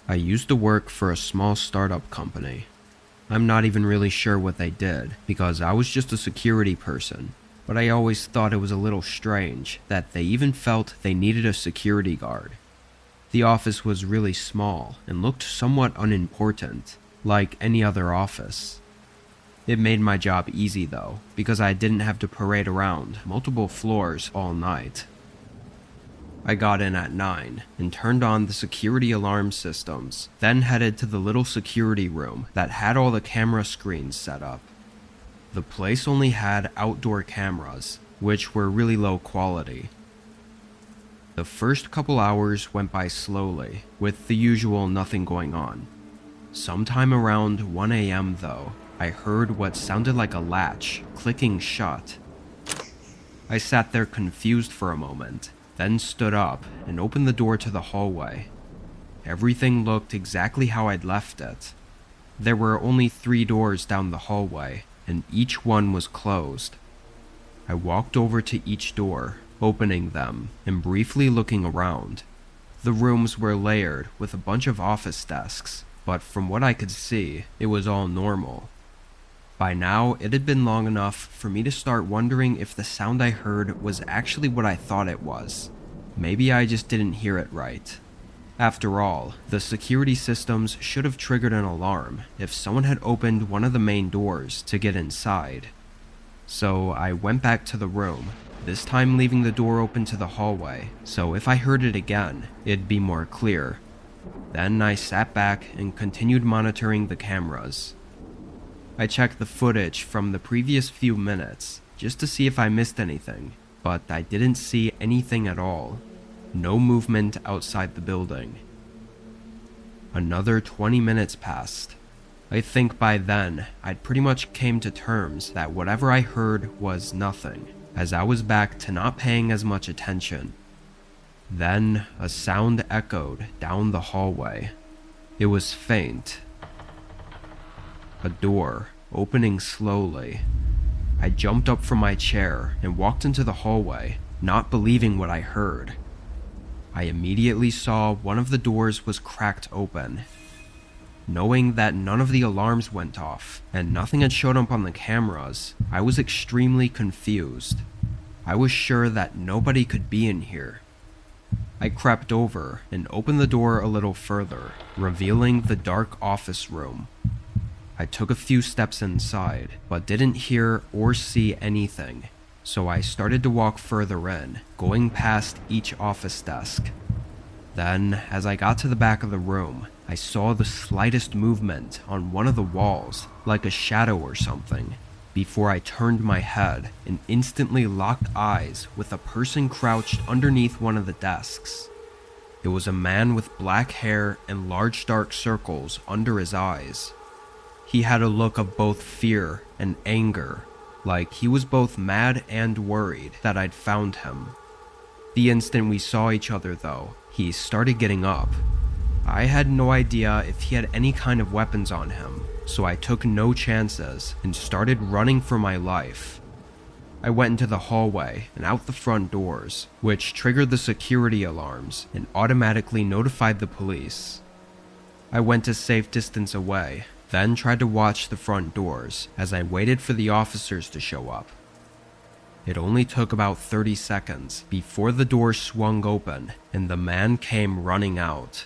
I used to work for a small startup company. I'm not even really sure what they did, because I was just a security person, but I always thought it was a little strange that they even felt they needed a security guard. The office was really small and looked somewhat unimportant, like any other office. It made my job easy though, because I didn't have to parade around multiple floors all night. I got in at 9 and turned on the security alarm systems, then headed to the little security room that had all the camera screens set up. The place only had outdoor cameras, which were really low quality. The first couple hours went by slowly, with the usual nothing going on. Sometime around 1 a.m. though, I heard what sounded like a latch clicking shut. I sat there confused for a moment, then stood up and opened the door to the hallway. Everything looked exactly how I'd left it. There were only 3 doors down the hallway, and each one was closed. I walked over to each door, opening them and briefly looking around. The rooms were layered with a bunch of office desks, but from what I could see, it was all normal. By now, it had been long enough for me to start wondering if the sound I heard was actually what I thought it was. Maybe I just didn't hear it right. After all, the security systems should have triggered an alarm if someone had opened one of the main doors to get inside. So I went back to the room, this time leaving the door open to the hallway, so if I heard it again, it'd be more clear. Then I sat back and continued monitoring the cameras. I checked the footage from the previous few minutes just to see if I missed anything, but I didn't see anything at all. No movement outside the building. Another 20 minutes passed. I think by then, I'd pretty much came to terms that whatever I heard was nothing, as I was back to not paying as much attention. Then, a sound echoed down the hallway. It was faint. A door opening slowly. I jumped up from my chair and walked into the hallway, not believing what I heard. I immediately saw one of the doors was cracked open. Knowing that none of the alarms went off and nothing had shown up on the cameras, I was extremely confused. I was sure that nobody could be in here. I crept over and opened the door a little further, revealing the dark office room. I took a few steps inside, but didn't hear or see anything, so I started to walk further in, going past each office desk. Then, as I got to the back of the room, I saw the slightest movement on one of the walls, like a shadow or something, before I turned my head and instantly locked eyes with a person crouched underneath one of the desks. It was a man with black hair and large dark circles under his eyes. He had a look of both fear and anger, like he was both mad and worried that I'd found him. The instant we saw each other though, he started getting up. I had no idea if he had any kind of weapons on him, so I took no chances and started running for my life. I went into the hallway and out the front doors, which triggered the security alarms and automatically notified the police. I went a safe distance away, then tried to watch the front doors as I waited for the officers to show up. It only took about 30 seconds before the door swung open and the man came running out.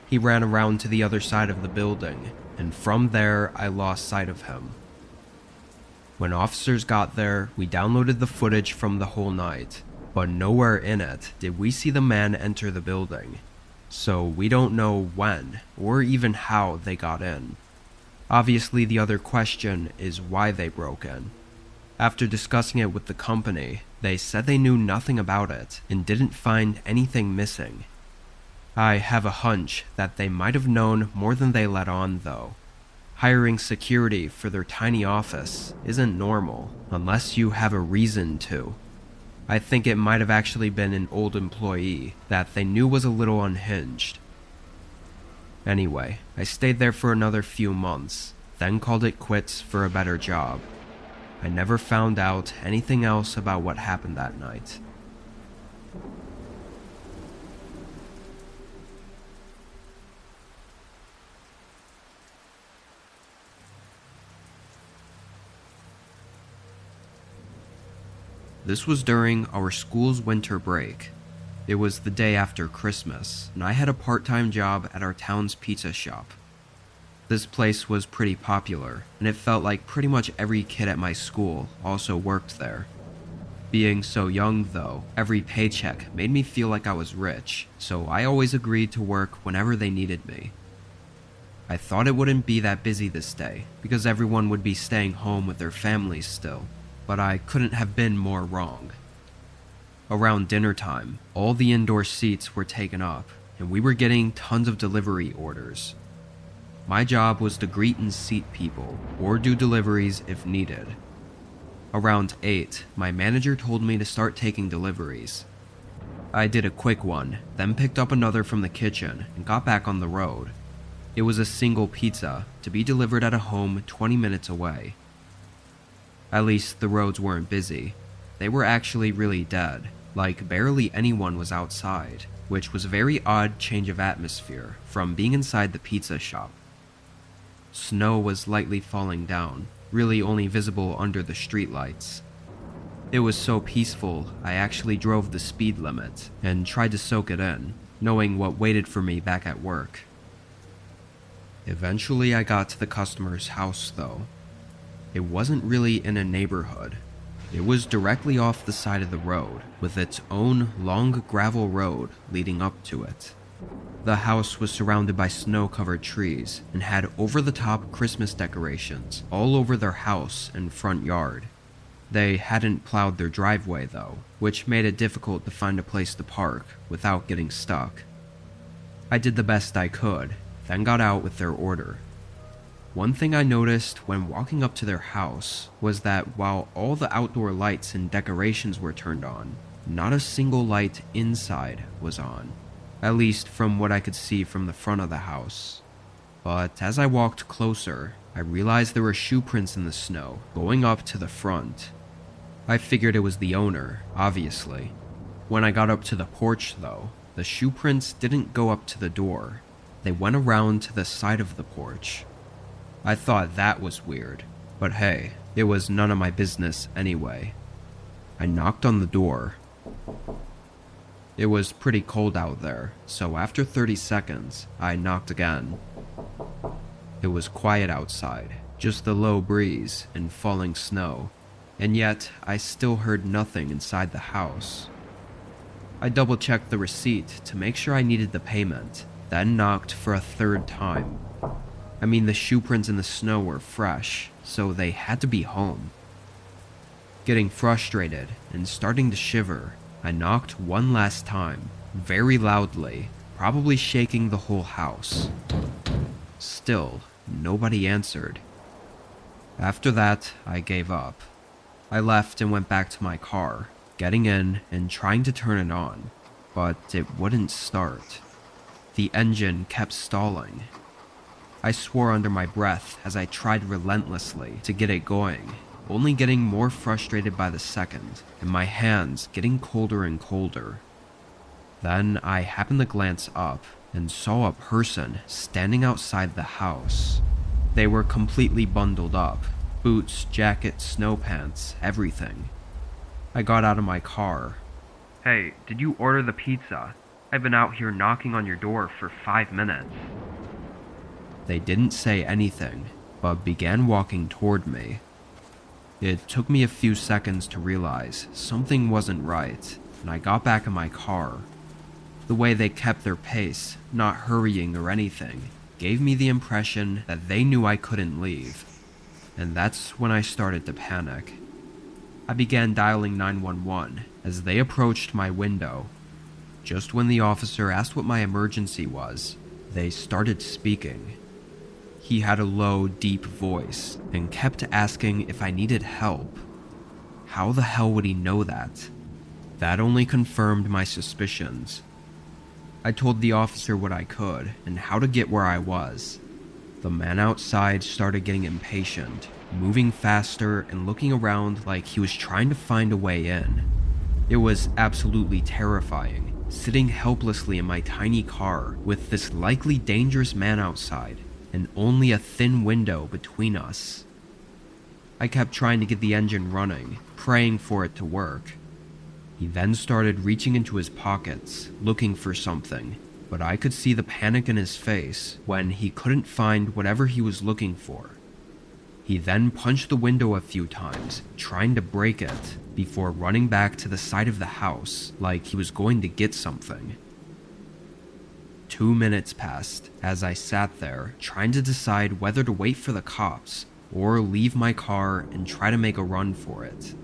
He ran around to the other side of the building, and from there I lost sight of him. When officers got there, we downloaded the footage from the whole night, but nowhere in it did we see the man enter the building, so we don't know when or even how they got in. Obviously, the other question is why they broke in. After discussing it with the company, they said they knew nothing about it and didn't find anything missing. I have a hunch that they might have known more than they let on though. Hiring security for their tiny office isn't normal unless you have a reason to. I think it might have actually been an old employee that they knew was a little unhinged. Anyway, I stayed there for another few months, then called it quits for a better job. I never found out anything else about what happened that night. This was during our school's winter break. It was the day after Christmas, and I had a part-time job at our town's pizza shop. This place was pretty popular, and it felt like pretty much every kid at my school also worked there. Being so young though, every paycheck made me feel like I was rich, so I always agreed to work whenever they needed me. I thought it wouldn't be that busy this day, because everyone would be staying home with their families still, but I couldn't have been more wrong. Around dinner time, all the indoor seats were taken up, and we were getting tons of delivery orders. My job was to greet and seat people, or do deliveries if needed. Around 8, my manager told me to start taking deliveries. I did a quick one, then picked up another from the kitchen and got back on the road. It was a single pizza to be delivered at a home 20 minutes away. At least the roads weren't busy. They were actually really dead, like barely anyone was outside, which was a very odd change of atmosphere from being inside the pizza shop. Snow was lightly falling down, really only visible under the streetlights. It was so peaceful, I actually drove the speed limit and tried to soak it in, knowing what waited for me back at work. Eventually I got to the customer's house though. It wasn't really in a neighborhood. It was directly off the side of the road, with its own long gravel road leading up to it. The house was surrounded by snow-covered trees and had over-the-top Christmas decorations all over their house and front yard. They hadn't plowed their driveway though, which made it difficult to find a place to park without getting stuck. I did the best I could, then got out with their order. One thing I noticed when walking up to their house was that while all the outdoor lights and decorations were turned on, not a single light inside was on, at least from what I could see from the front of the house. But as I walked closer, I realized there were shoe prints in the snow going up to the front. I figured it was the owner, obviously. When I got up to the porch though, the shoe prints didn't go up to the door. They went around to the side of the porch. I thought that was weird, but hey, it was none of my business anyway. I knocked on the door. It was pretty cold out there, so after 30 seconds, I knocked again. It was quiet outside, just the low breeze and falling snow, and yet I still heard nothing inside the house. I double-checked the receipt to make sure I needed the payment, then knocked for a third time. I mean, the shoe prints in the snow were fresh, so they had to be home. Getting frustrated and starting to shiver, I knocked one last time, very loudly, probably shaking the whole house. Still, nobody answered. After that, I gave up. I left and went back to my car, getting in and trying to turn it on, but it wouldn't start. The engine kept stalling. I swore under my breath as I tried relentlessly to get it going, only getting more frustrated by the second, and my hands getting colder and colder. Then I happened to glance up and saw a person standing outside the house. They were completely bundled up, boots, jacket, snow pants, everything. I got out of my car. "Hey, did you order the pizza? I've been out here knocking on your door for 5 minutes." They didn't say anything, but began walking toward me. It took me a few seconds to realize something wasn't right, and I got back in my car. The way they kept their pace, not hurrying or anything, gave me the impression that they knew I couldn't leave. And that's when I started to panic. I began dialing 911 as they approached my window. Just when the officer asked what my emergency was, they started speaking. He had a low, deep voice and kept asking if I needed help. How the hell would he know that? That only confirmed my suspicions. I told the officer what I could and how to get where I was. The man outside started getting impatient, moving faster and looking around like he was trying to find a way in. It was absolutely terrifying, sitting helplessly in my tiny car with this likely dangerous man outside, and only a thin window between us. I kept trying to get the engine running, praying for it to work. He then started reaching into his pockets, looking for something, but I could see the panic in his face when he couldn't find whatever he was looking for. He then punched the window a few times, trying to break it, before running back to the side of the house like he was going to get something. 2 minutes passed as I sat there trying to decide whether to wait for the cops or leave my car and try to make a run for it.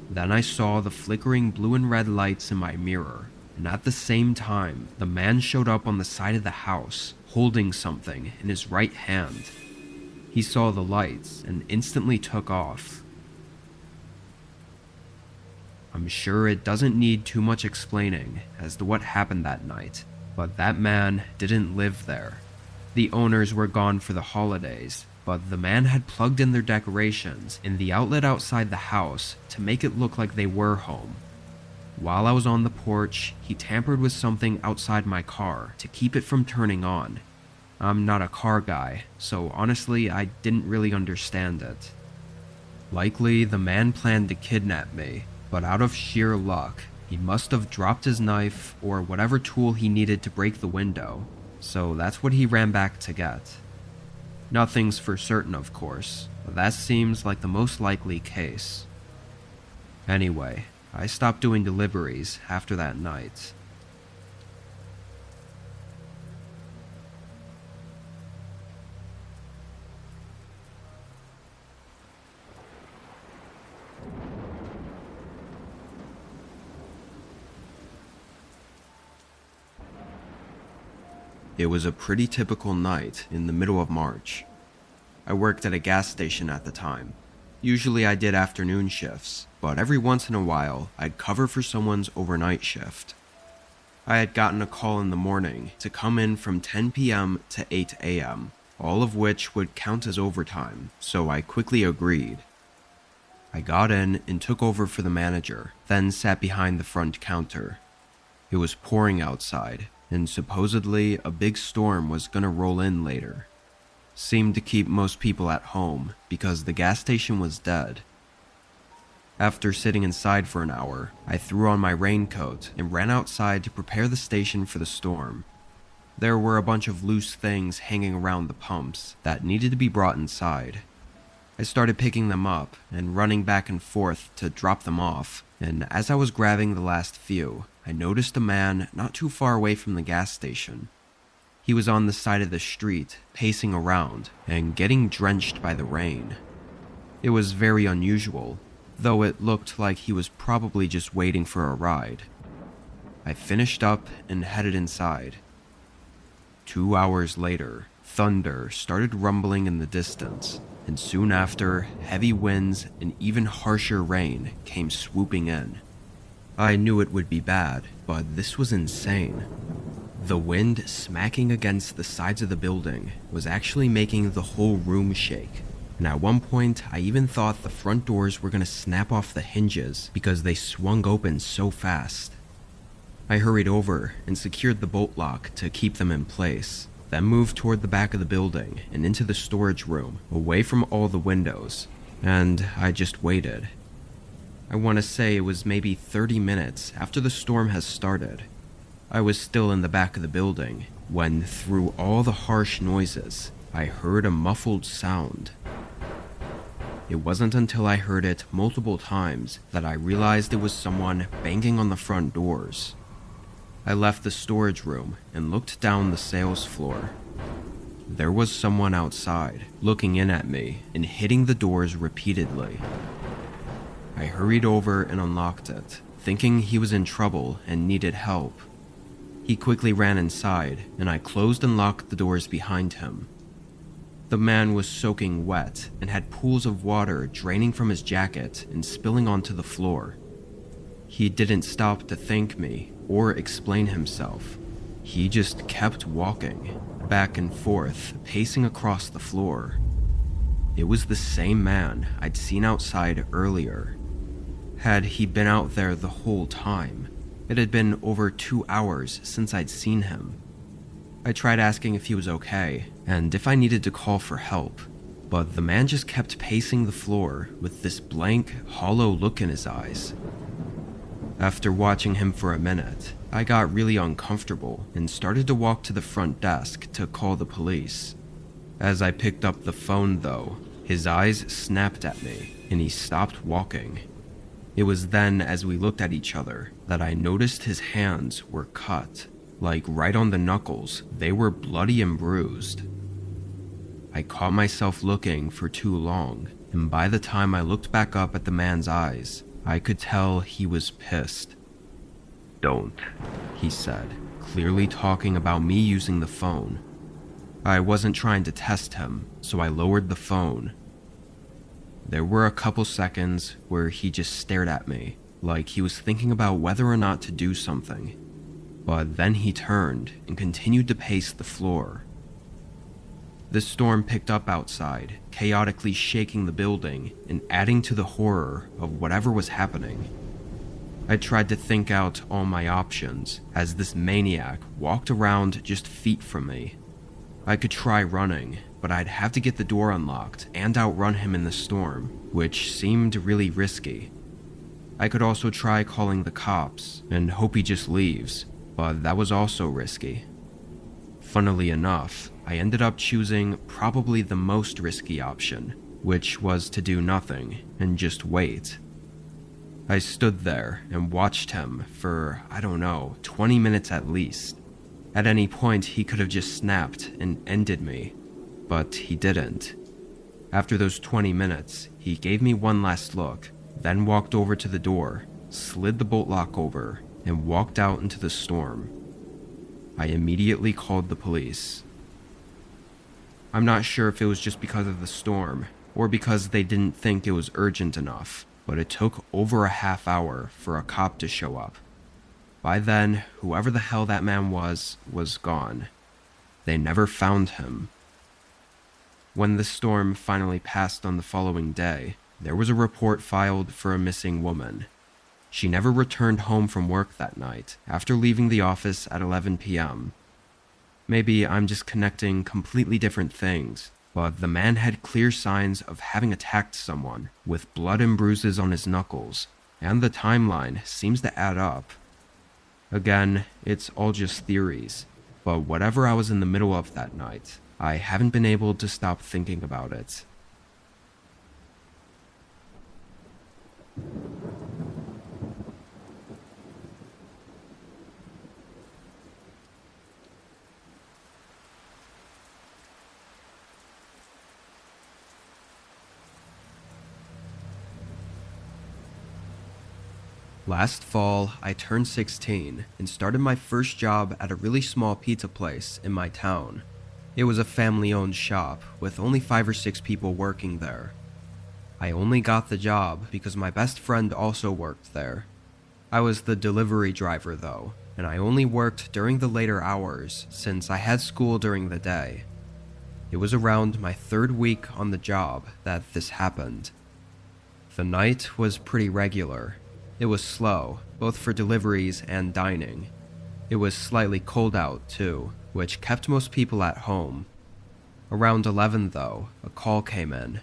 Then I saw the flickering blue and red lights in my mirror, and at the same time, the man showed up on the side of the house, holding something in his right hand. He saw the lights and instantly took off. I'm sure it doesn't need too much explaining as to what happened that night, but that man didn't live there. The owners were gone for the holidays, but the man had plugged in their decorations in the outlet outside the house to make it look like they were home. While I was on the porch, he tampered with something outside my car to keep it from turning on. I'm not a car guy, so honestly I didn't really understand it. Likely the man planned to kidnap me, but out of sheer luck, he must have dropped his knife or whatever tool he needed to break the window, so that's what he ran back to get. Nothing's for certain, of course, but that seems like the most likely case. Anyway, I stopped doing deliveries after that night. It was a pretty typical night in the middle of March. I worked at a gas station at the time. Usually I did afternoon shifts, but every once in a while I'd cover for someone's overnight shift. I had gotten a call in the morning to come in from 10 p.m. to 8 a.m., all of which would count as overtime, so I quickly agreed. I got in and took over for the manager, then sat behind the front counter. It was pouring outside, and supposedly a big storm was gonna roll in later. Seemed to keep most people at home because the gas station was dead. After sitting inside for an hour, I threw on my raincoat and ran outside to prepare the station for the storm. There were a bunch of loose things hanging around the pumps that needed to be brought inside. I started picking them up and running back and forth to drop them off, and as I was grabbing the last few, I noticed a man not too far away from the gas station. He was on the side of the street, pacing around and getting drenched by the rain. It was very unusual, though it looked like he was probably just waiting for a ride. I finished up and headed inside. 2 hours later, thunder started rumbling in the distance, and soon after, heavy winds and even harsher rain came swooping in. I knew it would be bad, but this was insane. The wind smacking against the sides of the building was actually making the whole room shake, and at one point I even thought the front doors were going to snap off the hinges because they swung open so fast. I hurried over and secured the bolt lock to keep them in place, then moved toward the back of the building and into the storage room, away from all the windows, and I just waited. I want to say it was maybe 30 minutes after the storm has started. I was still in the back of the building when, through all the harsh noises, I heard a muffled sound. It wasn't until I heard it multiple times that I realized it was someone banging on the front doors. I left the storage room and looked down the sales floor. There was someone outside, looking in at me and hitting the doors repeatedly. I hurried over and unlocked it, thinking he was in trouble and needed help. He quickly ran inside, and I closed and locked the doors behind him. The man was soaking wet and had pools of water draining from his jacket and spilling onto the floor. He didn't stop to thank me or explain himself. He just kept walking, back and forth, pacing across the floor. It was the same man I'd seen outside earlier. Had he been out there the whole time? It had been over 2 hours since I'd seen him. I tried asking if he was okay, and if I needed to call for help. but the man just kept pacing the floor with this blank, hollow look in his eyes. After watching him for a minute, I got really uncomfortable and started to walk to the front desk to call the police. As I picked up the phone though, his eyes snapped at me and he stopped walking. It was then, as we looked at each other, that I noticed his hands were cut. Like right on the knuckles, they were bloody and bruised. I caught myself looking for too long, and by the time I looked back up at the man's eyes, I could tell he was pissed. "Don't," he said, clearly talking about me using the phone. I wasn't trying to test him, so I lowered the phone. There were a couple seconds where he just stared at me, like he was thinking about whether or not to do something. But then he turned and continued to pace the floor. The storm picked up outside, chaotically shaking the building and adding to the horror of whatever was happening. I tried to think out all my options as this maniac walked around just feet from me. I could try running, but I'd have to get the door unlocked and outrun him in the storm, which seemed really risky. I could also try calling the cops and hope he just leaves, but that was also risky. Funnily enough, I ended up choosing probably the most risky option, which was to do nothing and just wait. I stood there and watched him for, 20 minutes at least. At any point, he could have just snapped and ended me, but he didn't. After those 20 minutes, he gave me one last look, then walked over to the door, slid the bolt lock over, and walked out into the storm. I immediately called the police. I'm not sure if it was just because of the storm, or because they didn't think it was urgent enough, but it took over a half hour for a cop to show up. By then, whoever the hell that man was gone. They never found him. When the storm finally passed on the following day, there was a report filed for a missing woman. She never returned home from work that night after leaving the office at 11 p.m. Maybe I'm just connecting completely different things, but the man had clear signs of having attacked someone with blood and bruises on his knuckles, and the timeline seems to add up. Again, it's all just theories, but whatever I was in the middle of that night, I haven't been able to stop thinking about it. Last fall, I turned 16 and started my first job at a really small pizza place in my town. It was a family-owned shop with only 5 or 6 people working there. I only got the job because my best friend also worked there. I was the delivery driver though, and I only worked during the later hours since I had school during the day. It was around my 3rd week on the job that this happened. The night was pretty regular. It was slow, both for deliveries and dining. It was slightly cold out, too, which kept most people at home. Around 11, though, a call came in.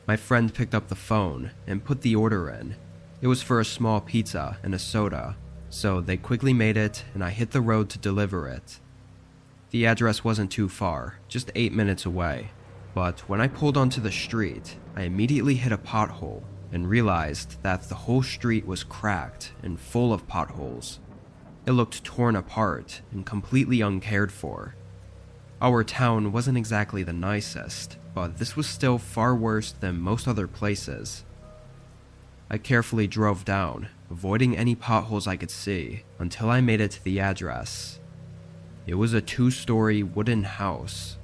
My friend picked up the phone and put the order in. It was for a small pizza and a soda, so they quickly made it and I hit the road to deliver it. The address wasn't too far, just 8 minutes away, but when I pulled onto the street, I immediately hit a pothole and realized that the whole street was cracked and full of potholes. It looked torn apart and completely uncared for. Our town wasn't exactly the nicest, but this was still far worse than most other places. I carefully drove down, avoiding any potholes I could see, until I made it to the address. It was a 2-story wooden house.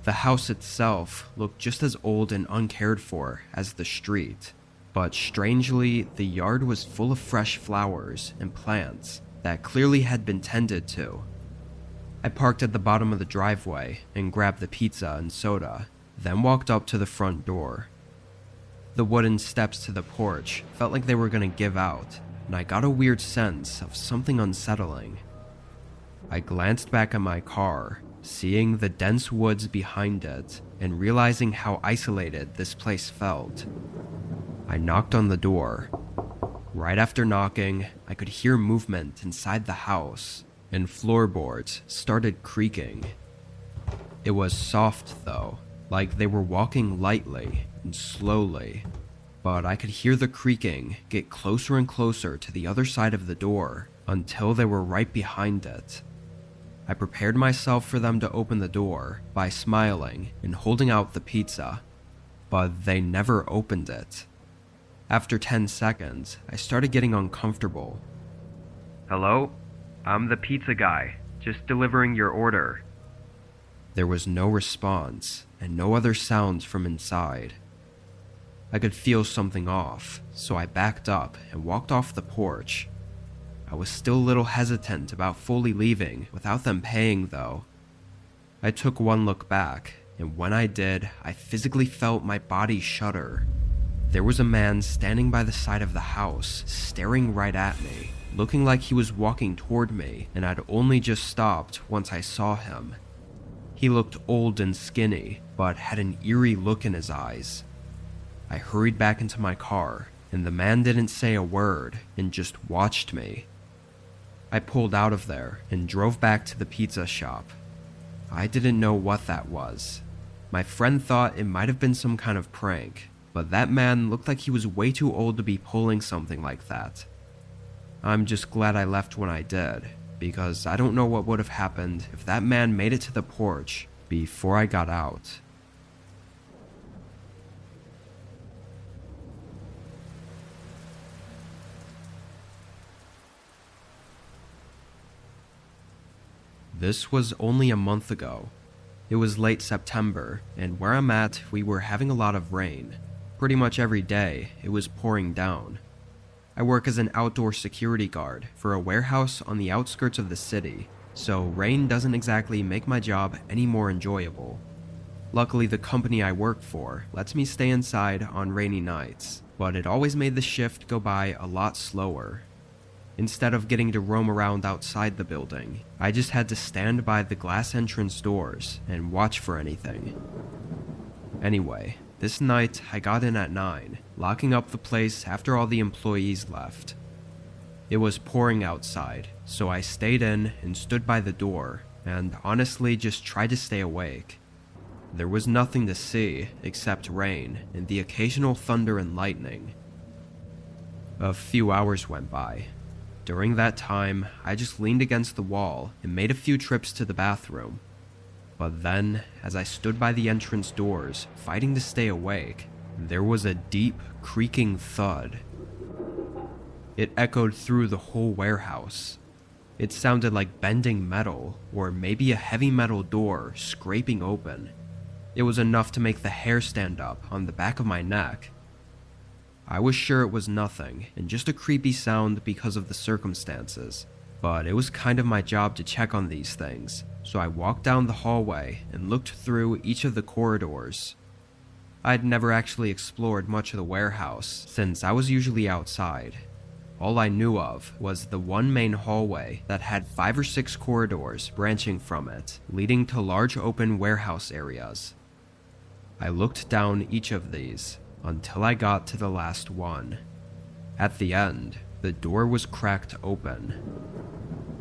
The house itself looked just as old and uncared for as the street. But strangely, the yard was full of fresh flowers and plants that clearly had been tended to. I parked at the bottom of the driveway and grabbed the pizza and soda, then walked up to the front door. The wooden steps to the porch felt like they were going to give out, and I got a weird sense of something unsettling. I glanced back at my car, seeing the dense woods behind it, and realizing how isolated this place felt. I knocked on the door. Right after knocking, I could hear movement inside the house, and floorboards started creaking. It was soft though, like they were walking lightly and slowly, but I could hear the creaking get closer and closer to the other side of the door until they were right behind it. I prepared myself for them to open the door by smiling and holding out the pizza, but they never opened it. After 10 seconds, I started getting uncomfortable. "Hello? I'm the pizza guy, just delivering your order." There was no response and no other sounds from inside. I could feel something off, so I backed up and walked off the porch. I was still a little hesitant about fully leaving without them paying though. I took one look back, and when I did, I physically felt my body shudder. There was a man standing by the side of the house, staring right at me, looking like he was walking toward me, and I'd only just stopped once I saw him. He looked old and skinny, but had an eerie look in his eyes. I hurried back into my car, and the man didn't say a word and just watched me. I pulled out of there and drove back to the pizza shop. I didn't know what that was. My friend thought it might have been some kind of prank, but that man looked like he was way too old to be pulling something like that. I'm just glad I left when I did, because I don't know what would have happened if that man made it to the porch before I got out. This was only a month ago. It was late September, and where I'm at, we were having a lot of rain. Pretty much every day, it was pouring down. I work as an outdoor security guard for a warehouse on the outskirts of the city, so rain doesn't exactly make my job any more enjoyable. Luckily, the company I work for lets me stay inside on rainy nights, but it always made the shift go by a lot slower. Instead of getting to roam around outside the building, I just had to stand by the glass entrance doors and watch for anything. Anyway, this night I got in at 9, locking up the place after all the employees left. It was pouring outside, so I stayed in and stood by the door, and honestly just tried to stay awake. There was nothing to see except rain and the occasional thunder and lightning. A few hours went by. During that time, I just leaned against the wall and made a few trips to the bathroom. But then, as I stood by the entrance doors, fighting to stay awake, there was a deep, creaking thud. It echoed through the whole warehouse. It sounded like bending metal, or maybe a heavy metal door scraping open. It was enough to make the hair stand up on the back of my neck. I was sure it was nothing, and just a creepy sound because of the circumstances, but it was kind of my job to check on these things, so I walked down the hallway and looked through each of the corridors. I'd never actually explored much of the warehouse, since I was usually outside. All I knew of was the one main hallway that had 5 or 6 corridors branching from it, leading to large open warehouse areas. I looked down each of these, until I got to the last one. At the end, the door was cracked open.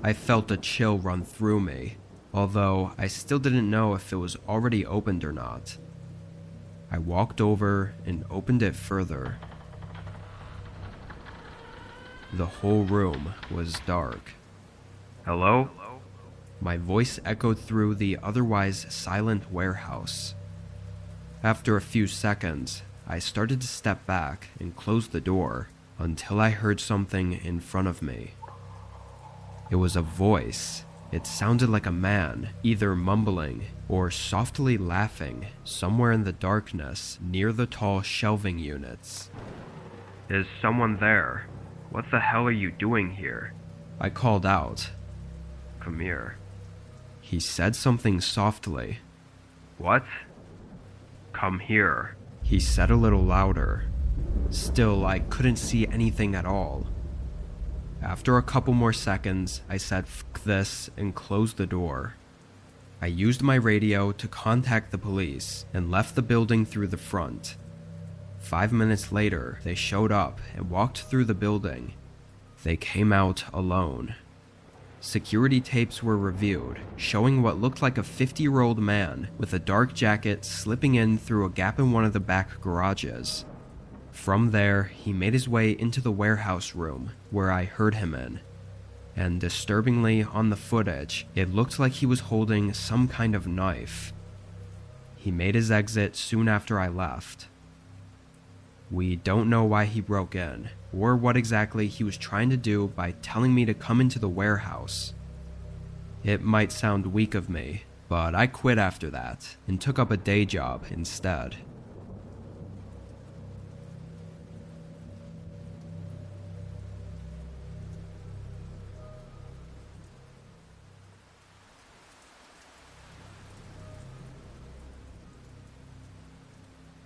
I felt a chill run through me, although I still didn't know if it was already opened or not. I walked over and opened it further. The whole room was dark. "Hello?" My voice echoed through the otherwise silent warehouse. After a few seconds, I started to step back and close the door until I heard something in front of me. It was a voice. It sounded like a man, either mumbling or softly laughing somewhere in the darkness near the tall shelving units. "Is someone there? What the hell are you doing here?" I called out. "Come here." He said something softly. "What?" "Come here," he said a little louder. Still, I couldn't see anything at all. After a couple more seconds, I said "F this" and closed the door. I used my radio to contact the police and left the building through the front. 5 minutes later, they showed up and walked through the building. They came out alone. Security tapes were reviewed, showing what looked like a 50-year-old man with a dark jacket slipping in through a gap in one of the back garages. From there, he made his way into the warehouse room, where I heard him in. And disturbingly, on the footage, it looked like he was holding some kind of knife. He made his exit soon after I left. We don't know why he broke in, or what exactly he was trying to do by telling me to come into the warehouse. It might sound weak of me, but I quit after that and took up a day job instead.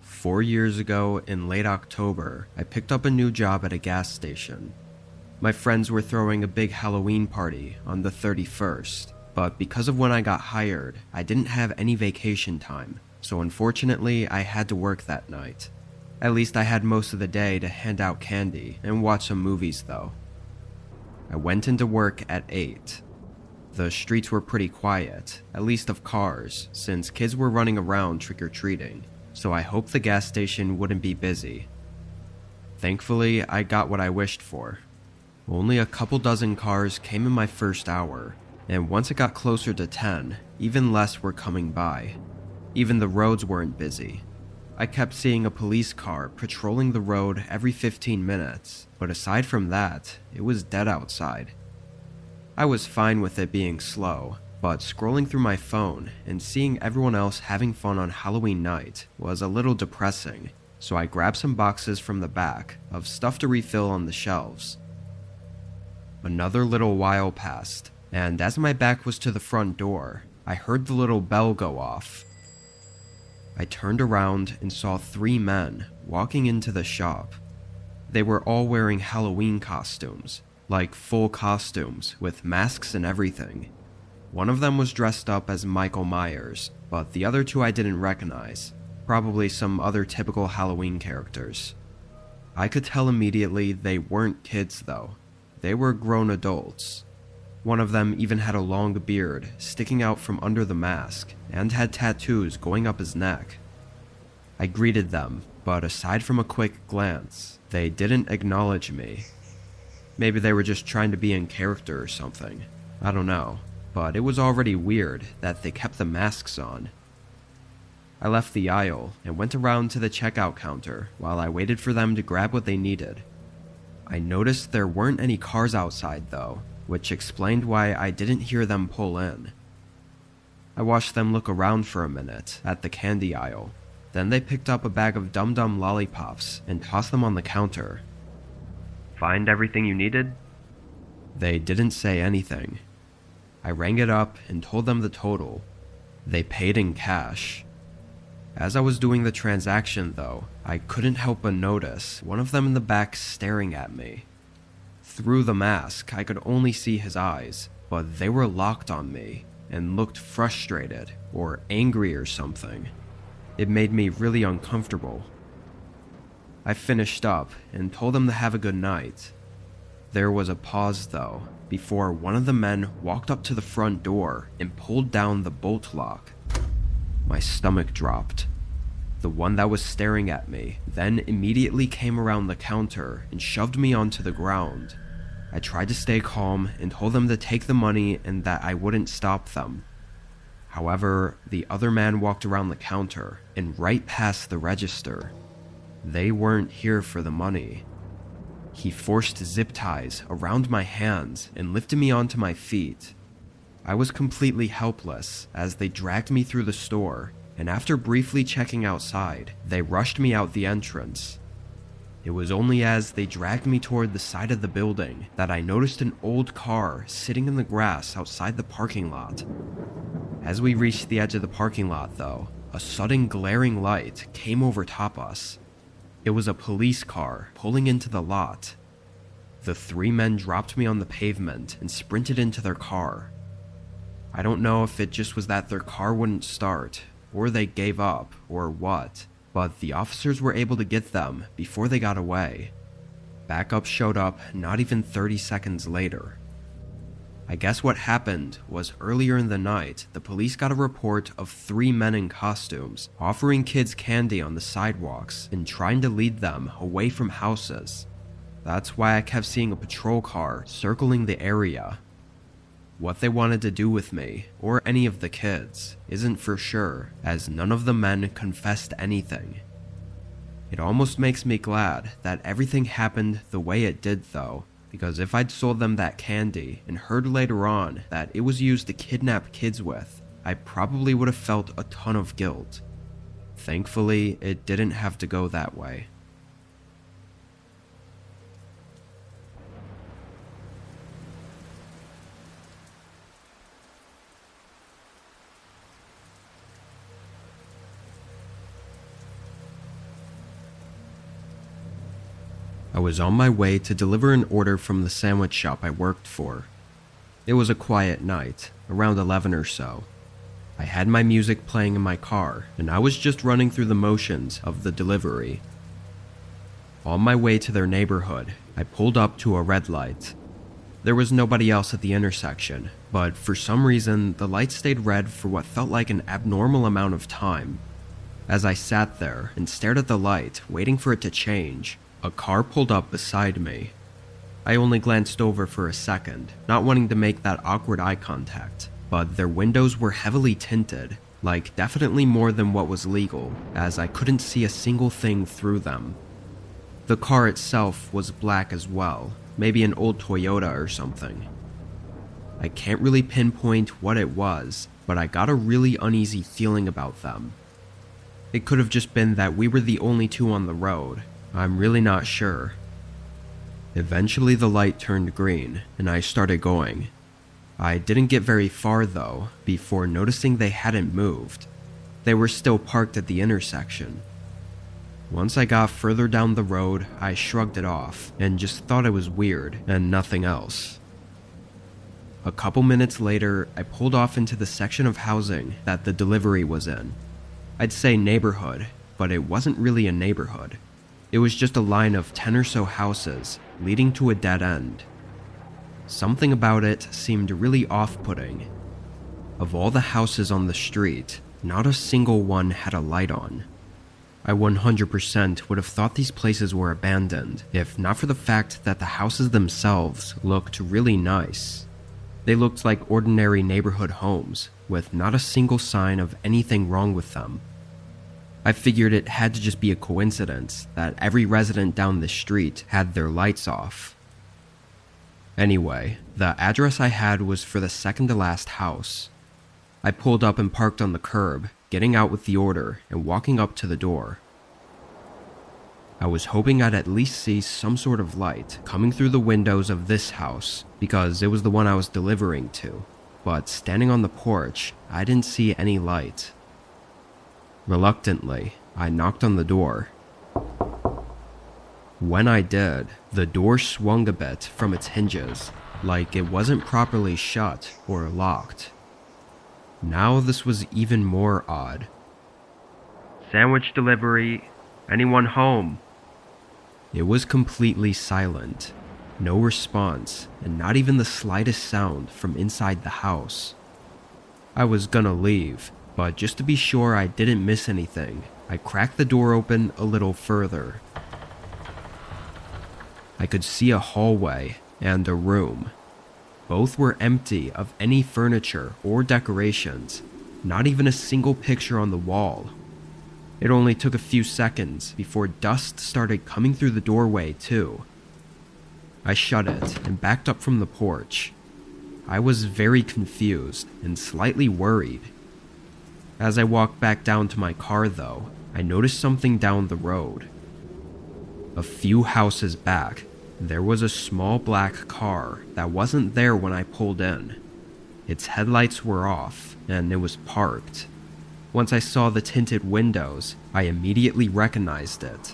Four years ago, in late October, I picked up a new job at a gas station. My friends were throwing a big Halloween party on the 31st, but because of when I got hired, I didn't have any vacation time, so unfortunately I had to work that night. At least I had most of the day to hand out candy and watch some movies though. I went into work at 8. The streets were pretty quiet, at least of cars, since kids were running around trick-or-treating. So I hoped the gas station wouldn't be busy. Thankfully, I got what I wished for. Only a couple dozen cars came in my first hour, and once it got closer to 10, even less were coming by. Even the roads weren't busy. I kept seeing a police car patrolling the road every 15 minutes, but aside from that, it was dead outside. I was fine with it being slow, but scrolling through my phone and seeing everyone else having fun on Halloween night was a little depressing, so I grabbed some boxes from the back of stuff to refill on the shelves. Another little while passed, and as my back was to the front door, I heard the little bell go off. I turned around and saw 3 men walking into the shop. They were all wearing Halloween costumes, like full costumes with masks and everything. One of them was dressed up as Michael Myers, but the other 2 I didn't recognize, probably some other typical Halloween characters. I could tell immediately they weren't kids though. They were grown adults. One of them even had a long beard sticking out from under the mask and had tattoos going up his neck. I greeted them, but aside from a quick glance, they didn't acknowledge me. Maybe they were just trying to be in character or something. I don't know. But it was already weird that they kept the masks on. I left the aisle and went around to the checkout counter while I waited for them to grab what they needed. I noticed there weren't any cars outside though, which explained why I didn't hear them pull in. I watched them look around for a minute at the candy aisle. Then they picked up a bag of Dum Dum lollipops and tossed them on the counter. "Find everything you needed?" They didn't say anything. I rang it up and told them the total. They paid in cash. As I was doing the transaction though, I couldn't help but notice one of them in the back staring at me. Through the mask, I could only see his eyes, but they were locked on me and looked frustrated or angry or something. It made me really uncomfortable. I finished up and told them to have a good night. There was a pause though, before one of the men walked up to the front door and pulled down the bolt lock. My stomach dropped. The one that was staring at me then immediately came around the counter and shoved me onto the ground. I tried to stay calm and told them to take the money and that I wouldn't stop them. However, the other man walked around the counter and right past the register. They weren't here for the money. He forced zip ties around my hands and lifted me onto my feet. I was completely helpless as they dragged me through the store, and after briefly checking outside, they rushed me out the entrance. It was only as they dragged me toward the side of the building that I noticed an old car sitting in the grass outside the parking lot. As we reached the edge of the parking lot though, a sudden glaring light came over top us. It was a police car pulling into the lot. The 3 men dropped me on the pavement and sprinted into their car. I don't know if it just was that their car wouldn't start, or they gave up, or what, but the officers were able to get them before they got away. Backup showed up not even 30 seconds later. I guess what happened was earlier in the night, the police got a report of 3 men in costumes offering kids candy on the sidewalks and trying to lead them away from houses. That's why I kept seeing a patrol car circling the area. What they wanted to do with me, or any of the kids, isn't for sure, as none of the men confessed anything. It almost makes me glad that everything happened the way it did though, because if I'd sold them that candy and heard later on that it was used to kidnap kids with, I probably would have felt a ton of guilt. Thankfully, it didn't have to go that way. I was on my way to deliver an order from the sandwich shop I worked for. It was a quiet night, around 11 or so. I had my music playing in my car, and I was just running through the motions of the delivery. On my way to their neighborhood, I pulled up to a red light. There was nobody else at the intersection, but for some reason, the light stayed red for what felt like an abnormal amount of time. As I sat there and stared at the light, waiting for it to change, a car pulled up beside me. I only glanced over for a second, not wanting to make that awkward eye contact, but their windows were heavily tinted, like definitely more than what was legal, as I couldn't see a single thing through them. The car itself was black as well, maybe an old Toyota or something. I can't really pinpoint what it was, but I got a really uneasy feeling about them. It could have just been that we were the only two on the road. I'm really not sure. Eventually the light turned green, and I started going. I didn't get very far though, before noticing they hadn't moved. They were still parked at the intersection. Once I got further down the road, I shrugged it off, and just thought it was weird, and nothing else. A couple minutes later, I pulled off into the section of housing that the delivery was in. I'd say neighborhood, but it wasn't really a neighborhood. It was just a line of 10 or so houses, leading to a dead end. Something about it seemed really off-putting. Of all the houses on the street, not a single one had a light on. I 100% would have thought these places were abandoned, if not for the fact that the houses themselves looked really nice. They looked like ordinary neighborhood homes, with not a single sign of anything wrong with them. I figured it had to just be a coincidence that every resident down the street had their lights off. Anyway, the address I had was for the second to last house. I pulled up and parked on the curb, getting out with the order and walking up to the door. I was hoping I'd at least see some sort of light coming through the windows of this house, because it was the one I was delivering to, but standing on the porch, I didn't see any light. Reluctantly, I knocked on the door. When I did, the door swung a bit from its hinges, like it wasn't properly shut or locked. Now this was even more odd. "Sandwich delivery. Anyone home?" It was completely silent. No response, and not even the slightest sound from inside the house. I was gonna leave, but just to be sure I didn't miss anything, I cracked the door open a little further. I could see a hallway and a room. Both were empty of any furniture or decorations, not even a single picture on the wall. It only took a few seconds before dust started coming through the doorway too. I shut it and backed up from the porch. I was very confused and slightly worried. As I walked back down to my car though, I noticed something down the road. A few houses back, there was a small black car that wasn't there when I pulled in. Its headlights were off, and it was parked. Once I saw the tinted windows, I immediately recognized it.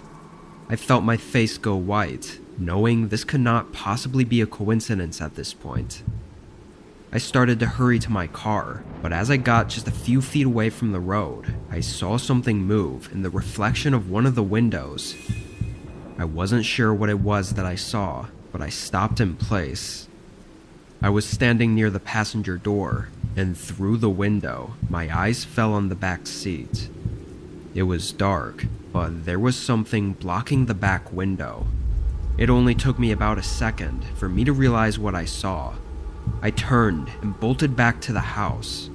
I felt my face go white, knowing this could not possibly be a coincidence at this point. I started to hurry to my car, but as I got just a few feet away from the road, I saw something move in the reflection of one of the windows. I wasn't sure what it was that I saw, but I stopped in place. I was standing near the passenger door, and through the window, my eyes fell on the back seat. It was dark, but there was something blocking the back window. It only took me about a second for me to realize what I saw. I turned and bolted back to the house.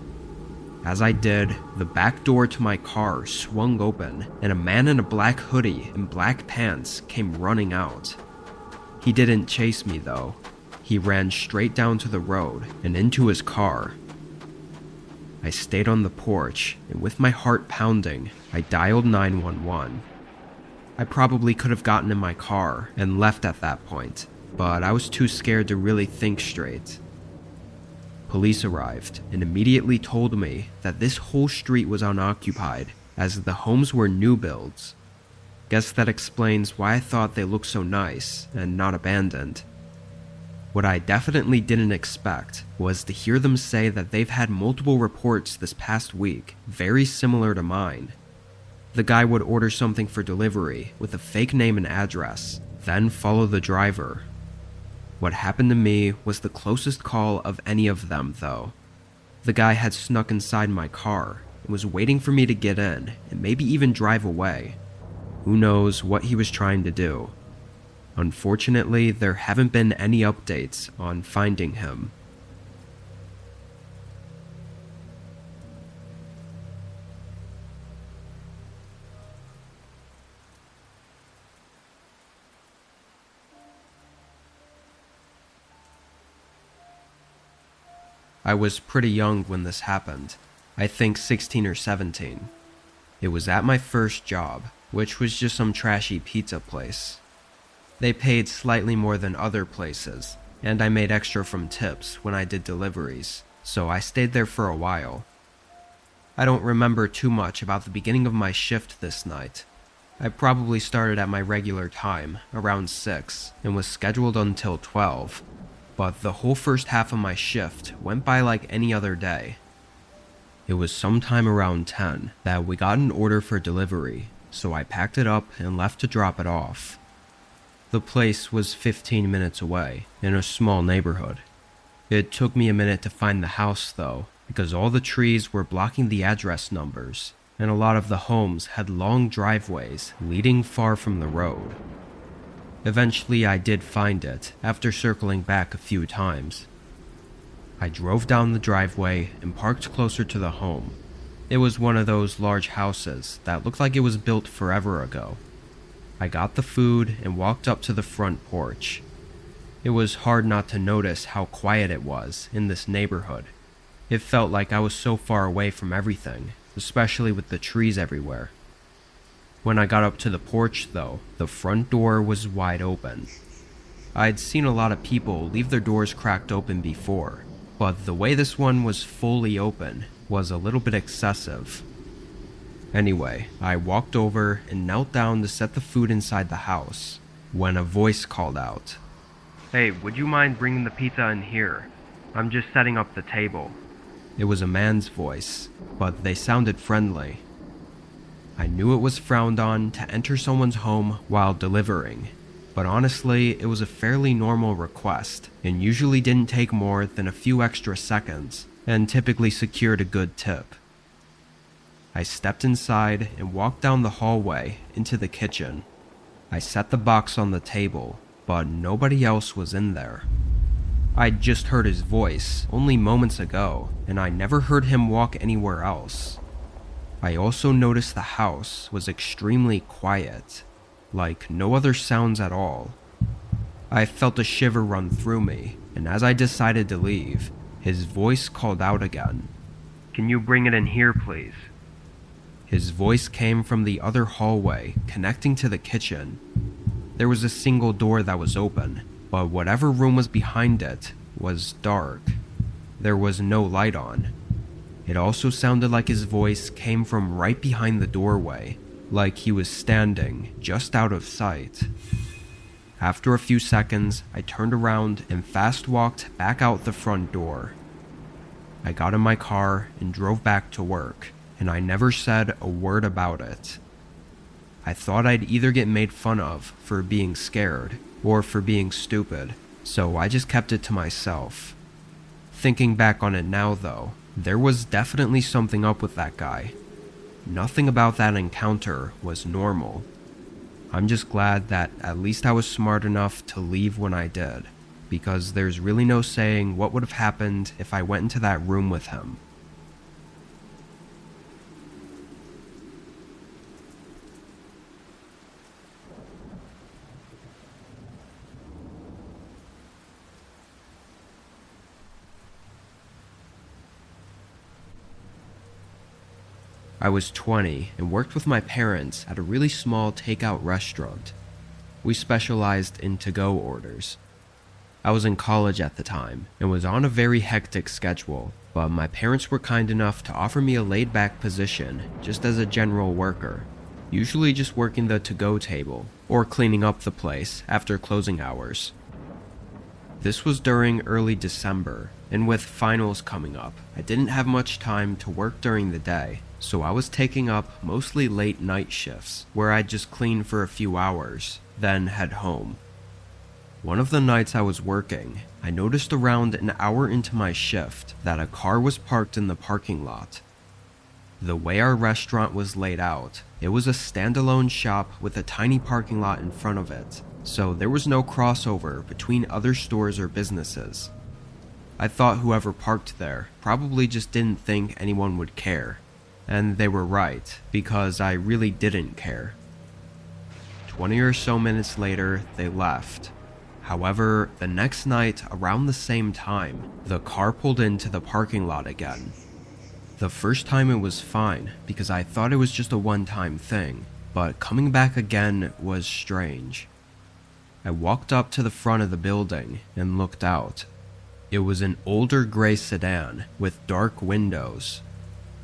As I did, the back door to my car swung open, and a man in a black hoodie and black pants came running out. He didn't chase me though. He ran straight down to the road and into his car. I stayed on the porch, and with my heart pounding, I dialed 911. I probably could have gotten in my car and left at that point, but I was too scared to really think straight. Police arrived and immediately told me that this whole street was unoccupied, as the homes were new builds. Guess that explains why I thought they looked so nice and not abandoned. What I definitely didn't expect was to hear them say that they've had multiple reports this past week, very similar to mine. The guy would order something for delivery with a fake name and address, then follow the driver. What happened to me was the closest call of any of them, though. The guy had snuck inside my car and was waiting for me to get in and maybe even drive away. Who knows what he was trying to do. Unfortunately, there haven't been any updates on finding him. I was pretty young when this happened. I think 16 or 17. It was at my first job, which was just some trashy pizza place. They paid slightly more than other places, and I made extra from tips when I did deliveries, so I stayed there for a while. I don't remember too much about the beginning of my shift this night. I probably started at my regular time, around 6, and was scheduled until 12, but the whole first half of my shift went by like any other day. It was sometime around 10 that we got an order for delivery, so I packed it up and left to drop it off. The place was 15 minutes away, in a small neighborhood. It took me a minute to find the house though, because all the trees were blocking the address numbers, and a lot of the homes had long driveways leading far from the road. Eventually I did find it, after circling back a few times. I drove down the driveway and parked closer to the home. It was one of those large houses that looked like it was built forever ago. I got the food and walked up to the front porch. It was hard not to notice how quiet it was in this neighborhood. It felt like I was so far away from everything, especially with the trees everywhere. When I got up to the porch though, the front door was wide open. I'd seen a lot of people leave their doors cracked open before, but the way this one was fully open was a little bit excessive. Anyway, I walked over and knelt down to set the food inside the house, when a voice called out, "Hey, would you mind bringing the pizza in here? I'm just setting up the table." It was a man's voice, but they sounded friendly. I knew it was frowned on to enter someone's home while delivering, but honestly, it was a fairly normal request and usually didn't take more than a few extra seconds and typically secured a good tip. I stepped inside and walked down the hallway into the kitchen. I set the box on the table, but nobody else was in there. I'd just heard his voice only moments ago, and I never heard him walk anywhere else. I also noticed the house was extremely quiet, like no other sounds at all. I felt a shiver run through me, and as I decided to leave, his voice called out again. "Can you bring it in here, please?" His voice came from the other hallway connecting to the kitchen. There was a single door that was open, but whatever room was behind it was dark. There was no light on. It also sounded like his voice came from right behind the doorway, like he was standing just out of sight. After a few seconds, I turned around and fast walked back out the front door. I got in my car and drove back to work, and I never said a word about it. I thought I'd either get made fun of for being scared or for being stupid, so I just kept it to myself. Thinking back on it now though, there was definitely something up with that guy. Nothing about that encounter was normal. I'm just glad that at least I was smart enough to leave when I did, because there's really no saying what would have happened if I went into that room with him. I was 20 and worked with my parents at a really small takeout restaurant. We specialized in to-go orders. I was in college at the time and was on a very hectic schedule, but my parents were kind enough to offer me a laid-back position just as a general worker, usually just working the to-go table or cleaning up the place after closing hours. This was during early December, and with finals coming up, I didn't have much time to work during the day, so I was taking up mostly late night shifts where I'd just clean for a few hours, then head home. One of the nights I was working, I noticed around an hour into my shift that a car was parked in the parking lot. The way our restaurant was laid out, it was a standalone shop with a tiny parking lot in front of it, so there was no crossover between other stores or businesses. I thought whoever parked there probably just didn't think anyone would care. And they were right, because I really didn't care. 20 or so minutes later, they left. However, the next night, around the same time, the car pulled into the parking lot again. The first time it was fine, because I thought it was just a one-time thing, but coming back again was strange. I walked up to the front of the building and looked out. It was an older gray sedan with dark windows.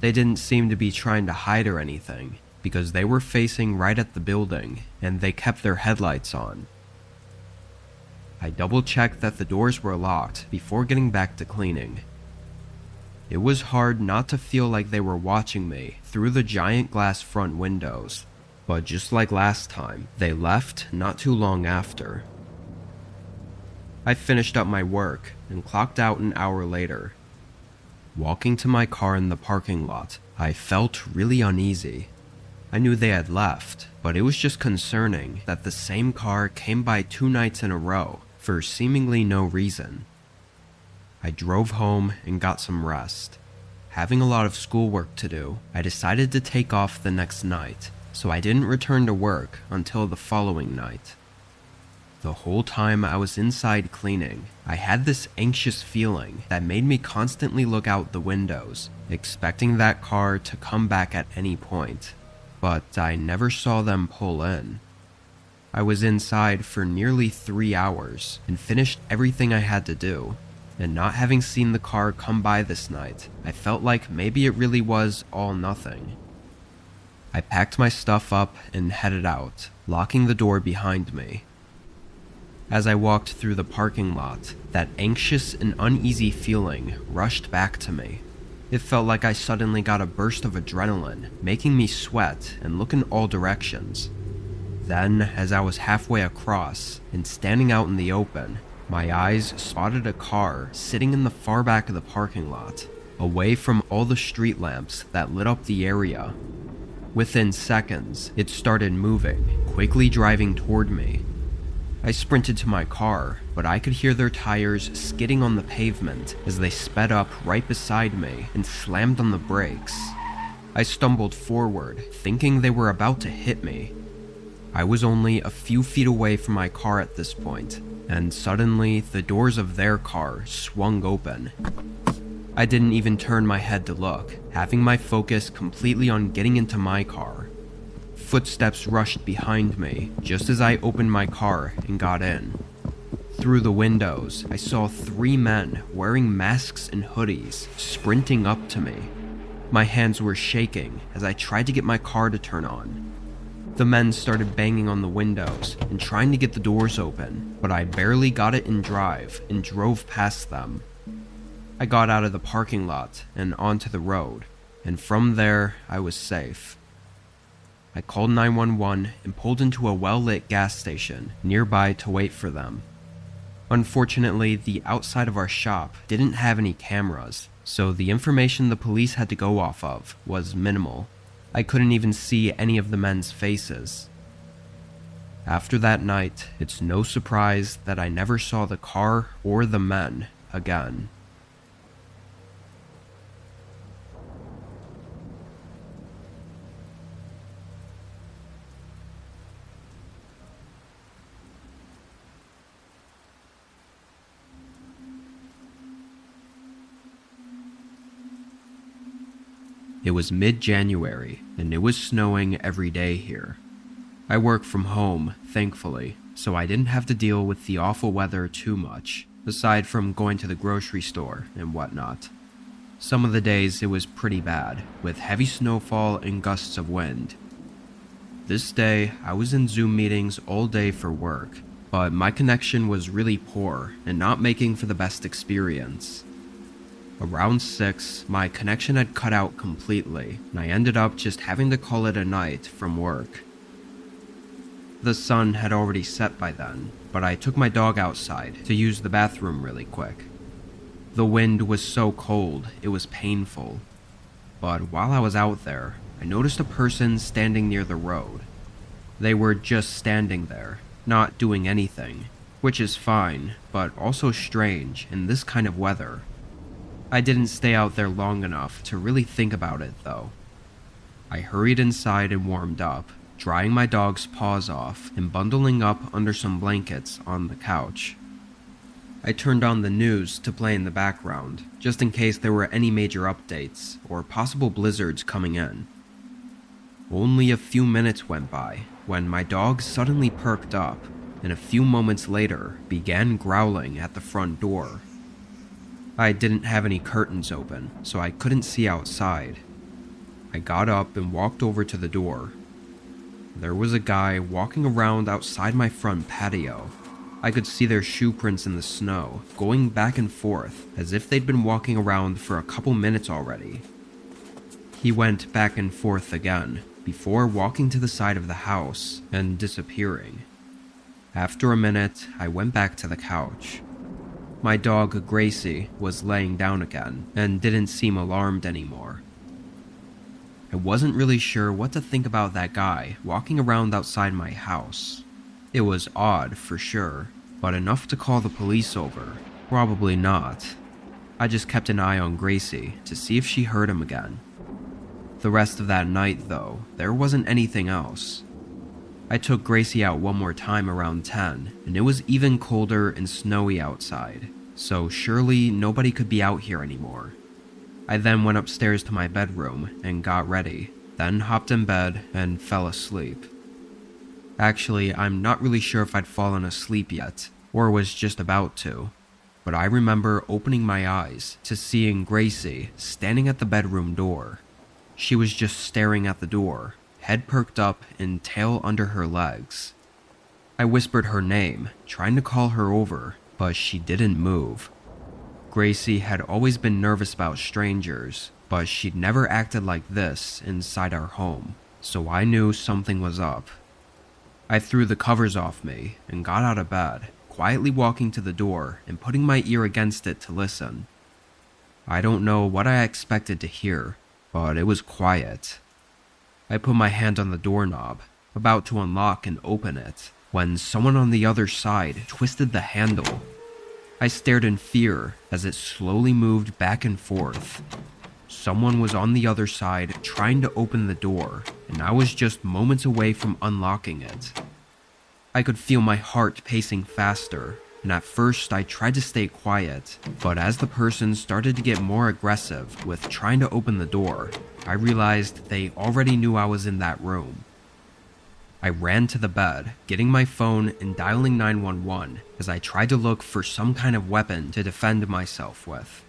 They didn't seem to be trying to hide or anything, because they were facing right at the building, and they kept their headlights on. I double-checked that the doors were locked before getting back to cleaning. It was hard not to feel like they were watching me through the giant glass front windows, but just like last time, they left not too long after. I finished up my work and clocked out an hour later. Walking to my car in the parking lot, I felt really uneasy. I knew they had left, but it was just concerning that the same car came by 2 nights in a row for seemingly no reason. I drove home and got some rest. Having a lot of schoolwork to do, I decided to take off the next night, so I didn't return to work until the following night. The whole time I was inside cleaning, I had this anxious feeling that made me constantly look out the windows, expecting that car to come back at any point, but I never saw them pull in. I was inside for nearly 3 hours and finished everything I had to do, and not having seen the car come by this night, I felt like maybe it really was all nothing. I packed my stuff up and headed out, locking the door behind me. As I walked through the parking lot, that anxious and uneasy feeling rushed back to me. It felt like I suddenly got a burst of adrenaline, making me sweat and look in all directions. Then, as I was halfway across and standing out in the open, my eyes spotted a car sitting in the far back of the parking lot, away from all the street lamps that lit up the area. Within seconds, it started moving, quickly driving toward me. I sprinted to my car, but I could hear their tires skidding on the pavement as they sped up right beside me and slammed on the brakes. I stumbled forward, thinking they were about to hit me. I was only a few feet away from my car at this point, and suddenly the doors of their car swung open. I didn't even turn my head to look, having my focus completely on getting into my car. Footsteps rushed behind me just as I opened my car and got in. Through the windows, I saw 3 men wearing masks and hoodies sprinting up to me. My hands were shaking as I tried to get my car to turn on. The men started banging on the windows and trying to get the doors open, but I barely got it in drive and drove past them. I got out of the parking lot and onto the road, and from there I was safe. I called 911 and pulled into a well-lit gas station nearby to wait for them. Unfortunately, the outside of our shop didn't have any cameras, so the information the police had to go off of was minimal. I couldn't even see any of the men's faces. After that night, it's no surprise that I never saw the car or the men again. It was mid-January, and it was snowing every day here. I work from home, thankfully, so I didn't have to deal with the awful weather too much, aside from going to the grocery store and whatnot. Some of the days it was pretty bad, with heavy snowfall and gusts of wind. This day, I was in Zoom meetings all day for work, but my connection was really poor and not making for the best experience. Around 6, my connection had cut out completely, and I ended up just having to call it a night from work. The sun had already set by then, but I took my dog outside to use the bathroom really quick. The wind was so cold, it was painful. But while I was out there, I noticed a person standing near the road. They were just standing there, not doing anything, which is fine, but also strange in this kind of weather. I didn't stay out there long enough to really think about it, though. I hurried inside and warmed up, drying my dog's paws off and bundling up under some blankets on the couch. I turned on the news to play in the background, just in case there were any major updates or possible blizzards coming in. Only a few minutes went by when my dog suddenly perked up and a few moments later began growling at the front door. I didn't have any curtains open, so I couldn't see outside. I got up and walked over to the door. There was a guy walking around outside my front patio. I could see their shoe prints in the snow, going back and forth, as if they'd been walking around for a couple minutes already. He went back and forth again, before walking to the side of the house and disappearing. After a minute, I went back to the couch. My dog, Gracie, was laying down again, and didn't seem alarmed anymore. I wasn't really sure what to think about that guy walking around outside my house. It was odd, for sure, but enough to call the police over? Probably not. I just kept an eye on Gracie to see if she heard him again. The rest of that night, though, there wasn't anything else. I took Gracie out one more time around 10, and it was even colder and snowy outside, so surely nobody could be out here anymore. I then went upstairs to my bedroom and got ready, then hopped in bed and fell asleep. Actually, I'm not really sure if I'd fallen asleep yet, or was just about to, but I remember opening my eyes to seeing Gracie standing at the bedroom door. She was just staring at the door, head perked up and tail under her legs. I whispered her name, trying to call her over, but she didn't move. Gracie had always been nervous about strangers, but she'd never acted like this inside our home, so I knew something was up. I threw the covers off me and got out of bed, quietly walking to the door and putting my ear against it to listen. I don't know what I expected to hear, but it was quiet. I put my hand on the doorknob, about to unlock and open it, when someone on the other side twisted the handle. I stared in fear as it slowly moved back and forth. Someone was on the other side trying to open the door, and I was just moments away from unlocking it. I could feel my heart pacing faster, and at first I tried to stay quiet, but as the person started to get more aggressive with trying to open the door, I realized they already knew I was in that room. I ran to the bed, getting my phone and dialing 911 as I tried to look for some kind of weapon to defend myself with.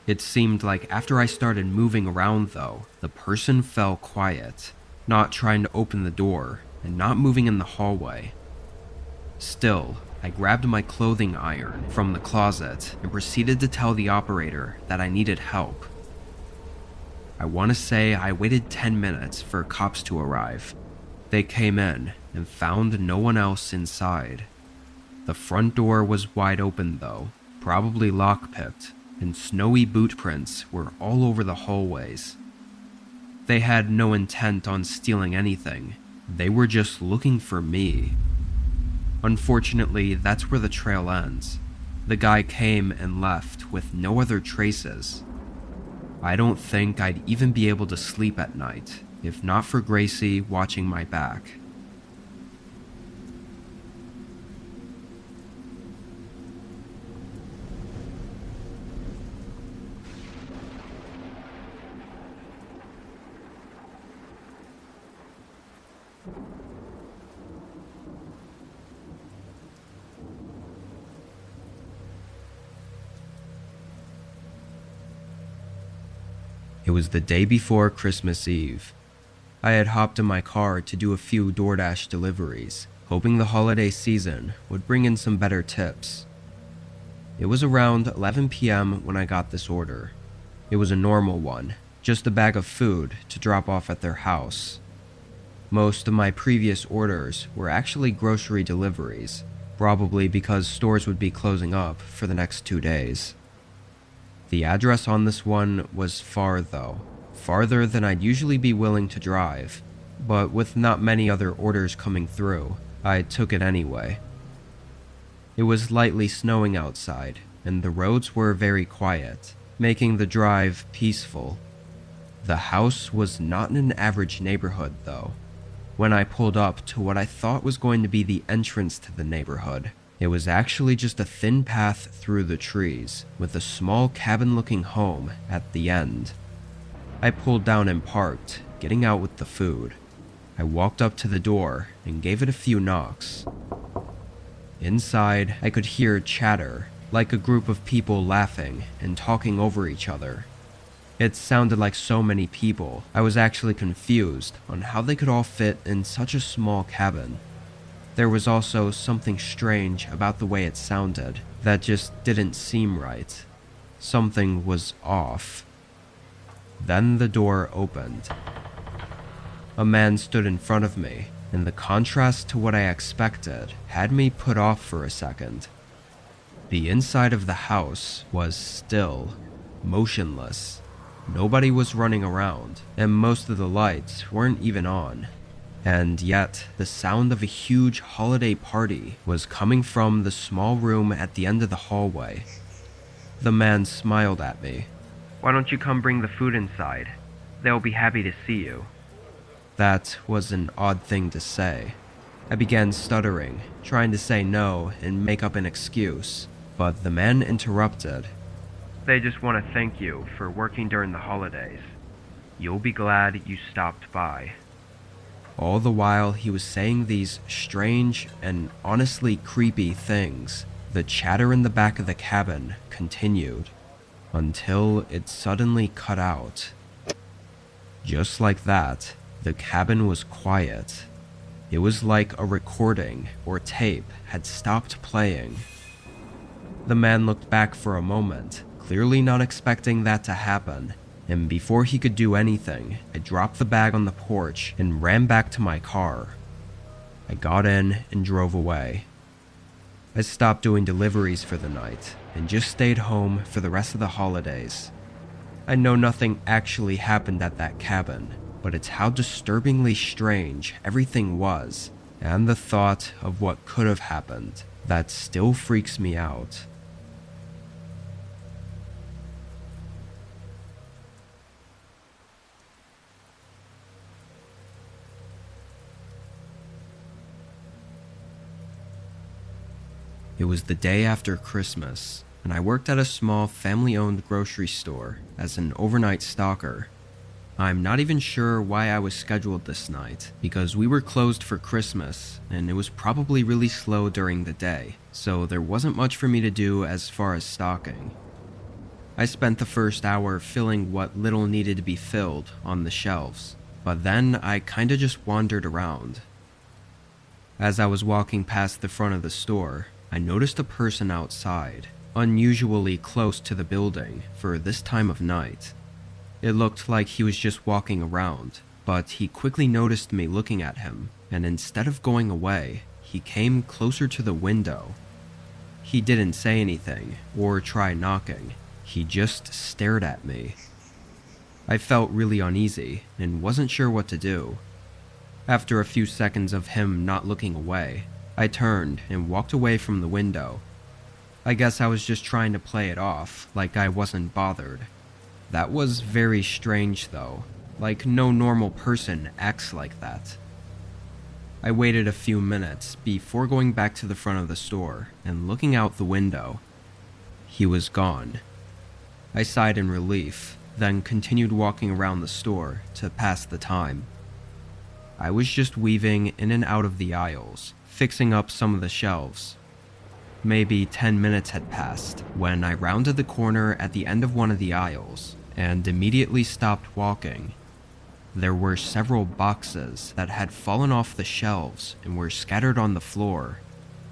It seemed like after I started moving around though, the person fell quiet, not trying to open the door and not moving in the hallway. Still, I grabbed my clothing iron from the closet and proceeded to tell the operator that I needed help. I want to say I waited 10 minutes for cops to arrive. They came in and found no one else inside. The front door was wide open though, probably lockpicked, and snowy boot prints were all over the hallways. They had no intent on stealing anything. They were just looking for me. Unfortunately, that's where the trail ends. The guy came and left with no other traces. I don't think I'd even be able to sleep at night, if not for Gracie watching my back. It was the day before Christmas Eve. I had hopped in my car to do a few DoorDash deliveries, hoping the holiday season would bring in some better tips. It was around 11 p.m. when I got this order. It was a normal one, just a bag of food to drop off at their house. Most of my previous orders were actually grocery deliveries, probably because stores would be closing up for the next 2 days. The address on this one was far though, farther than I'd usually be willing to drive, but with not many other orders coming through, I took it anyway. It was lightly snowing outside, and the roads were very quiet, making the drive peaceful. The house was not in an average neighborhood though. When I pulled up to what I thought was going to be the entrance to the neighborhood, it was actually just a thin path through the trees, with a small cabin-looking home at the end. I pulled down and parked, getting out with the food. I walked up to the door and gave it a few knocks. Inside, I could hear chatter, like a group of people laughing and talking over each other. It sounded like so many people, I was actually confused on how they could all fit in such a small cabin. There was also something strange about the way it sounded that just didn't seem right. Something was off. Then the door opened. A man stood in front of me, and the contrast to what I expected had me put off for a second. The inside of the house was still, motionless. Nobody was running around, and most of the lights weren't even on. And yet, the sound of a huge holiday party was coming from the small room at the end of the hallway. The man smiled at me. "Why don't you come bring the food inside? They'll be happy to see you." That was an odd thing to say. I began stuttering, trying to say no and make up an excuse, but the man interrupted. "They just want to thank you for working during the holidays. You'll be glad you stopped by." All the while he was saying these strange and honestly creepy things, the chatter in the back of the cabin continued, until it suddenly cut out. Just like that, the cabin was quiet. It was like a recording or tape had stopped playing. The man looked back for a moment, clearly not expecting that to happen, and before he could do anything, I dropped the bag on the porch and ran back to my car. I got in and drove away. I stopped doing deliveries for the night and just stayed home for the rest of the holidays. I know nothing actually happened at that cabin, but it's how disturbingly strange everything was, and the thought of what could have happened that still freaks me out. It was the day after Christmas, and I worked at a small family-owned grocery store as an overnight stalker. I'm not even sure why I was scheduled this night, because we were closed for Christmas, and it was probably really slow during the day, so there wasn't much for me to do as far as stalking. I spent the first hour filling what little needed to be filled on the shelves, but then I kinda just wandered around. As I was walking past the front of the store, I noticed a person outside, unusually close to the building for this time of night. It looked like he was just walking around, but he quickly noticed me looking at him, and instead of going away, he came closer to the window. He didn't say anything or try knocking, he just stared at me. I felt really uneasy and wasn't sure what to do. After a few seconds of him not looking away, I turned and walked away from the window. I guess I was just trying to play it off, like I wasn't bothered. That was very strange though, like no normal person acts like that. I waited a few minutes before going back to the front of the store and looking out the window. He was gone. I sighed in relief, then continued walking around the store to pass the time. I was just weaving in and out of the aisles, fixing up some of the shelves. Maybe 10 minutes had passed when I rounded the corner at the end of one of the aisles and immediately stopped walking. There were several boxes that had fallen off the shelves and were scattered on the floor.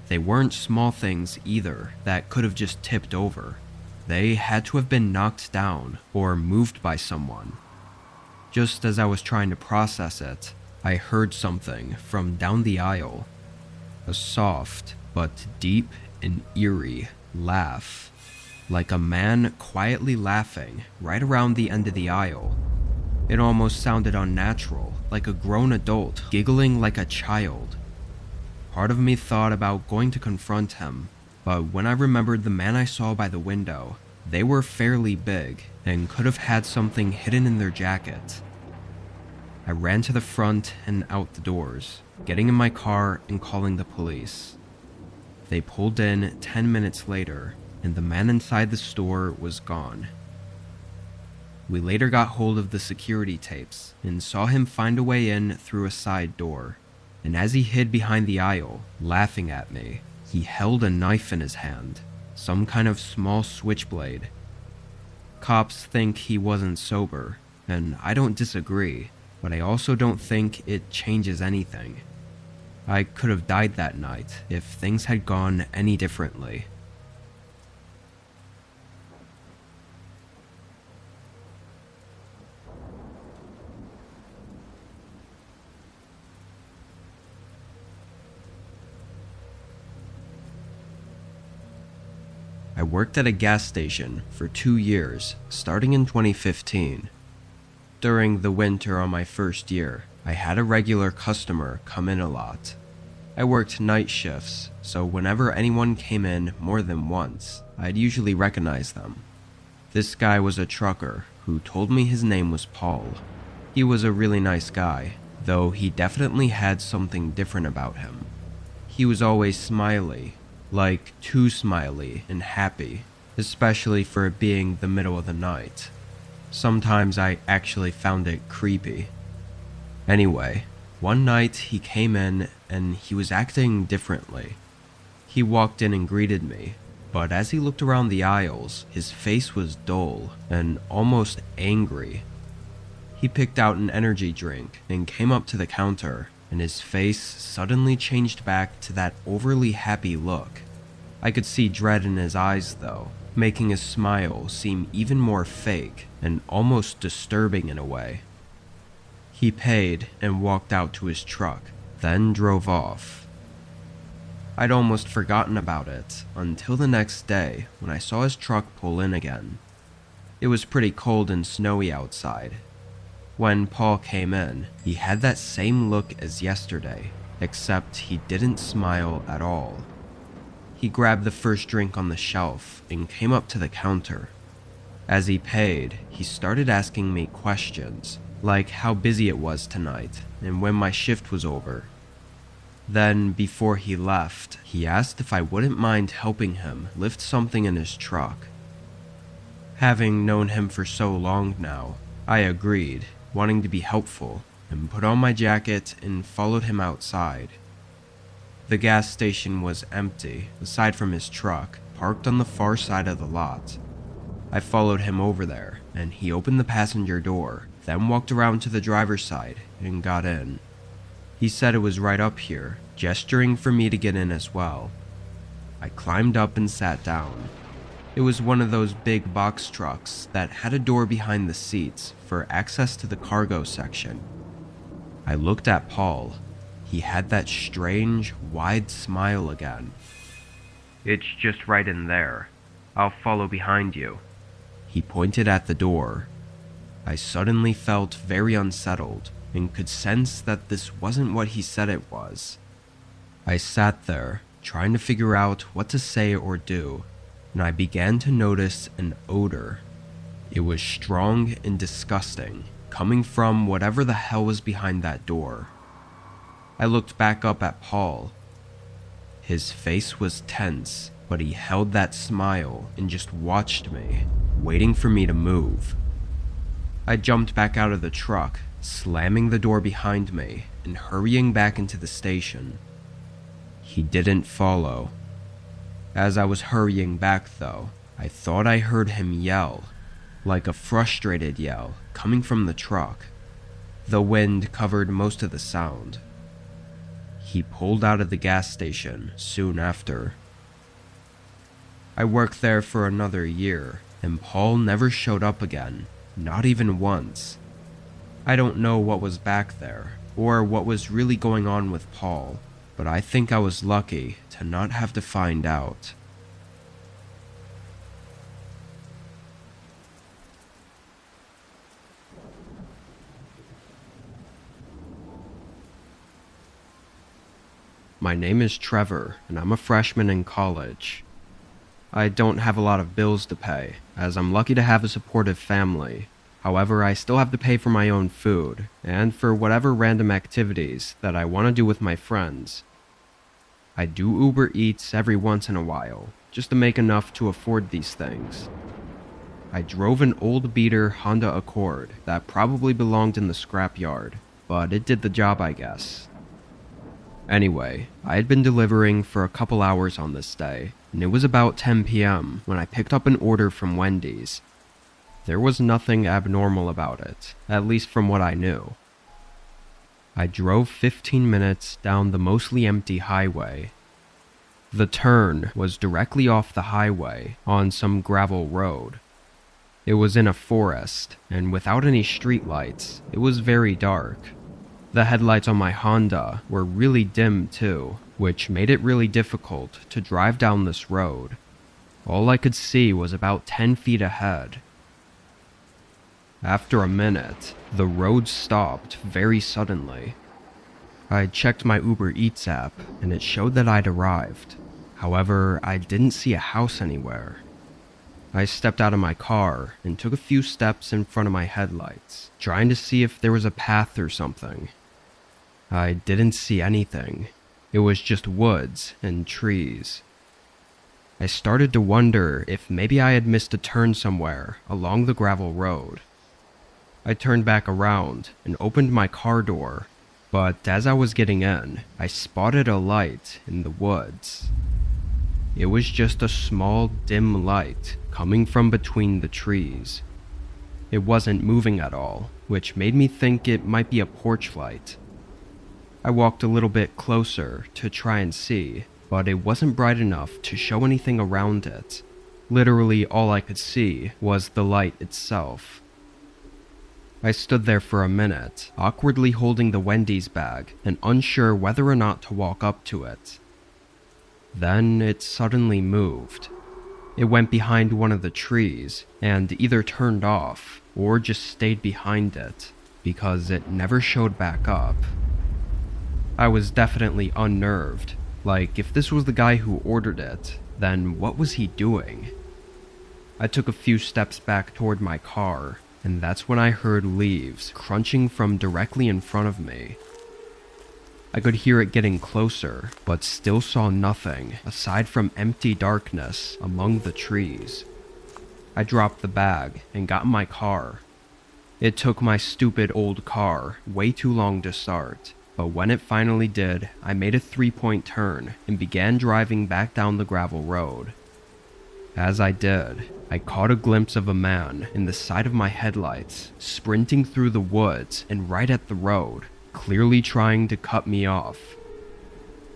They weren't small things either that could have just tipped over. They had to have been knocked down or moved by someone. Just as I was trying to process it, I heard something from down the aisle. A soft but deep and eerie laugh, like a man quietly laughing right around the end of the aisle. It almost sounded unnatural, like a grown adult giggling like a child. Part of me thought about going to confront him, but when I remembered the man I saw by the window, they were fairly big and could have had something hidden in their jacket. I ran to the front and out the doors, getting in my car and calling the police. They pulled in 10 minutes later, and the man inside the store was gone. We later got hold of the security tapes and saw him find a way in through a side door, and as he hid behind the aisle, laughing at me, he held a knife in his hand, some kind of small switchblade. Cops think he wasn't sober, and I don't disagree, but I also don't think it changes anything. I could have died that night if things had gone any differently. I worked at a gas station for 2 years, starting in 2015. During the winter on my first year, I had a regular customer come in a lot. I worked night shifts, so whenever anyone came in more than once, I'd usually recognize them. This guy was a trucker who told me his name was Paul. He was a really nice guy, though he definitely had something different about him. He was always smiley, like too smiley and happy, especially for it being the middle of the night. Sometimes I actually found it creepy. Anyway, one night he came in and he was acting differently. He walked in and greeted me, but as he looked around the aisles, his face was dull and almost angry. He picked out an energy drink and came up to the counter, and his face suddenly changed back to that overly happy look. I could see dread in his eyes though, making his smile seem even more fake and almost disturbing in a way. He paid and walked out to his truck, then drove off. I'd almost forgotten about it until the next day when I saw his truck pull in again. It was pretty cold and snowy outside. When Paul came in, he had that same look as yesterday, except he didn't smile at all. He grabbed the first drink on the shelf and came up to the counter. As he paid, he started asking me questions, like how busy it was tonight and when my shift was over. Then, before he left, he asked if I wouldn't mind helping him lift something in his truck. Having known him for so long now, I agreed, wanting to be helpful, and put on my jacket and followed him outside. The gas station was empty, aside from his truck, parked on the far side of the lot. I followed him over there, and he opened the passenger door, then walked around to the driver's side and got in. He said it was right up here, gesturing for me to get in as well. I climbed up and sat down. It was one of those big box trucks that had a door behind the seats for access to the cargo section. I looked at Paul. He had that strange, wide smile again. "It's just right in there. I'll follow behind you." He pointed at the door. I suddenly felt very unsettled and could sense that this wasn't what he said it was. I sat there, trying to figure out what to say or do, and I began to notice an odor. It was strong and disgusting, coming from whatever the hell was behind that door. I looked back up at Paul. His face was tense, but he held that smile and just watched me, waiting for me to move. I jumped back out of the truck, slamming the door behind me and hurrying back into the station. He didn't follow. As I was hurrying back though, I thought I heard him yell, like a frustrated yell, coming from the truck. The wind covered most of the sound. He pulled out of the gas station soon after. I worked there for another year, and Paul never showed up again, not even once. I don't know what was back there, or what was really going on with Paul, but I think I was lucky to not have to find out. My name is Trevor, and I'm a freshman in college. I don't have a lot of bills to pay, as I'm lucky to have a supportive family. However, I still have to pay for my own food, and for whatever random activities that I want to do with my friends. I do Uber Eats every once in a while, just to make enough to afford these things. I drove an old beater Honda Accord that probably belonged in the scrapyard, but it did the job, I guess. Anyway, I had been delivering for a couple hours on this day, and it was about 10 p.m. when I picked up an order from Wendy's. There was nothing abnormal about it, at least from what I knew. I drove 15 minutes down the mostly empty highway. The turn was directly off the highway on some gravel road. It was in a forest, and without any streetlights, it was very dark. The headlights on my Honda were really dim too, which made it really difficult to drive down this road. All I could see was about 10 feet ahead. After a minute, the road stopped very suddenly. I checked my Uber Eats app, and it showed that I'd arrived. However, I didn't see a house anywhere. I stepped out of my car and took a few steps in front of my headlights, trying to see if there was a path or something. I didn't see anything. It was just woods and trees. I started to wonder if maybe I had missed a turn somewhere along the gravel road. I turned back around and opened my car door, but as I was getting in, I spotted a light in the woods. It was just a small, dim light coming from between the trees. It wasn't moving at all, which made me think it might be a porch light. I walked a little bit closer to try and see, but it wasn't bright enough to show anything around it. Literally all I could see was the light itself. I stood there for a minute, awkwardly holding the Wendy's bag and unsure whether or not to walk up to it. Then it suddenly moved. It went behind one of the trees and either turned off or just stayed behind it, because it never showed back up. I was definitely unnerved. Like, if this was the guy who ordered it, then what was he doing? I took a few steps back toward my car, and that's when I heard leaves crunching from directly in front of me. I could hear it getting closer, but still saw nothing aside from empty darkness among the trees. I dropped the bag and got in my car. It took my stupid old car way too long to start, but when it finally did, I made a 3-point turn and began driving back down the gravel road. As I did, I caught a glimpse of a man in the side of my headlights, sprinting through the woods and right at the road, clearly trying to cut me off.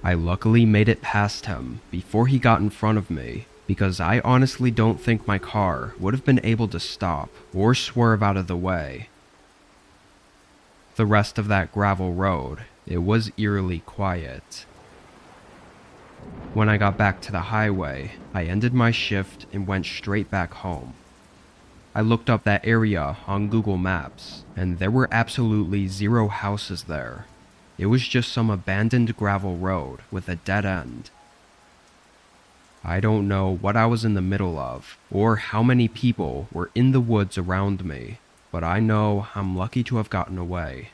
I luckily made it past him before he got in front of me, because I honestly don't think my car would have been able to stop or swerve out of the way. The rest of that gravel road, it was eerily quiet. When I got back to the highway, I ended my shift and went straight back home. I looked up that area on Google Maps, and there were absolutely zero houses there. It was just some abandoned gravel road with a dead end. I don't know what I was in the middle of, or how many people were in the woods around me, but I know I'm lucky to have gotten away.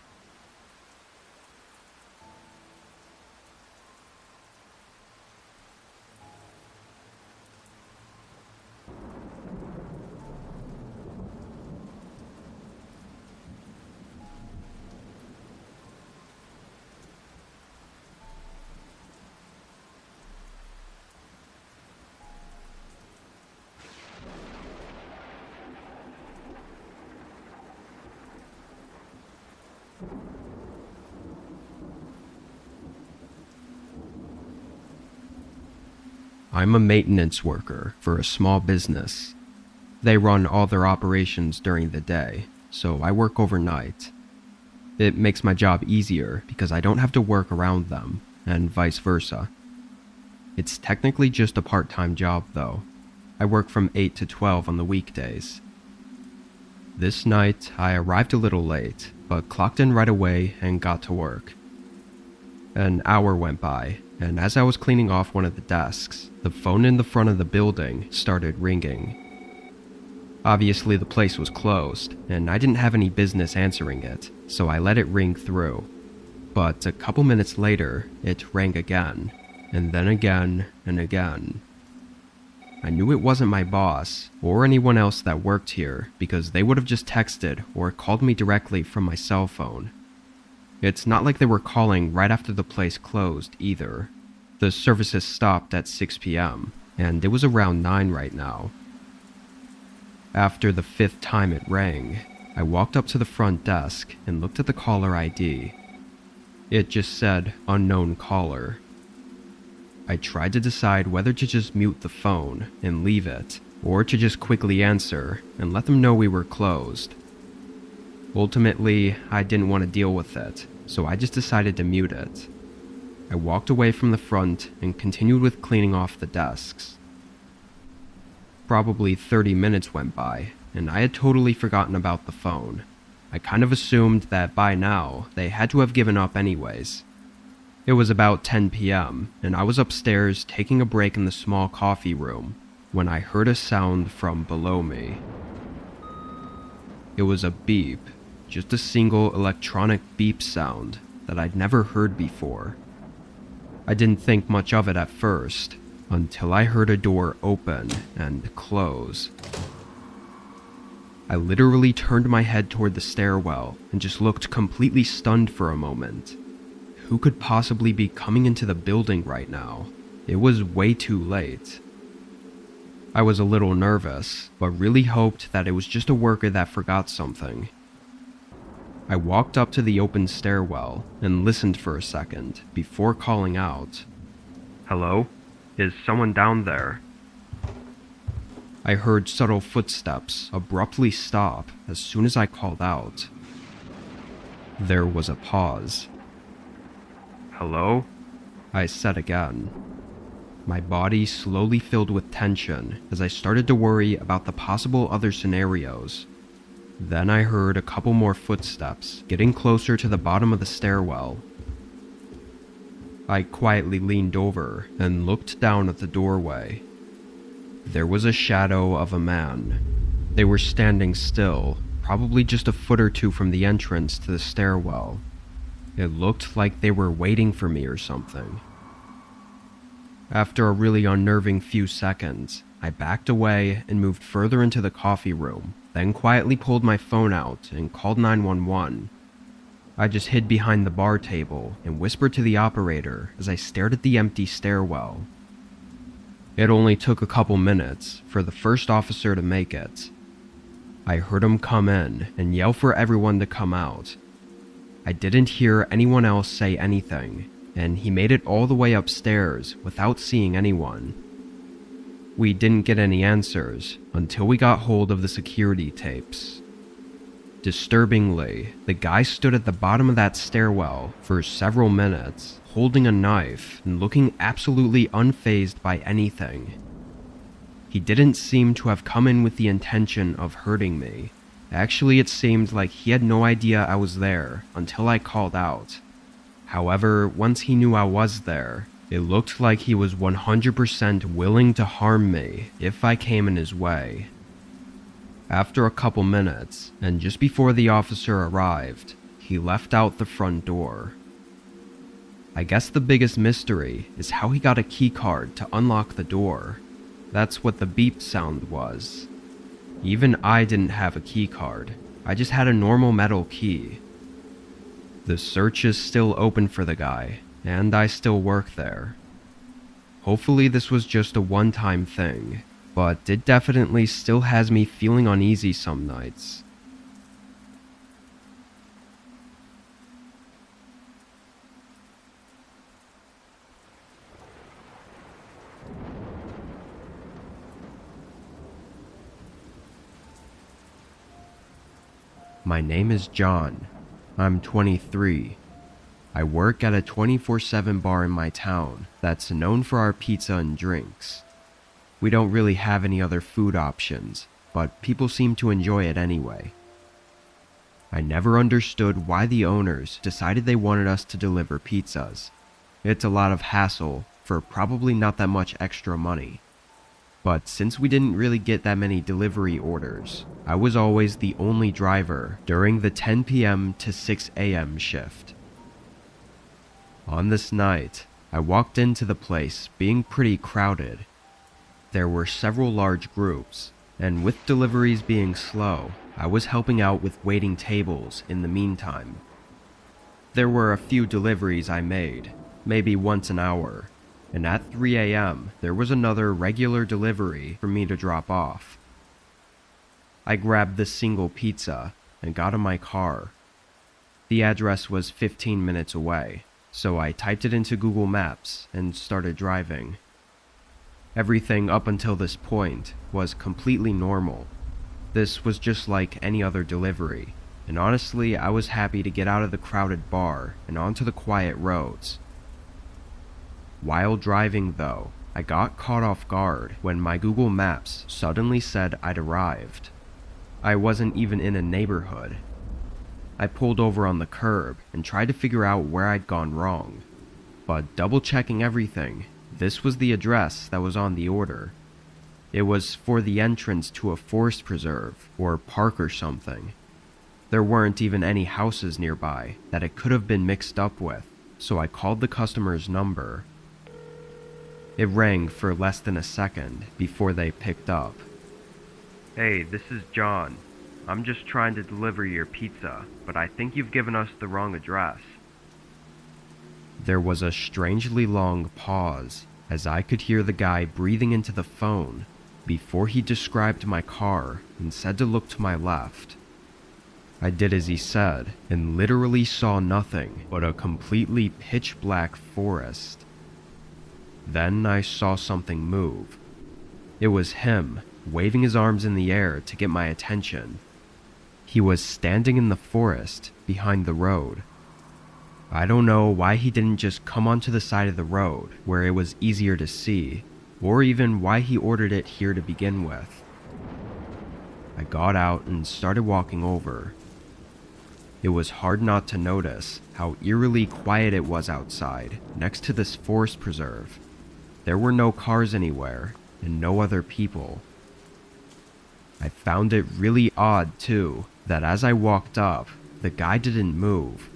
I'm a maintenance worker for a small business. They run all their operations during the day, so I work overnight. It makes my job easier because I don't have to work around them, and vice versa. It's technically just a part-time job though. I work from 8 to 12 on the weekdays. This night, I arrived a little late, but clocked in right away and got to work. An hour went by, and as I was cleaning off one of the desks, the phone in the front of the building started ringing. Obviously the place was closed, and I didn't have any business answering it, so I let it ring through. But a couple minutes later, it rang again, and then again and again. I knew it wasn't my boss, or anyone else that worked here, because they would have just texted or called me directly from my cell phone. It's not like they were calling right after the place closed either. The services stopped at 6 p.m., and it was around 9 right now. After the 5th time it rang, I walked up to the front desk and looked at the caller ID. It just said, "Unknown caller." I tried to decide whether to just mute the phone and leave it, or to just quickly answer and let them know we were closed. Ultimately, I didn't want to deal with it, so I just decided to mute it. I walked away from the front and continued with cleaning off the desks. Probably 30 minutes went by, and I had totally forgotten about the phone. I kind of assumed that by now, they had to have given up anyways. It was about 10 p.m., and I was upstairs taking a break in the small coffee room when I heard a sound from below me. It was a beep, just a single electronic beep sound that I'd never heard before. I didn't think much of it at first, until I heard a door open and close. I literally turned my head toward the stairwell and just looked completely stunned for a moment. Who could possibly be coming into the building right now? It was way too late. I was a little nervous, but really hoped that it was just a worker that forgot something. I walked up to the open stairwell and listened for a second before calling out. "Hello? Is someone down there?" I heard subtle footsteps abruptly stop as soon as I called out. There was a pause. "Hello?" I said again. My body slowly filled with tension as I started to worry about the possible other scenarios. Then I heard a couple more footsteps getting closer to the bottom of the stairwell. I quietly leaned over and looked down at the doorway. There was a shadow of a man. They were standing still, probably just a foot or two from the entrance to the stairwell. It looked like they were waiting for me or something. After a really unnerving few seconds, I backed away and moved further into the coffee room, then quietly pulled my phone out and called 911. I just hid behind the bar table and whispered to the operator as I stared at the empty stairwell. It only took a couple minutes for the first officer to make it. I heard him come in and yell for everyone to come out. I didn't hear anyone else say anything, and he made it all the way upstairs without seeing anyone. We didn't get any answers until we got hold of the security tapes. Disturbingly, the guy stood at the bottom of that stairwell for several minutes, holding a knife and looking absolutely unfazed by anything. He didn't seem to have come in with the intention of hurting me. Actually, it seemed like he had no idea I was there until I called out. However, once he knew I was there, it looked like he was 100% willing to harm me if I came in his way. After a couple minutes, and just before the officer arrived, he left out the front door. I guess the biggest mystery is how he got a keycard to unlock the door. That's what the beep sound was. Even I didn't have a keycard. I just had a normal metal key. The search is still open for the guy, and I still work there. Hopefully this was just a one-time thing, but it definitely still has me feeling uneasy some nights. My name is John. I'm 23. I work at a 24/7 bar in my town that's known for our pizza and drinks. We don't really have any other food options, but people seem to enjoy it anyway. I never understood why the owners decided they wanted us to deliver pizzas. It's a lot of hassle for probably not that much extra money. But since we didn't really get that many delivery orders, I was always the only driver during the 10 p.m. to 6 a.m. shift. On this night, I walked into the place being pretty crowded. There were several large groups, and with deliveries being slow, I was helping out with waiting tables in the meantime. There were a few deliveries I made, maybe once an hour, and at 3 a.m. there was another regular delivery for me to drop off. I grabbed the single pizza and got in my car. The address was 15 minutes away, so I typed it into Google Maps and started driving. Everything up until this point was completely normal. This was just like any other delivery, and honestly I was happy to get out of the crowded bar and onto the quiet roads. While driving though, I got caught off guard when my Google Maps suddenly said I'd arrived. I wasn't even in a neighborhood. I pulled over on the curb and tried to figure out where I'd gone wrong. But double checking everything, this was the address that was on the order. It was for the entrance to a forest preserve or park or something. There weren't even any houses nearby that it could have been mixed up with, so I called the customer's number. It rang for less than a second before they picked up. "Hey, this is John. I'm just trying to deliver your pizza, but I think you've given us the wrong address." There was a strangely long pause as I could hear the guy breathing into the phone before he described my car and said to look to my left. I did as he said and literally saw nothing but a completely pitch black forest. Then I saw something move. It was him, waving his arms in the air to get my attention. He was standing in the forest behind the road. I don't know why he didn't just come onto the side of the road where it was easier to see, or even why he ordered it here to begin with. I got out and started walking over. It was hard not to notice how eerily quiet it was outside next to this forest preserve. There were no cars anywhere and no other people. I found it really odd too that as I walked up, the guy didn't move.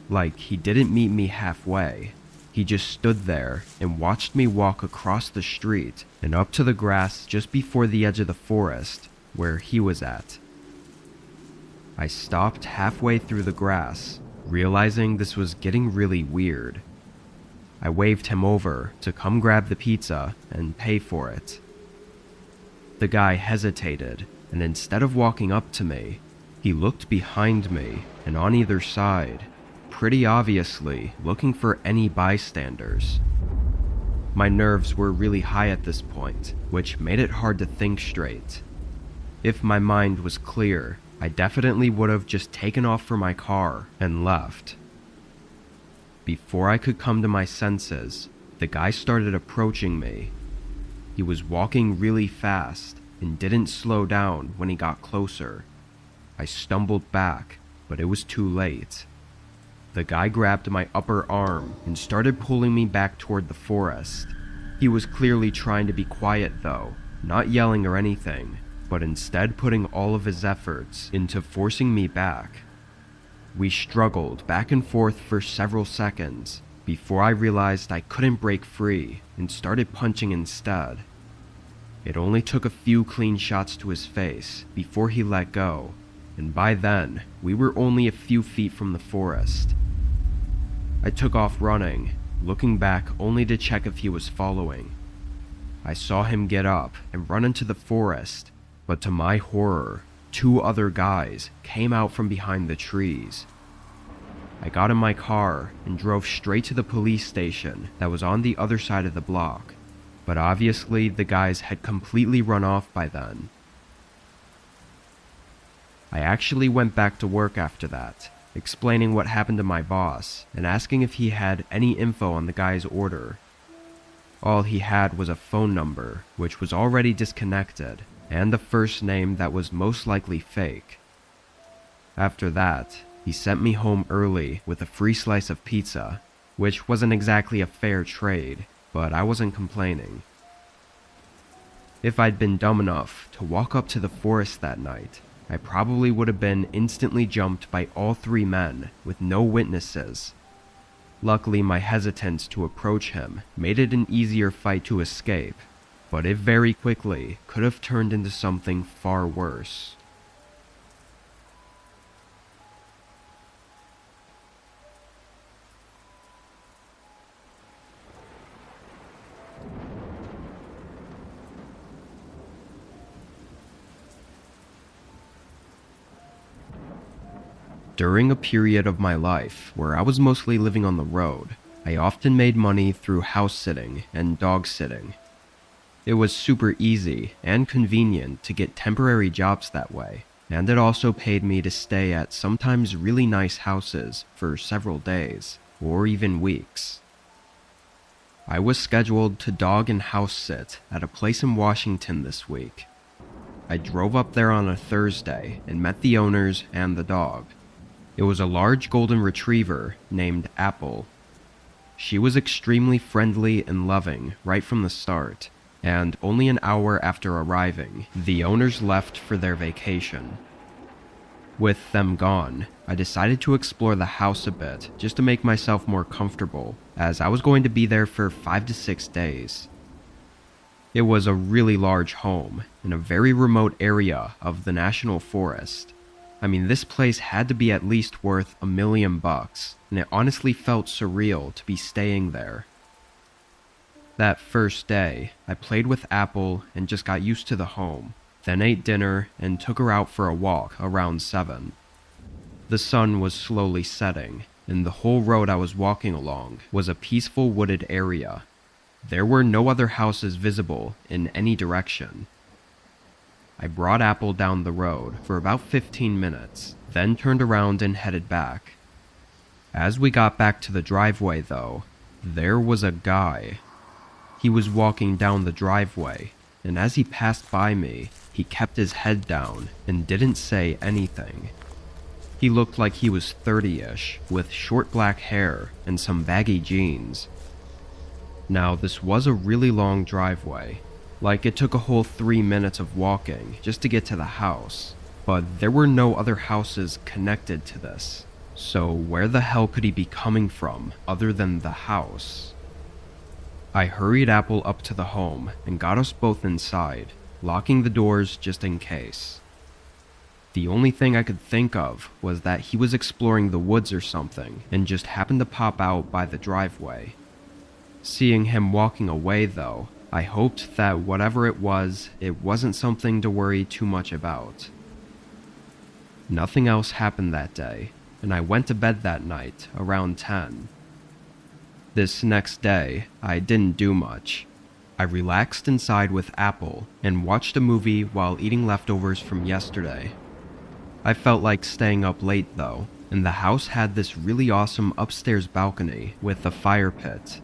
Like he didn't meet me halfway. He just stood there and watched me walk across the street and up to the grass just before the edge of the forest where he was at. I stopped halfway through the grass, realizing this was getting really weird. I waved him over to come grab the pizza and pay for it. The guy hesitated, and instead of walking up to me, he looked behind me and on either side, pretty obviously looking for any bystanders. My nerves were really high at this point, which made it hard to think straight. If my mind was clear, I definitely would have just taken off for my car and left. Before I could come to my senses, the guy started approaching me. He was walking really fast and didn't slow down when he got closer. I stumbled back, but it was too late. The guy grabbed my upper arm and started pulling me back toward the forest. He was clearly trying to be quiet though, not yelling or anything, but instead putting all of his efforts into forcing me back. We struggled back and forth for several seconds before I realized I couldn't break free and started punching instead. It only took a few clean shots to his face before he let go, and by then, we were only a few feet from the forest. I took off running, looking back only to check if he was following. I saw him get up and run into the forest, but to my horror, 2 other guys came out from behind the trees. I got in my car and drove straight to the police station that was on the other side of the block, but obviously the guys had completely run off by then. I actually went back to work after that, explaining what happened to my boss and asking if he had any info on the guy's order. All he had was a phone number, which was already disconnected, and a first name that was most likely fake. After that, he sent me home early with a free slice of pizza, which wasn't exactly a fair trade, but I wasn't complaining. If I'd been dumb enough to walk up to the forest that night, I probably would have been instantly jumped by all 3 men with no witnesses. Luckily, my hesitance to approach him made it an easier fight to escape, but it very quickly could have turned into something far worse. During a period of my life where I was mostly living on the road, I often made money through house sitting and dog sitting. It was super easy and convenient to get temporary jobs that way, and it also paid me to stay at sometimes really nice houses for several days, or even weeks. I was scheduled to dog and house sit at a place in Washington this week. I drove up there on a Thursday and met the owners and the dog. It was a large golden retriever named Apple. She was extremely friendly and loving right from the start, and only an hour after arriving, the owners left for their vacation. With them gone, I decided to explore the house a bit just to make myself more comfortable, as I was going to be there for 5 to 6 days. It was a really large home in a very remote area of the national forest. I mean, this place had to be at least worth $1 million, and it honestly felt surreal to be staying there. That first day, I played with Apple and just got used to the home, then ate dinner and took her out for a walk around 7. The sun was slowly setting, and the whole road I was walking along was a peaceful wooded area. There were no other houses visible in any direction. I brought Apple down the road for about 15 minutes, then turned around and headed back. As we got back to the driveway though, there was a guy. He was walking down the driveway, and as he passed by me, he kept his head down and didn't say anything. He looked like he was 30-ish, with short black hair and some baggy jeans. Now, this was a really long driveway. Like, it took a whole 3 minutes of walking just to get to the house, but there were no other houses connected to this. So where the hell could he be coming from other than the house? I hurried Apple up to the home and got us both inside, locking the doors just in case. The only thing I could think of was that he was exploring the woods or something and just happened to pop out by the driveway. Seeing him walking away though, I hoped that whatever it wasn't something to worry too much about. Nothing else happened that day, and I went to bed that night around 10. This next day, I didn't do much. I relaxed inside with Apple and watched a movie while eating leftovers from yesterday. I felt like staying up late though, and the house had this really awesome upstairs balcony with a fire pit.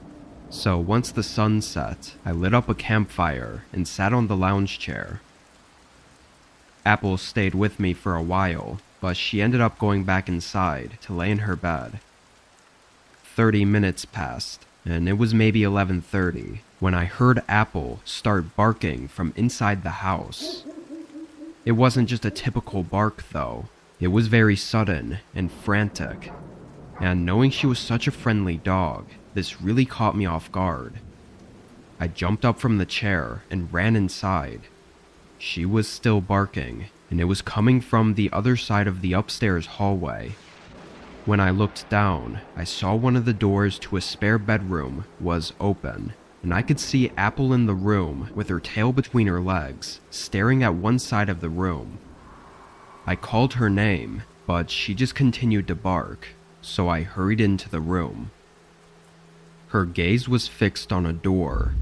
So once the sun set, I lit up a campfire and sat on the lounge chair. Apple stayed with me for a while, but she ended up going back inside to lay in her bed. 30 minutes passed, and it was maybe 11:30 when I heard Apple start barking from inside the house. It wasn't just a typical bark though, it was very sudden and frantic, and knowing she was such a friendly dog, this really caught me off guard. I jumped up from the chair and ran inside. She was still barking, and it was coming from the other side of the upstairs hallway. When I looked down, I saw one of the doors to a spare bedroom was open, and I could see Apple in the room with her tail between her legs, staring at one side of the room. I called her name, but she just continued to bark, so I hurried into the room. Her gaze was fixed on a door.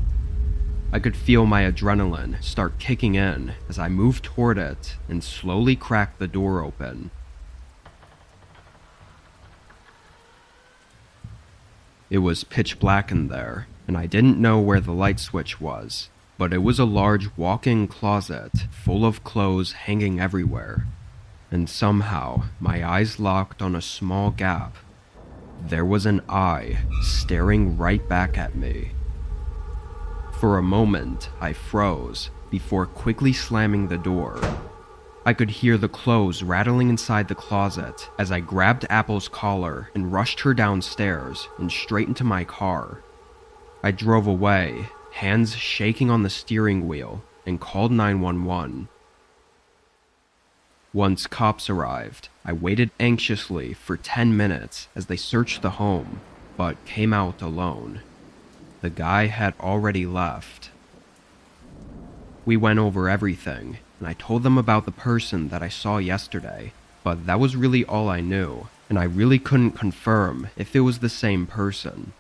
I could feel my adrenaline start kicking in as I moved toward it and slowly cracked the door open. It was pitch black in there, and I didn't know where the light switch was, but it was a large walk-in closet full of clothes hanging everywhere. And somehow, my eyes locked on a small gap. There was an eye staring right back at me. For a moment, I froze before quickly slamming the door. I could hear the clothes rattling inside the closet as I grabbed Apple's collar and rushed her downstairs and straight into my car. I drove away, hands shaking on the steering wheel, and called 911. Once cops arrived, I waited anxiously for 10 minutes as they searched the home, but came out alone. The guy had already left. We went over everything, and I told them about the person that I saw yesterday, but that was really all I knew, and I really couldn't confirm if it was the same person.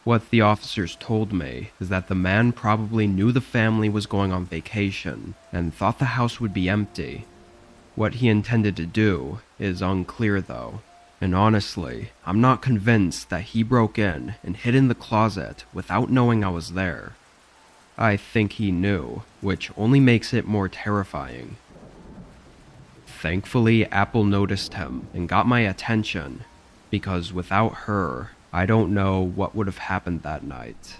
What the officers told me is that the man probably knew the family was going on vacation and thought the house would be empty. What he intended to do is unclear though, and honestly, I'm not convinced that he broke in and hid in the closet without knowing I was there. I think he knew, which only makes it more terrifying. Thankfully, Apple noticed him and got my attention, because without her, I don't know what would have happened that night.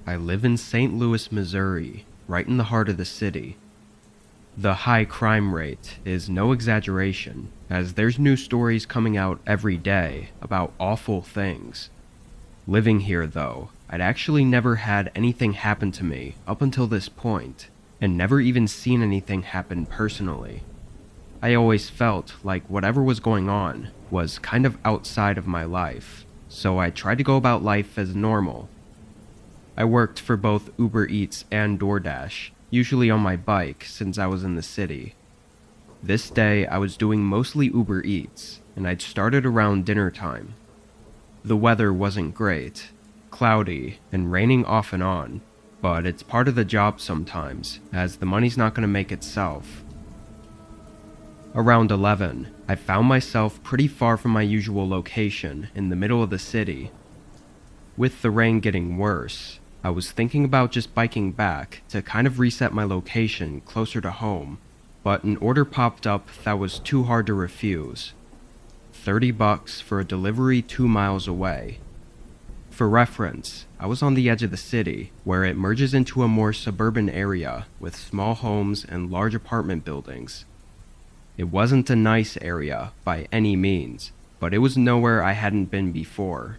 I live in St. Louis, Missouri, right in the heart of the city. The high crime rate is no exaggeration, as there's new stories coming out every day about awful things. Living here, though, I'd actually never had anything happen to me up until this point, and never even seen anything happen personally. I always felt like whatever was going on was kind of outside of my life, so I tried to go about life as normal. I worked for both Uber Eats and DoorDash, usually on my bike since I was in the city. This day I was doing mostly Uber Eats, and I'd started around dinner time. The weather wasn't great, cloudy and raining off and on, but it's part of the job sometimes, as the money's not going to make itself. Around 11, I found myself pretty far from my usual location in the middle of the city. With the rain getting worse, I was thinking about just biking back to kind of reset my location closer to home, but an order popped up that was too hard to refuse. $30 for a delivery 2 miles away. For reference, I was on the edge of the city, where it merges into a more suburban area with small homes and large apartment buildings. It wasn't a nice area by any means, but it was nowhere I hadn't been before.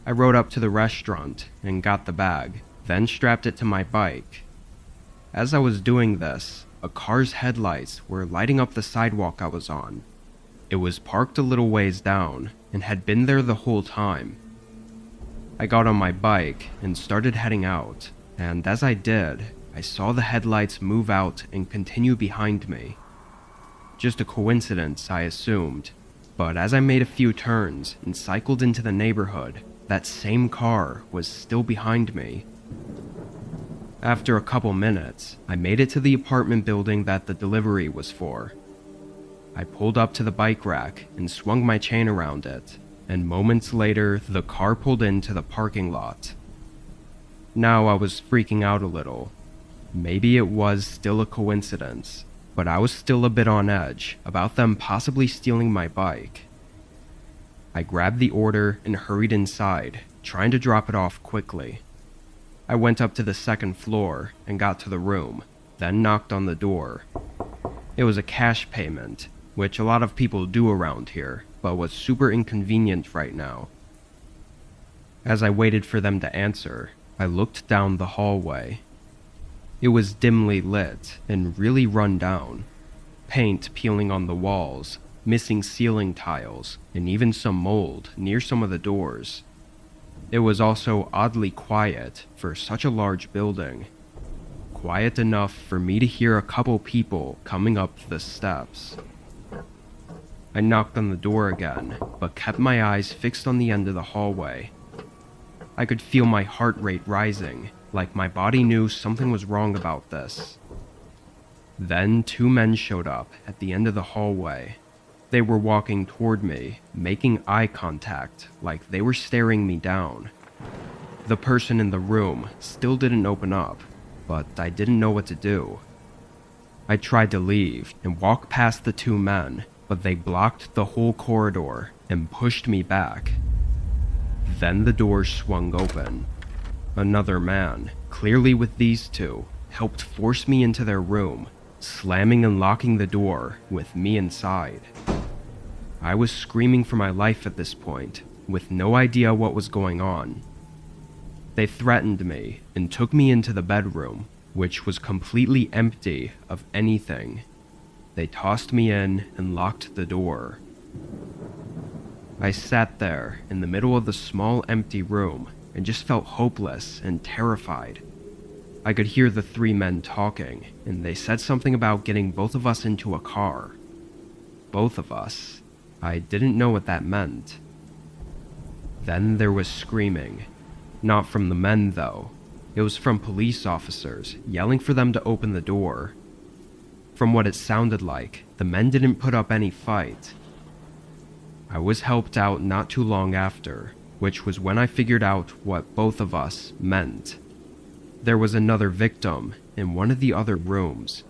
I rode up to the restaurant and got the bag, then strapped it to my bike. As I was doing this, a car's headlights were lighting up the sidewalk I was on. It was parked a little ways down and had been there the whole time. I got on my bike and started heading out, and as I did, I saw the headlights move out and continue behind me. Just a coincidence, I assumed, but as I made a few turns and cycled into the neighborhood, that same car was still behind me. After a couple minutes, I made it to the apartment building that the delivery was for. I pulled up to the bike rack and swung my chain around it, and moments later, the car pulled into the parking lot. Now I was freaking out a little. Maybe it was still a coincidence, but I was still a bit on edge about them possibly stealing my bike. I grabbed the order and hurried inside, trying to drop it off quickly. I went up to the second floor and got to the room, then knocked on the door. It was a cash payment, which a lot of people do around here, but was super inconvenient right now. As I waited for them to answer, I looked down the hallway. It was dimly lit and really run down. Paint peeling on the walls, missing ceiling tiles, and even some mold near some of the doors. It was also oddly quiet for such a large building. Quiet enough for me to hear a couple people coming up the steps. I knocked on the door again, but kept my eyes fixed on the end of the hallway. I could feel my heart rate rising, like my body knew something was wrong about this. Then 2 men showed up at the end of the hallway. They were walking toward me, making eye contact, like they were staring me down. The person in the room still didn't open up, but I didn't know what to do. I tried to leave and walk past the 2 men, but they blocked the whole corridor and pushed me back. Then the door swung open. Another man, clearly with these 2, helped force me into their room, slamming and locking the door with me inside. I was screaming for my life at this point, with no idea what was going on. They threatened me and took me into the bedroom, which was completely empty of anything. They tossed me in and locked the door. I sat there in the middle of the small empty room and just felt hopeless and terrified. I could hear the 3 men talking, and they said something about getting both of us into a car. Both of us. I didn't know what that meant. Then there was screaming. Not from the men, though. It was from police officers, yelling for them to open the door. From what it sounded like, the men didn't put up any fight. I was helped out not too long after, which was when I figured out what both of us meant. There was another victim in one of the other rooms.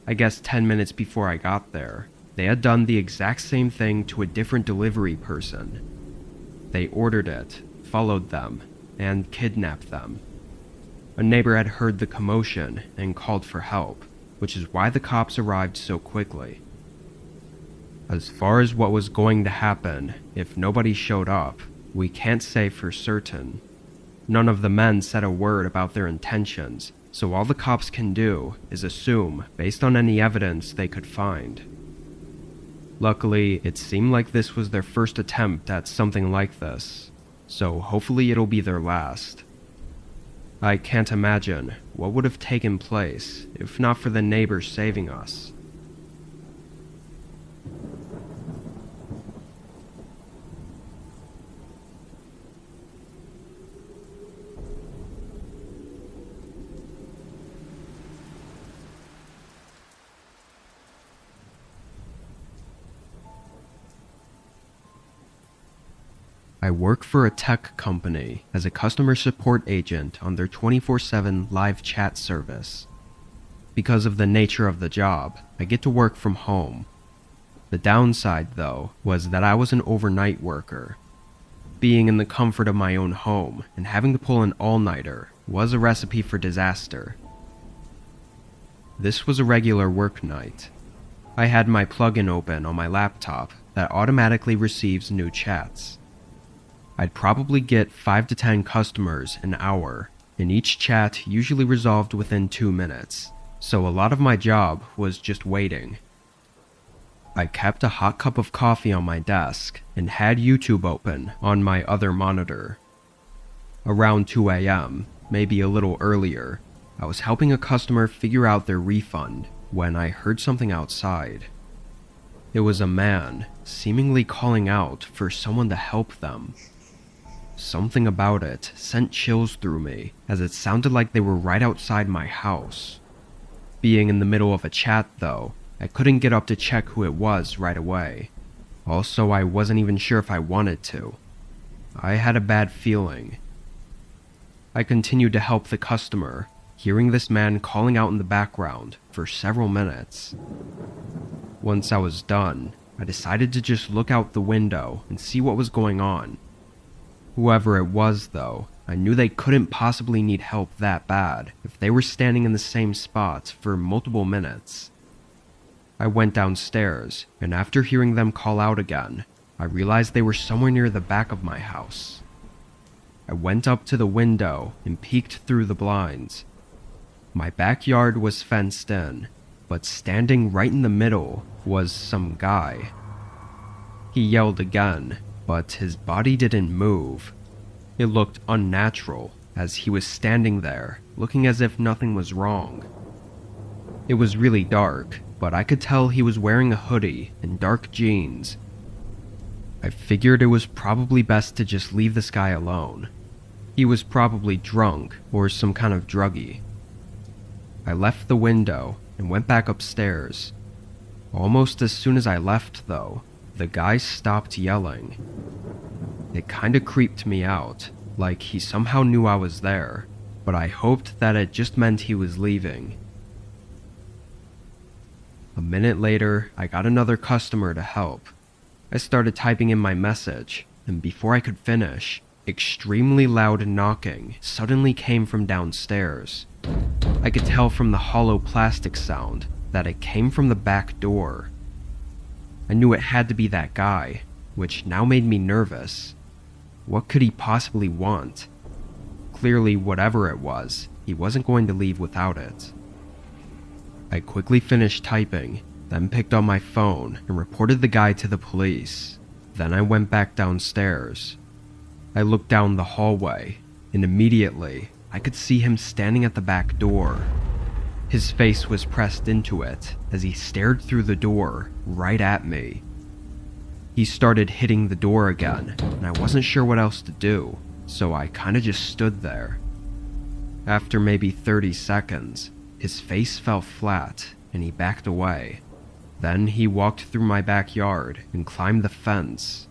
I guess 10 minutes before I got there, they had done the exact same thing to a different delivery person. They ordered it, followed them, and kidnapped them. A neighbor had heard the commotion and called for help, which is why the cops arrived so quickly. As far as what was going to happen if nobody showed up, we can't say for certain. None of the men said a word about their intentions, so all the cops can do is assume based on any evidence they could find. Luckily, it seemed like this was their first attempt at something like this, so hopefully it'll be their last. I can't imagine what would have taken place if not for the neighbors saving us. I work for a tech company as a customer support agent on their 24/7 live chat service. Because of the nature of the job, I get to work from home. The downside, though, was that I was an overnight worker. Being in the comfort of my own home and having to pull an all-nighter was a recipe for disaster. This was a regular work night. I had my plugin open on my laptop that automatically receives new chats. I'd probably get 5 to 10 customers an hour, and each chat usually resolved within 2 minutes, so a lot of my job was just waiting. I kept a hot cup of coffee on my desk and had YouTube open on my other monitor. Around 2 a.m., maybe a little earlier, I was helping a customer figure out their refund when I heard something outside. It was a man, seemingly calling out for someone to help them. Something about it sent chills through me, as it sounded like they were right outside my house. Being in the middle of a chat, though, I couldn't get up to check who it was right away. Also, I wasn't even sure if I wanted to. I had a bad feeling. I continued to help the customer, hearing this man calling out in the background for several minutes. Once I was done, I decided to just look out the window and see what was going on. Whoever it was, though, I knew they couldn't possibly need help that bad if they were standing in the same spot for multiple minutes. I went downstairs, and after hearing them call out again, I realized they were somewhere near the back of my house. I went up to the window and peeked through the blinds. My backyard was fenced in, but standing right in the middle was some guy. He yelled again, but his body didn't move. It looked unnatural, as he was standing there, looking as if nothing was wrong. It was really dark, but I could tell he was wearing a hoodie and dark jeans. I figured it was probably best to just leave this guy alone. He was probably drunk or some kind of druggie. I left the window and went back upstairs. Almost as soon as I left, though, the guy stopped yelling. It kinda creeped me out, like he somehow knew I was there, but I hoped that it just meant he was leaving. A minute later, I got another customer to help. I started typing in my message, and before I could finish, extremely loud knocking suddenly came from downstairs. I could tell from the hollow plastic sound that it came from the back door. I knew it had to be that guy, which now made me nervous. What could he possibly want? Clearly, whatever it was, he wasn't going to leave without it. I quickly finished typing, then picked up my phone and reported the guy to the police. Then I went back downstairs. I looked down the hallway, and immediately, I could see him standing at the back door. His face was pressed into it as he stared through the door right at me. He started hitting the door again, and I wasn't sure what else to do, so I kinda just stood there. After maybe 30 seconds, his face fell flat and he backed away. Then he walked through my backyard and climbed the fence.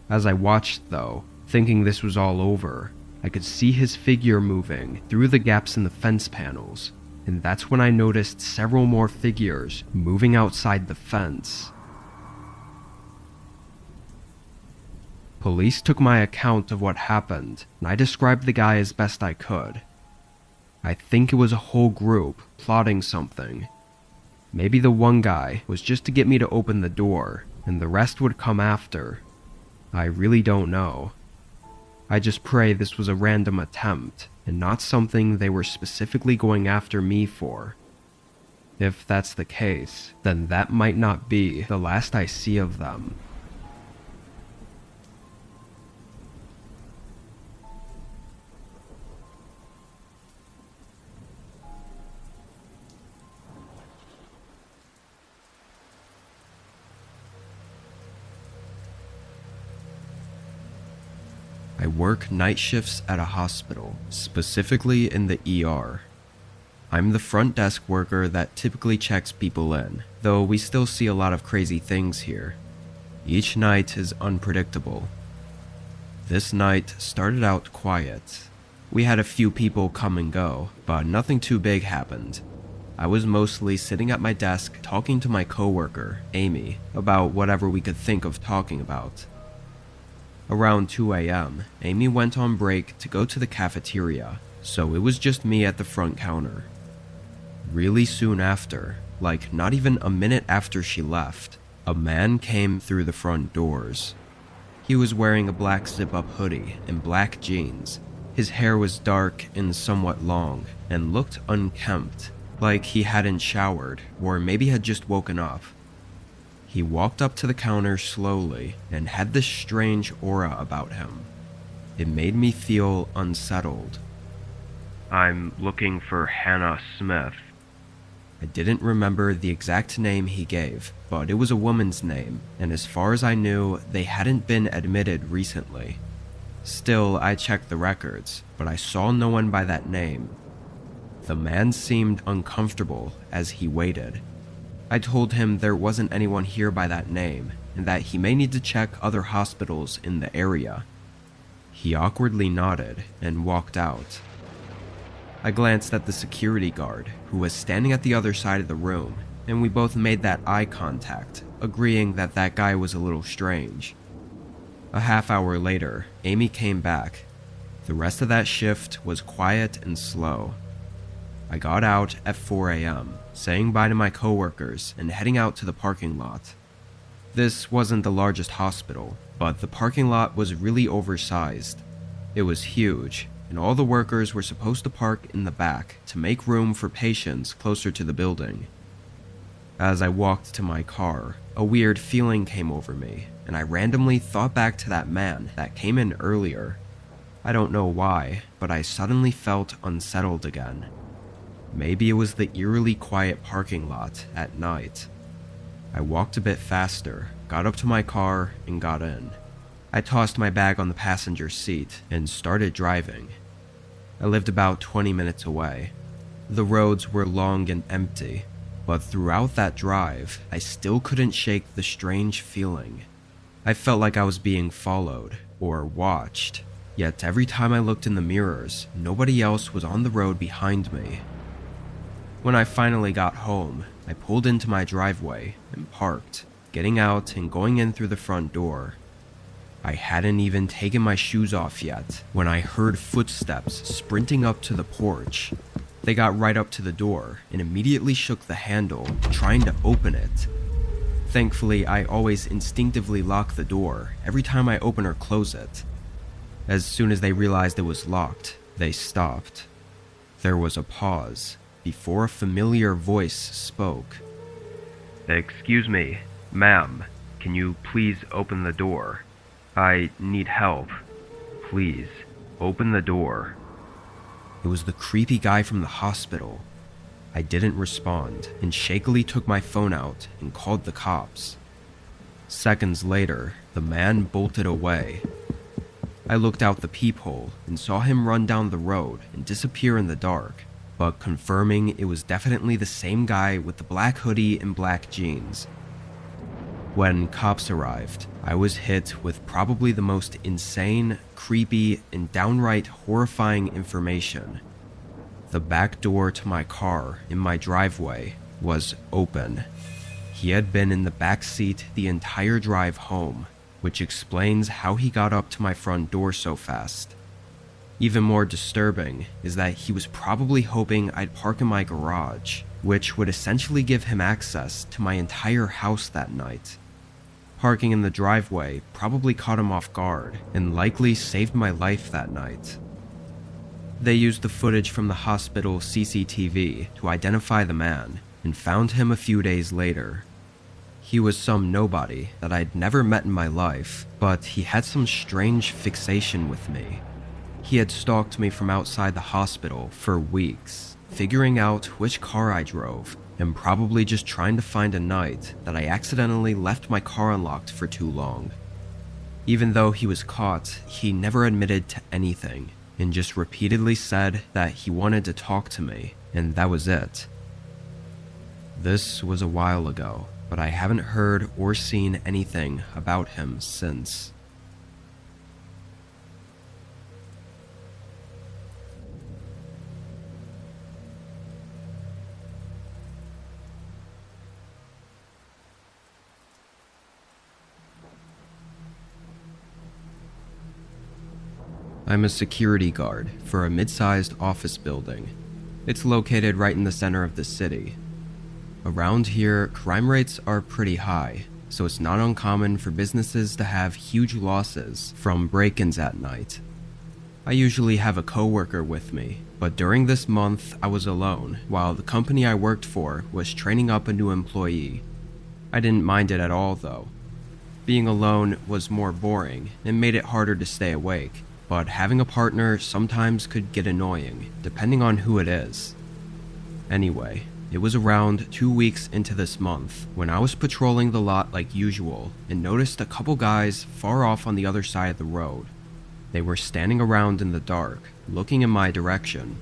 As I watched, though, thinking this was all over, I could see his figure moving through the gaps in the fence panels, and that's when I noticed several more figures moving outside the fence. Police took my account of what happened, and I described the guy as best I could. I think it was a whole group plotting something. Maybe the one guy was just to get me to open the door, and the rest would come after. I really don't know. I just pray this was a random attempt, and not something they were specifically going after me for. If that's the case, then that might not be the last I see of them. I work night shifts at a hospital, specifically in the ER. I'm the front desk worker that typically checks people in, though we still see a lot of crazy things here. Each night is unpredictable. This night started out quiet. We had a few people come and go, but nothing too big happened. I was mostly sitting at my desk talking to my coworker, Amy, about whatever we could think of talking about. Around 2 a.m., Amy went on break to go to the cafeteria, so it was just me at the front counter. Really soon after, like not even a minute after she left, a man came through the front doors. He was wearing a black zip-up hoodie and black jeans. His hair was dark and somewhat long, and looked unkempt, like he hadn't showered, or maybe had just woken up. He walked up to the counter slowly and had this strange aura about him. It made me feel unsettled. "I'm looking for Hannah Smith." I didn't remember the exact name he gave, but it was a woman's name, and as far as I knew, they hadn't been admitted recently. Still, I checked the records, but I saw no one by that name. The man seemed uncomfortable as he waited. I told him there wasn't anyone here by that name, and that he may need to check other hospitals in the area. He awkwardly nodded and walked out. I glanced at the security guard, who was standing at the other side of the room, and we both made that eye contact, agreeing that that guy was a little strange. A half hour later, Amy came back. The rest of that shift was quiet and slow. I got out at 4 a.m., saying bye to my coworkers and heading out to the parking lot. This wasn't the largest hospital, but the parking lot was really oversized. It was huge, and all the workers were supposed to park in the back to make room for patients closer to the building. As I walked to my car, a weird feeling came over me, and I randomly thought back to that man that came in earlier. I don't know why, but I suddenly felt unsettled again. Maybe it was the eerily quiet parking lot at night. I walked a bit faster, got up to my car, and got in. I tossed my bag on the passenger seat and started driving. I lived about 20 minutes away. The roads were long and empty, but throughout that drive, I still couldn't shake the strange feeling. I felt like I was being followed or watched, yet every time I looked in the mirrors, nobody else was on the road behind me. When I finally got home, I pulled into my driveway and parked, getting out and going in through the front door. I hadn't even taken my shoes off yet when I heard footsteps sprinting up to the porch. They got right up to the door and immediately shook the handle, trying to open it. Thankfully, I always instinctively lock the door every time I open or close it. As soon as they realized it was locked, they stopped. There was a pause before a familiar voice spoke. "Excuse me, ma'am, can you please open the door? I need help. Please, open the door." It was the creepy guy from the hospital. I didn't respond and shakily took my phone out and called the cops. Seconds later, the man bolted away. I looked out the peephole and saw him run down the road and disappear in the dark, but confirming it was definitely the same guy with the black hoodie and black jeans. When cops arrived, I was hit with probably the most insane, creepy, and downright horrifying information. The back door to my car in my driveway was open. He had been in the back seat the entire drive home, which explains how he got up to my front door so fast. Even more disturbing is that he was probably hoping I'd park in my garage, which would essentially give him access to my entire house that night. Parking in the driveway probably caught him off guard and likely saved my life that night. They used the footage from the hospital CCTV to identify the man and found him a few days later. He was some nobody that I'd never met in my life, but he had some strange fixation with me. He had stalked me from outside the hospital for weeks, figuring out which car I drove, and probably just trying to find a night that I accidentally left my car unlocked for too long. Even though he was caught, he never admitted to anything, and just repeatedly said that he wanted to talk to me, and that was it. This was a while ago, but I haven't heard or seen anything about him since. I'm a security guard for a mid-sized office building. It's located right in the center of the city. Around here, crime rates are pretty high, so it's not uncommon for businesses to have huge losses from break-ins at night. I usually have a coworker with me, but during this month I was alone while the company I worked for was training up a new employee. I didn't mind it at all, though. Being alone was more boring and made it harder to stay awake, but having a partner sometimes could get annoying, depending on who it is. Anyway, it was around 2 weeks into this month when I was patrolling the lot like usual and noticed a couple guys far off on the other side of the road. They were standing around in the dark, looking in my direction.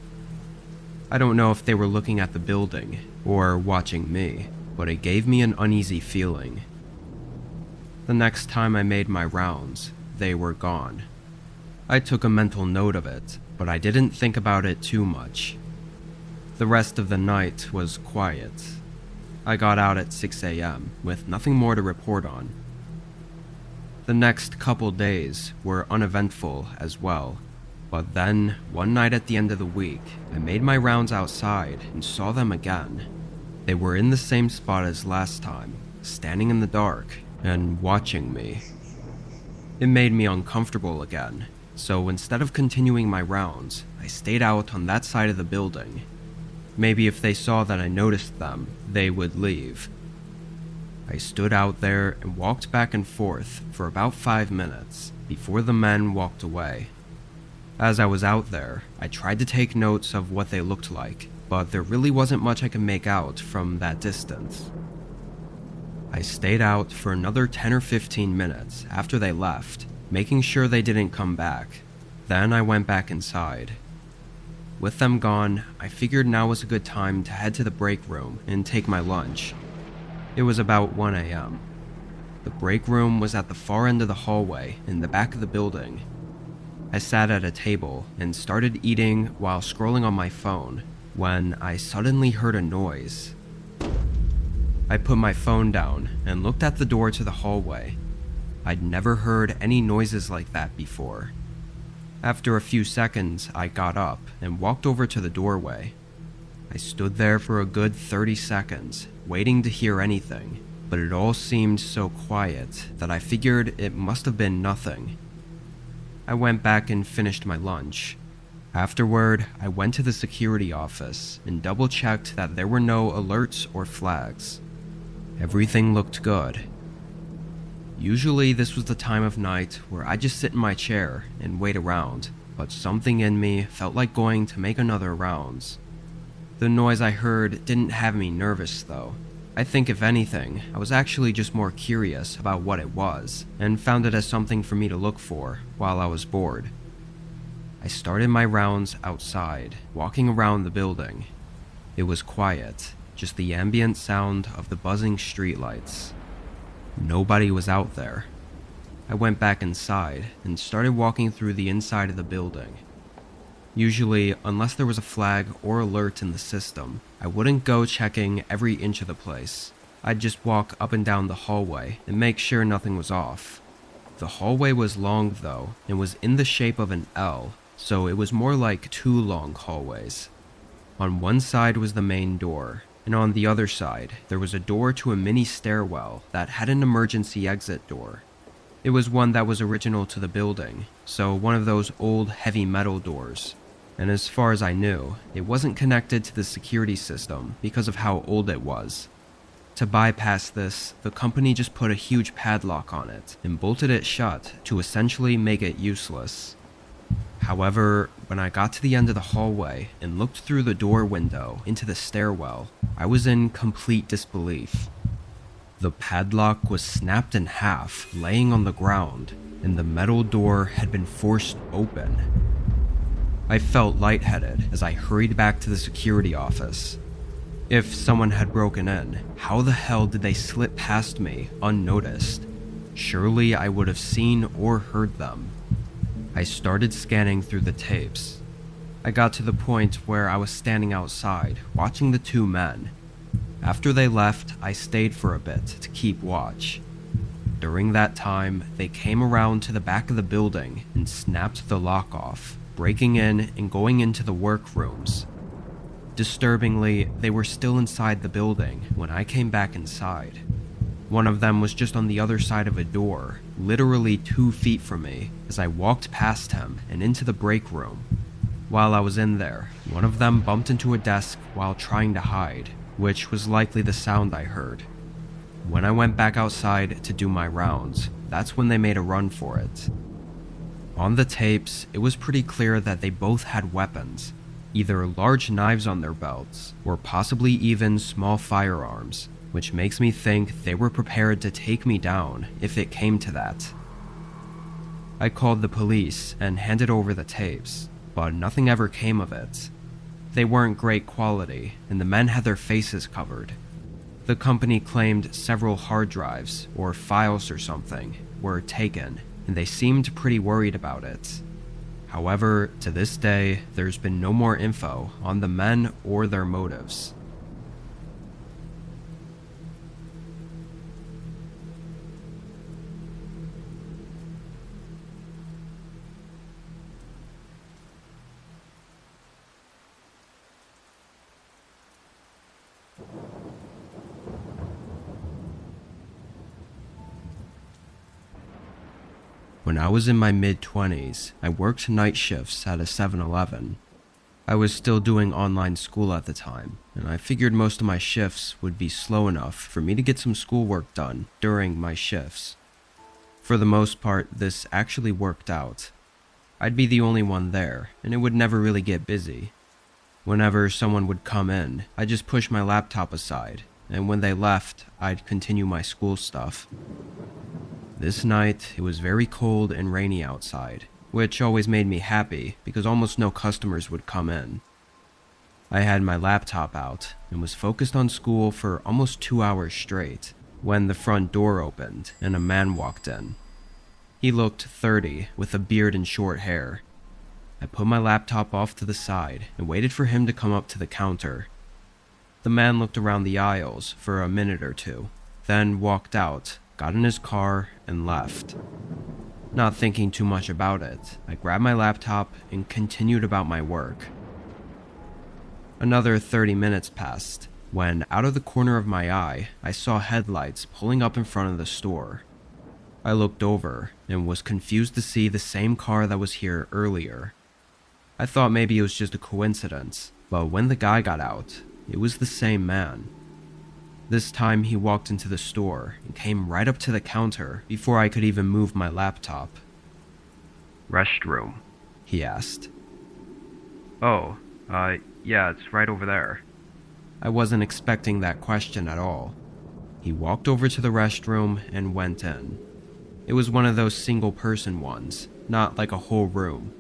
I don't know if they were looking at the building or watching me, but it gave me an uneasy feeling. The next time I made my rounds, they were gone. I took a mental note of it, but I didn't think about it too much. The rest of the night was quiet. I got out at 6 a.m. with nothing more to report on. The next couple days were uneventful as well, but then, one night at the end of the week, I made my rounds outside and saw them again. They were in the same spot as last time, standing in the dark and watching me. It made me uncomfortable again, so instead of continuing my rounds, I stayed out on that side of the building. Maybe if they saw that I noticed them, they would leave. I stood out there and walked back and forth for about 5 minutes before the men walked away. As I was out there, I tried to take notes of what they looked like, but there really wasn't much I could make out from that distance. I stayed out for another 10 or 15 minutes after they left, making sure they didn't come back. Then I went back inside. With them gone, I figured now was a good time to head to the break room and take my lunch. It was about 1 a.m. The break room was at the far end of the hallway in the back of the building. I sat at a table and started eating while scrolling on my phone when I suddenly heard a noise. I put my phone down and looked at the door to the hallway. I'd never heard any noises like that before. After a few seconds, I got up and walked over to the doorway. I stood there for a good 30 seconds, waiting to hear anything, but it all seemed so quiet that I figured it must have been nothing. I went back and finished my lunch. Afterward, I went to the security office and double-checked that there were no alerts or flags. Everything looked good. Usually this was the time of night where I just sit in my chair and wait around, but something in me felt like going to make another rounds. The noise I heard didn't have me nervous though. I think if anything, I was actually just more curious about what it was, and found it as something for me to look for while I was bored. I started my rounds outside, walking around the building. It was quiet, just the ambient sound of the buzzing streetlights. Nobody was out there. I went back inside and started walking through the inside of the building. Usually, unless there was a flag or alert in the system, I wouldn't go checking every inch of the place. I'd just walk up and down the hallway and make sure nothing was off. The hallway was long though, and was in the shape of an L, so it was more like 2 long hallways. On one side was the main door, and on the other side, there was a door to a mini stairwell that had an emergency exit door. It was one that was original to the building, so one of those old heavy metal doors. And as far as I knew, it wasn't connected to the security system because of how old it was. To bypass this, the company just put a huge padlock on it and bolted it shut to essentially make it useless. However, when I got to the end of the hallway and looked through the door window into the stairwell, I was in complete disbelief. The padlock was snapped in half, laying on the ground, and the metal door had been forced open. I felt lightheaded as I hurried back to the security office. If someone had broken in, how the hell did they slip past me unnoticed? Surely I would have seen or heard them. I started scanning through the tapes. I got to the point where I was standing outside, watching the 2 men. After they left, I stayed for a bit to keep watch. During that time, they came around to the back of the building and snapped the lock off, breaking in and going into the workrooms. Disturbingly, they were still inside the building when I came back inside. One of them was just on the other side of a door, literally 2 feet from me, as I walked past him and into the break room. While I was in there, one of them bumped into a desk while trying to hide, which was likely the sound I heard. When I went back outside to do my rounds, that's when they made a run for it. On the tapes, it was pretty clear that they both had weapons, either large knives on their belts, or possibly even small firearms, which makes me think they were prepared to take me down if it came to that. I called the police and handed over the tapes, but nothing ever came of it. They weren't great quality, and the men had their faces covered. The company claimed several hard drives, or files or something, were taken, and they seemed pretty worried about it. However, to this day, there's been no more info on the men or their motives. When I was in my mid-20s, I worked night shifts at a 7-Eleven. I was still doing online school at the time, and I figured most of my shifts would be slow enough for me to get some schoolwork done during my shifts. For the most part, this actually worked out. I'd be the only one there, and it would never really get busy. Whenever someone would come in, I'd just push my laptop aside, and when they left, I'd continue my school stuff. This night, it was very cold and rainy outside, which always made me happy because almost no customers would come in. I had my laptop out and was focused on school for almost 2 hours straight when the front door opened and a man walked in. He looked 30 with a beard and short hair. I put my laptop off to the side and waited for him to come up to the counter. The man looked around the aisles for a minute or two, then walked out, got in his car, and left. Not thinking too much about it, I grabbed my laptop and continued about my work. Another 30 minutes passed, when out of the corner of my eye, I saw headlights pulling up in front of the store. I looked over and was confused to see the same car that was here earlier. I thought maybe it was just a coincidence, but when the guy got out, it was the same man. This time he walked into the store and came right up to the counter before I could even move my laptop. "Restroom?" he asked. "Oh, yeah, it's right over there." I wasn't expecting that question at all. He walked over to the restroom and went in. It was one of those single-person ones, not like a whole room.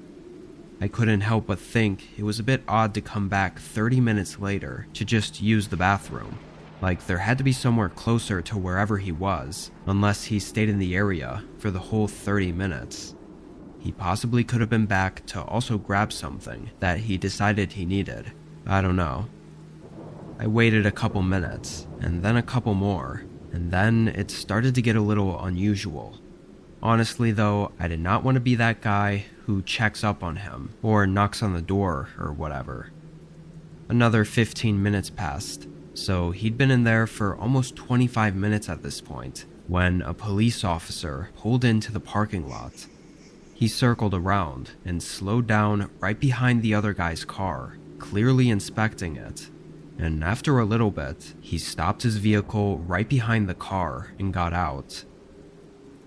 I couldn't help but think it was a bit odd to come back 30 minutes later to just use the bathroom. Like there had to be somewhere closer to wherever he was, unless he stayed in the area for the whole 30 minutes. He possibly could have been back to also grab something that he decided he needed. I don't know. I waited a couple minutes, and then a couple more, and then it started to get a little unusual. Honestly though, I did not want to be that guy who checks up on him, or knocks on the door, or whatever. Another 15 minutes passed, so he'd been in there for almost 25 minutes at this point, when a police officer pulled into the parking lot. He circled around and slowed down right behind the other guy's car, clearly inspecting it. And after a little bit, he stopped his vehicle right behind the car and got out.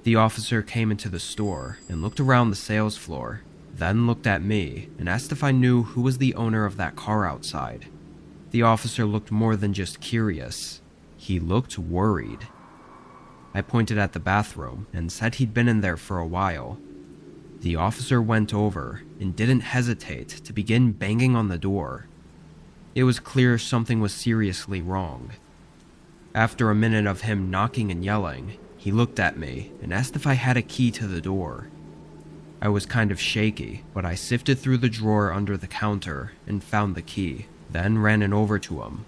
The officer came into the store and looked around the sales floor, then looked at me and asked if I knew who was the owner of that car outside. The officer looked more than just curious. He looked worried. I pointed at the bathroom and said he'd been in there for a while. The officer went over and didn't hesitate to begin banging on the door. It was clear something was seriously wrong. After a minute of him knocking and yelling, he looked at me and asked if I had a key to the door. I was kind of shaky, but I sifted through the drawer under the counter and found the key, then ran it over to him.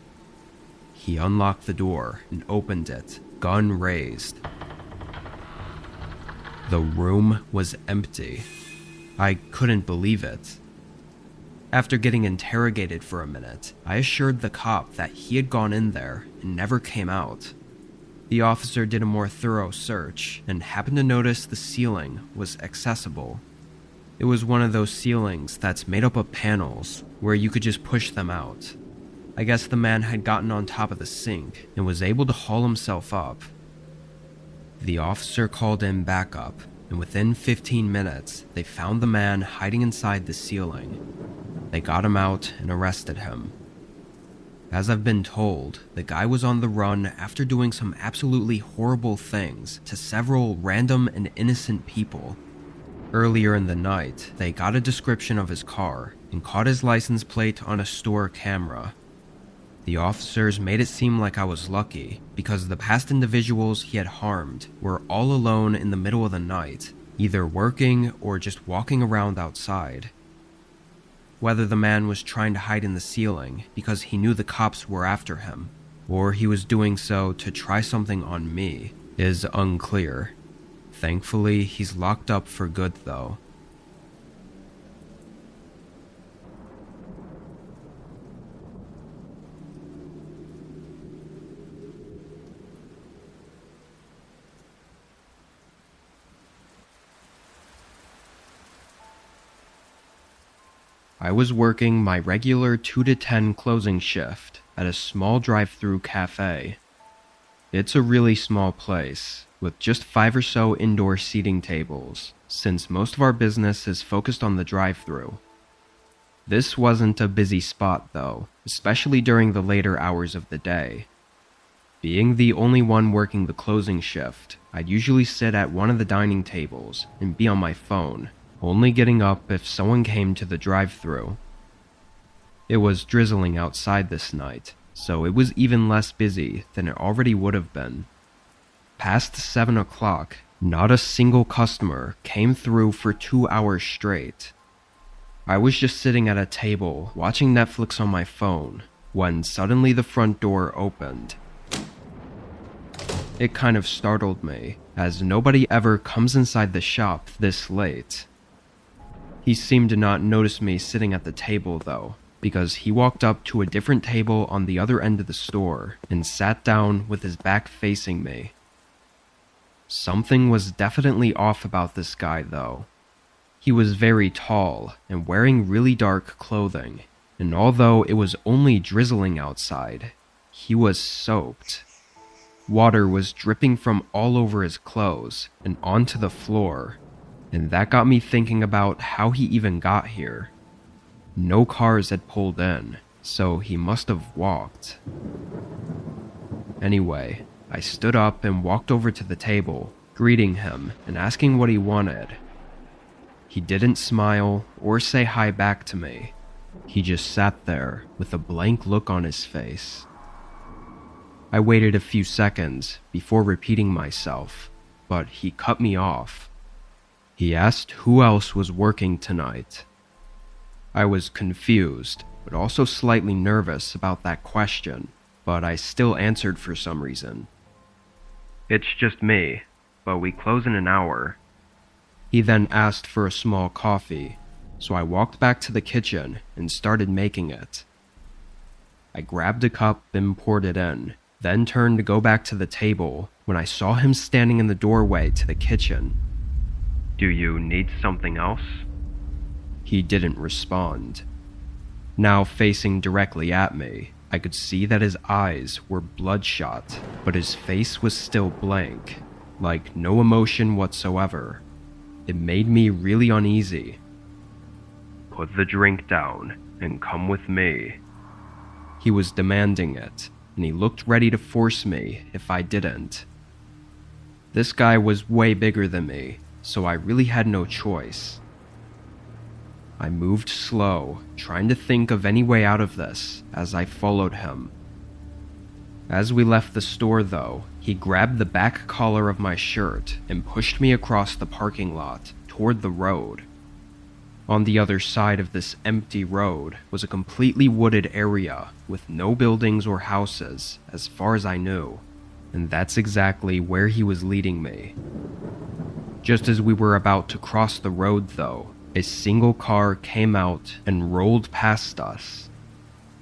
He unlocked the door and opened it, gun raised. The room was empty. I couldn't believe it. After getting interrogated for a minute, I assured the cop that he had gone in there and never came out. The officer did a more thorough search and happened to notice the ceiling was accessible. It was one of those ceilings that's made up of panels where you could just push them out. I guess the man had gotten on top of the sink and was able to haul himself up, The officer called in backup, and within 15 minutes, they found the man hiding inside the ceiling. They got him out and arrested him. As I've been told, the guy was on the run after doing some absolutely horrible things to several random and innocent people. Earlier in the night, they got a description of his car and caught his license plate on a store camera. The officers made it seem like I was lucky because the past individuals he had harmed were all alone in the middle of the night, either working or just walking around outside. Whether the man was trying to hide in the ceiling because he knew the cops were after him, or he was doing so to try something on me, is unclear. Thankfully, he's locked up for good though. I was working my regular 2 to 10 closing shift at a small drive-through cafe. It's a really small place, with just 5 or so indoor seating tables, since most of our business is focused on the drive-through. This wasn't a busy spot though, especially during the later hours of the day. Being the only one working the closing shift, I'd usually sit at one of the dining tables and be on my phone, only getting up if someone came to the drive-through. It was drizzling outside this night, so it was even less busy than it already would have been. Past 7 o'clock, not a single customer came through for 2 hours straight. I was just sitting at a table watching Netflix on my phone when suddenly the front door opened. It kind of startled me, as nobody ever comes inside the shop this late. He seemed to not notice me sitting at the table though, because he walked up to a different table on the other end of the store and sat down with his back facing me. Something was definitely off about this guy though. He was very tall and wearing really dark clothing, and although it was only drizzling outside, he was soaked. Water was dripping from all over his clothes and onto the floor, and that got me thinking about how he even got here. No cars had pulled in, so he must have walked. Anyway, I stood up and walked over to the table, greeting him and asking what he wanted. He didn't smile or say hi back to me. He just sat there with a blank look on his face. I waited a few seconds before repeating myself, but he cut me off. He asked who else was working tonight. I was confused, but also slightly nervous about that question, but I still answered for some reason. "It's just me, but we close in an hour." He then asked for a small coffee, so I walked back to the kitchen and started making it. I grabbed a cup and poured it in, then turned to go back to the table when I saw him standing in the doorway to the kitchen. "Do you need something else?" He didn't respond. Now facing directly at me, I could see that his eyes were bloodshot, but his face was still blank, like no emotion whatsoever. It made me really uneasy. "Put the drink down and come with me." He was demanding it, and he looked ready to force me if I didn't. This guy was way bigger than me, so I really had no choice. I moved slow, trying to think of any way out of this as I followed him. As we left the store though, he grabbed the back collar of my shirt and pushed me across the parking lot toward the road. On the other side of this empty road was a completely wooded area with no buildings or houses as far as I knew, and that's exactly where he was leading me. Just as we were about to cross the road though, a single car came out and rolled past us.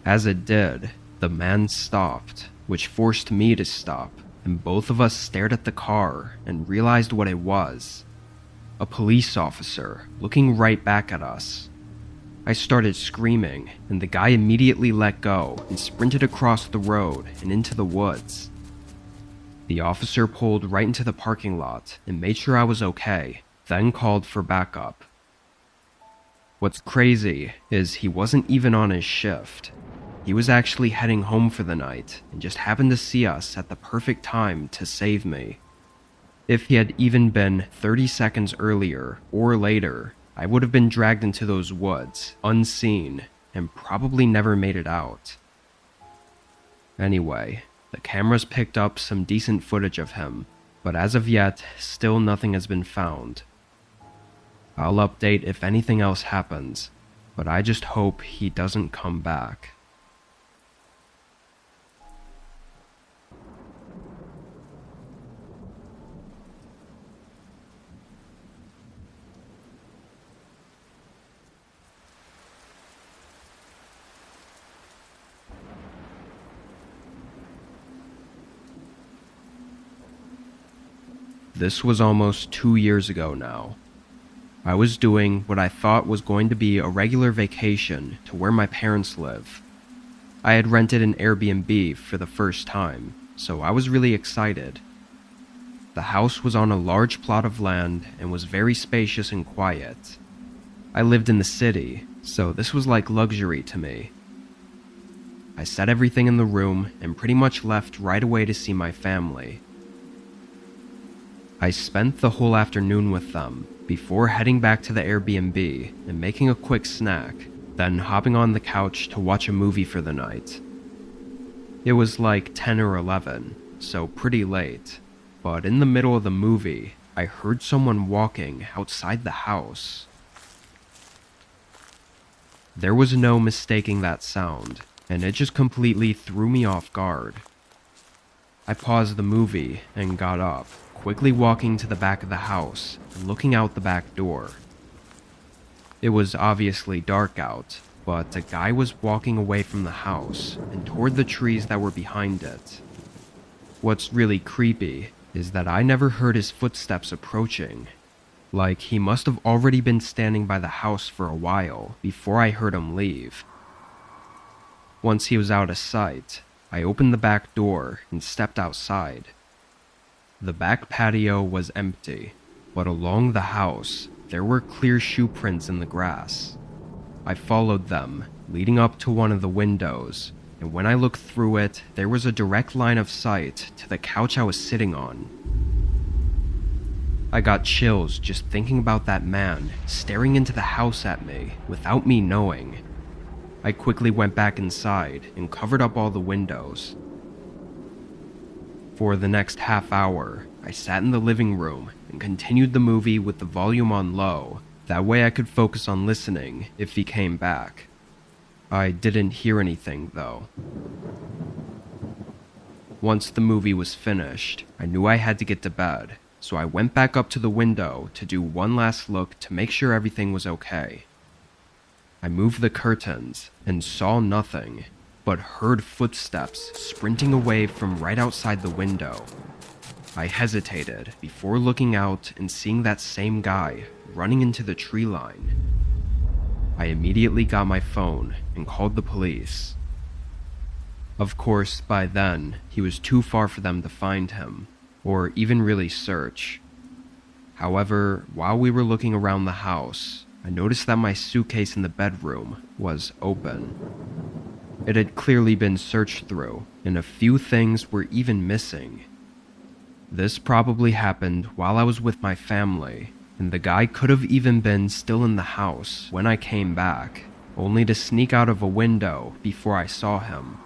As it did, the man stopped, which forced me to stop, and both of us stared at the car and realized what it was. A police officer looking right back at us. I started screaming, and the guy immediately let go and sprinted across the road and into the woods. The officer pulled right into the parking lot and made sure I was okay, then called for backup. What's crazy is he wasn't even on his shift. He was actually heading home for the night and just happened to see us at the perfect time to save me. If he had even been 30 seconds earlier or later, I would have been dragged into those woods, unseen, and probably never made it out. Anyway, the cameras picked up some decent footage of him, but as of yet, still nothing has been found. I'll update if anything else happens, but I just hope he doesn't come back. This was almost 2 years ago now. I was doing what I thought was going to be a regular vacation to where my parents live. I had rented an Airbnb for the first time, so I was really excited. The house was on a large plot of land and was very spacious and quiet. I lived in the city, so this was like luxury to me. I set everything in the room and pretty much left right away to see my family. I spent the whole afternoon with them before heading back to the Airbnb and making a quick snack, then hopping on the couch to watch a movie for the night. It was like 10 or 11, so pretty late, but in the middle of the movie, I heard someone walking outside the house. There was no mistaking that sound, and it just completely threw me off guard. I paused the movie and got up, quickly walking to the back of the house and looking out the back door. It was obviously dark out, but a guy was walking away from the house and toward the trees that were behind it. What's really creepy is that I never heard his footsteps approaching. Like he must have already been standing by the house for a while before I heard him leave. Once he was out of sight, I opened the back door and stepped outside. The back patio was empty, but along the house, there were clear shoe prints in the grass. I followed them, leading up to one of the windows, and when I looked through it, there was a direct line of sight to the couch I was sitting on. I got chills just thinking about that man staring into the house at me without me knowing. I quickly went back inside and covered up all the windows. For the next half hour, I sat in the living room and continued the movie with the volume on low. That way I could focus on listening if he came back. I didn't hear anything, though. Once the movie was finished, I knew I had to get to bed, so I went back up to the window to do one last look to make sure everything was okay. I moved the curtains and saw nothing, but heard footsteps sprinting away from right outside the window. I hesitated before looking out and seeing that same guy running into the tree line. I immediately got my phone and called the police. Of course, by then, he was too far for them to find him, or even really search. However, while we were looking around the house, I noticed that my suitcase in the bedroom was open. It had clearly been searched through, and a few things were even missing. This probably happened while I was with my family, and the guy could have even been still in the house when I came back, only to sneak out of a window before I saw him.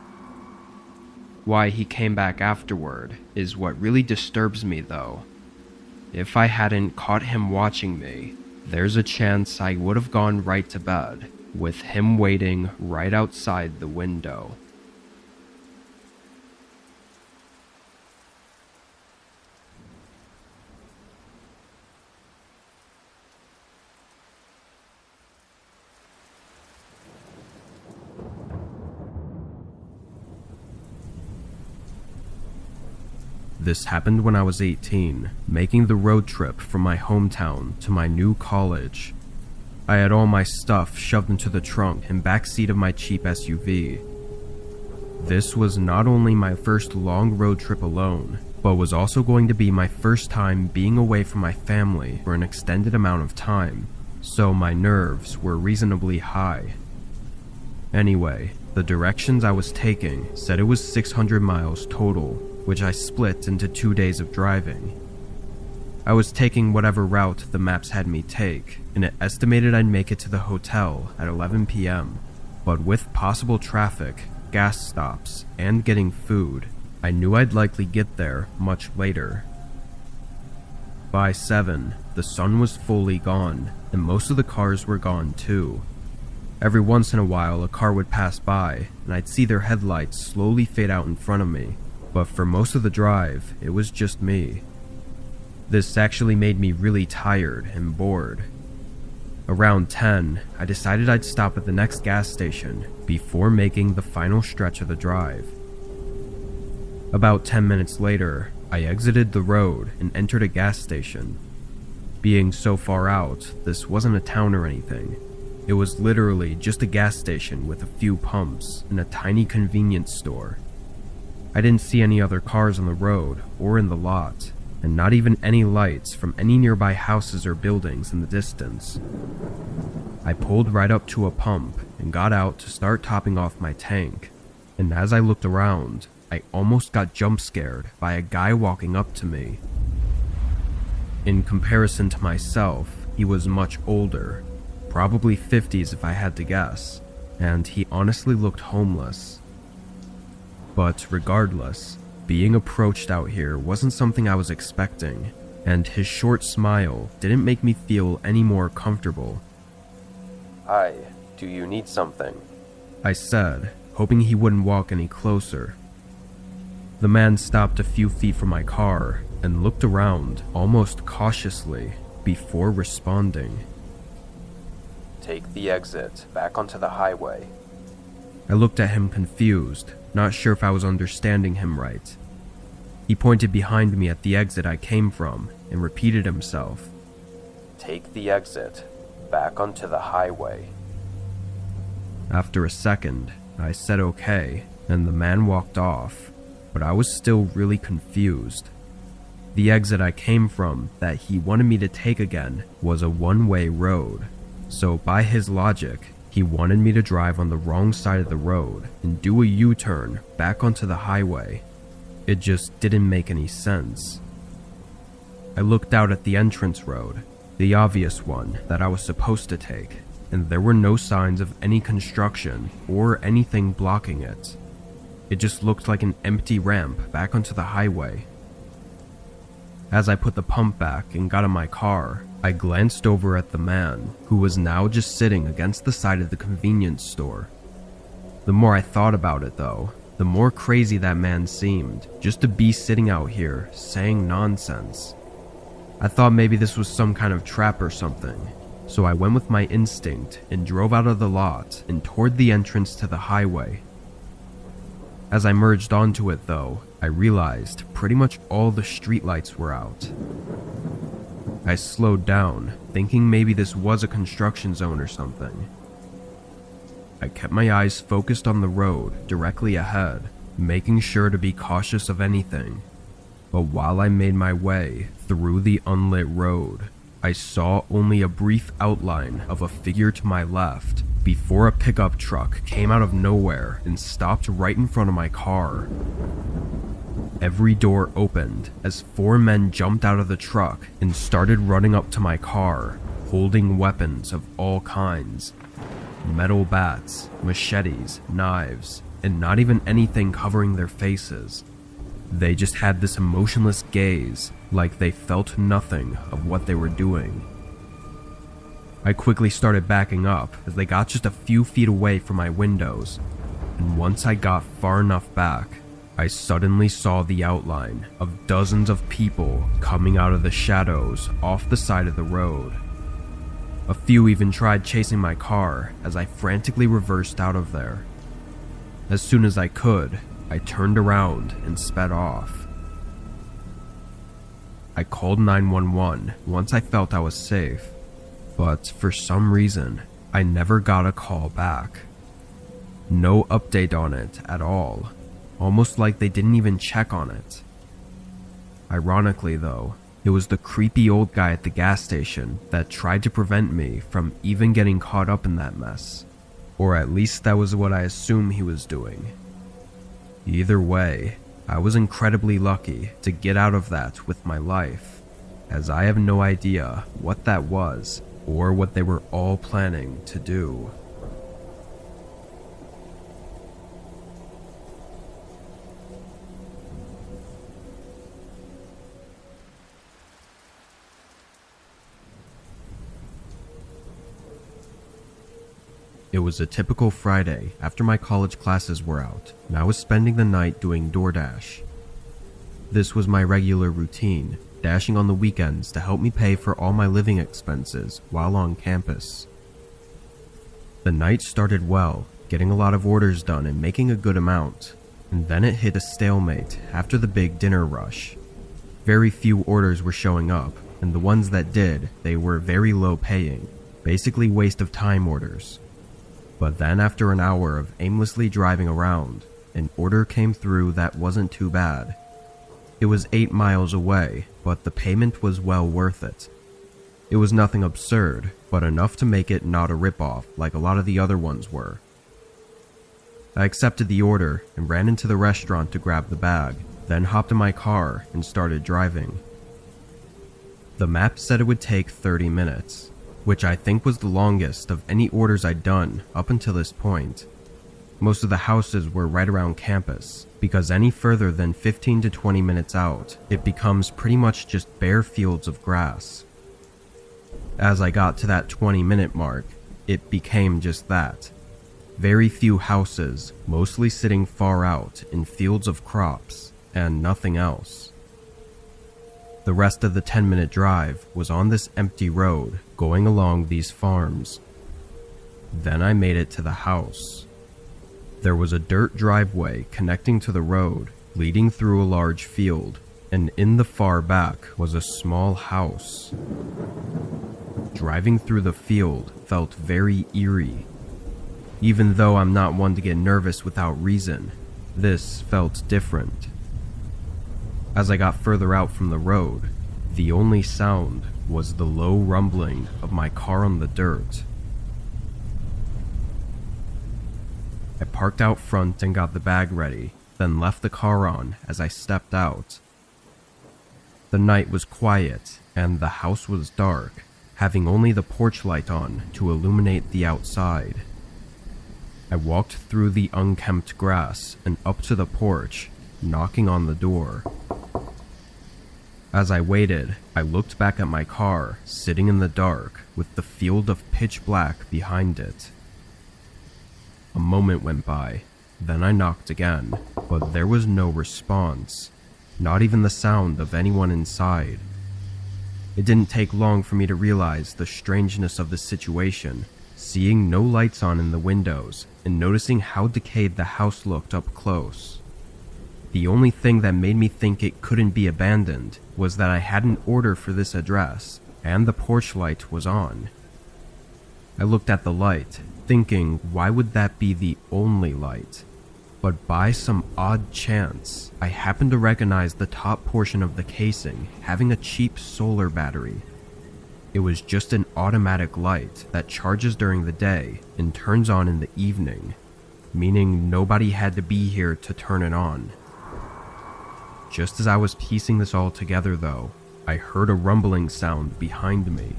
Why he came back afterward is what really disturbs me, though. If I hadn't caught him watching me, there's a chance I would have gone right to bed, with him waiting right outside the window. This happened when I was 18, making the road trip from my hometown to my new college. I had all my stuff shoved into the trunk and back seat of my cheap SUV. This was not only my first long road trip alone, but was also going to be my first time being away from my family for an extended amount of time, so my nerves were reasonably high. Anyway, the directions I was taking said it was 600 miles total, which I split into 2 days of driving. I was taking whatever route the maps had me take, and it estimated I'd make it to the hotel at 11 p.m., but with possible traffic, gas stops, and getting food, I knew I'd likely get there much later. By 7, the sun was fully gone, and most of the cars were gone too. Every once in a while a car would pass by, and I'd see their headlights slowly fade out in front of me, but for most of the drive, it was just me. This actually made me really tired and bored. Around 10, I decided I'd stop at the next gas station before making the final stretch of the drive. About 10 minutes later, I exited the road and entered a gas station. Being so far out, this wasn't a town or anything. It was literally just a gas station with a few pumps and a tiny convenience store. I didn't see any other cars on the road or in the lot, and not even any lights from any nearby houses or buildings in the distance. I pulled right up to a pump and got out to start topping off my tank, and as I looked around, I almost got jump scared by a guy walking up to me. In comparison to myself, he was much older, probably 50s if I had to guess, and he honestly looked homeless. But regardless, being approached out here wasn't something I was expecting, and his short smile didn't make me feel any more comfortable. "Hi, do you need something?" I said, hoping he wouldn't walk any closer. The man stopped a few feet from my car and looked around almost cautiously before responding. "Take the exit back onto the highway." I looked at him confused, not sure if I was understanding him right. He pointed behind me at the exit I came from and repeated himself. "Take the exit back onto the highway." After a second, I said okay, and the man walked off, but I was still really confused. The exit I came from that he wanted me to take again was a one-way road, so by his logic, he wanted me to drive on the wrong side of the road and do a U-turn back onto the highway. It just didn't make any sense. I looked out at the entrance road, the obvious one that I was supposed to take, and there were no signs of any construction or anything blocking it. It just looked like an empty ramp back onto the highway. As I put the pump back and got in my car, I glanced over at the man, who was now just sitting against the side of the convenience store. The more I thought about it though, the more crazy that man seemed, just to be sitting out here saying nonsense. I thought maybe this was some kind of trap or something, so I went with my instinct and drove out of the lot and toward the entrance to the highway. As I merged onto it though, I realized pretty much all the streetlights were out. I slowed down, thinking maybe this was a construction zone or something. I kept my eyes focused on the road directly ahead, making sure to be cautious of anything. But while I made my way through the unlit road, I saw only a brief outline of a figure to my left before a pickup truck came out of nowhere and stopped right in front of my car. Every door opened as 4 men jumped out of the truck and started running up to my car, holding weapons of all kinds. Metal bats, machetes, knives, and not even anything covering their faces. They just had this emotionless gaze, like they felt nothing of what they were doing. I quickly started backing up as they got just a few feet away from my windows, and once I got far enough back, I suddenly saw the outline of dozens of people coming out of the shadows off the side of the road. A few even tried chasing my car as I frantically reversed out of there. As soon as I could, I turned around and sped off. I called 911 once I felt I was safe, but for some reason, I never got a call back. No update on it at all, almost like they didn't even check on it. Ironically though, it was the creepy old guy at the gas station that tried to prevent me from even getting caught up in that mess. Or at least that was what I assume he was doing. Either way, I was incredibly lucky to get out of that with my life, as I have no idea what that was or what they were all planning to do. It was a typical Friday after my college classes were out, and I was spending the night doing DoorDash. This was my regular routine, dashing on the weekends to help me pay for all my living expenses while on campus. The night started well, getting a lot of orders done and making a good amount, and then it hit a stalemate after the big dinner rush. Very few orders were showing up, and the ones that did, they were very low paying, basically waste of time orders. But then after an hour of aimlessly driving around, an order came through that wasn't too bad. It was 8 miles away, but the payment was well worth it. It was nothing absurd, but enough to make it not a ripoff like a lot of the other ones were. I accepted the order and ran into the restaurant to grab the bag, then hopped in my car and started driving. The map said it would take 30 minutes, which I think was the longest of any orders I'd done up until this point. Most of the houses were right around campus, because any further than 15 to 20 minutes out, it becomes pretty much just bare fields of grass. As I got to that 20-minute mark, it became just that. Very few houses, mostly sitting far out in fields of crops, and nothing else. The rest of the 10-minute drive was on this empty road going along these farms. Then I made it to the house. There was a dirt driveway connecting to the road, leading through a large field, and in the far back was a small house. Driving through the field felt very eerie. Even though I'm not one to get nervous without reason, this felt different. As I got further out from the road, the only sound was the low rumbling of my car on the dirt. I parked out front and got the bag ready, then left the car on as I stepped out. The night was quiet and the house was dark, having only the porch light on to illuminate the outside. I walked through the unkempt grass and up to the porch, knocking on the door. As I waited, I looked back at my car, sitting in the dark, with the field of pitch black behind it. A moment went by, then I knocked again, but there was no response, not even the sound of anyone inside. It didn't take long for me to realize the strangeness of the situation, seeing no lights on in the windows and noticing how decayed the house looked up close. The only thing that made me think it couldn't be abandoned was that I had an order for this address, and the porch light was on. I looked at the light, thinking why would that be the only light? But by some odd chance, I happened to recognize the top portion of the casing having a cheap solar battery. It was just an automatic light that charges during the day and turns on in the evening, meaning nobody had to be here to turn it on. Just as I was piecing this all together though, I heard a rumbling sound behind me.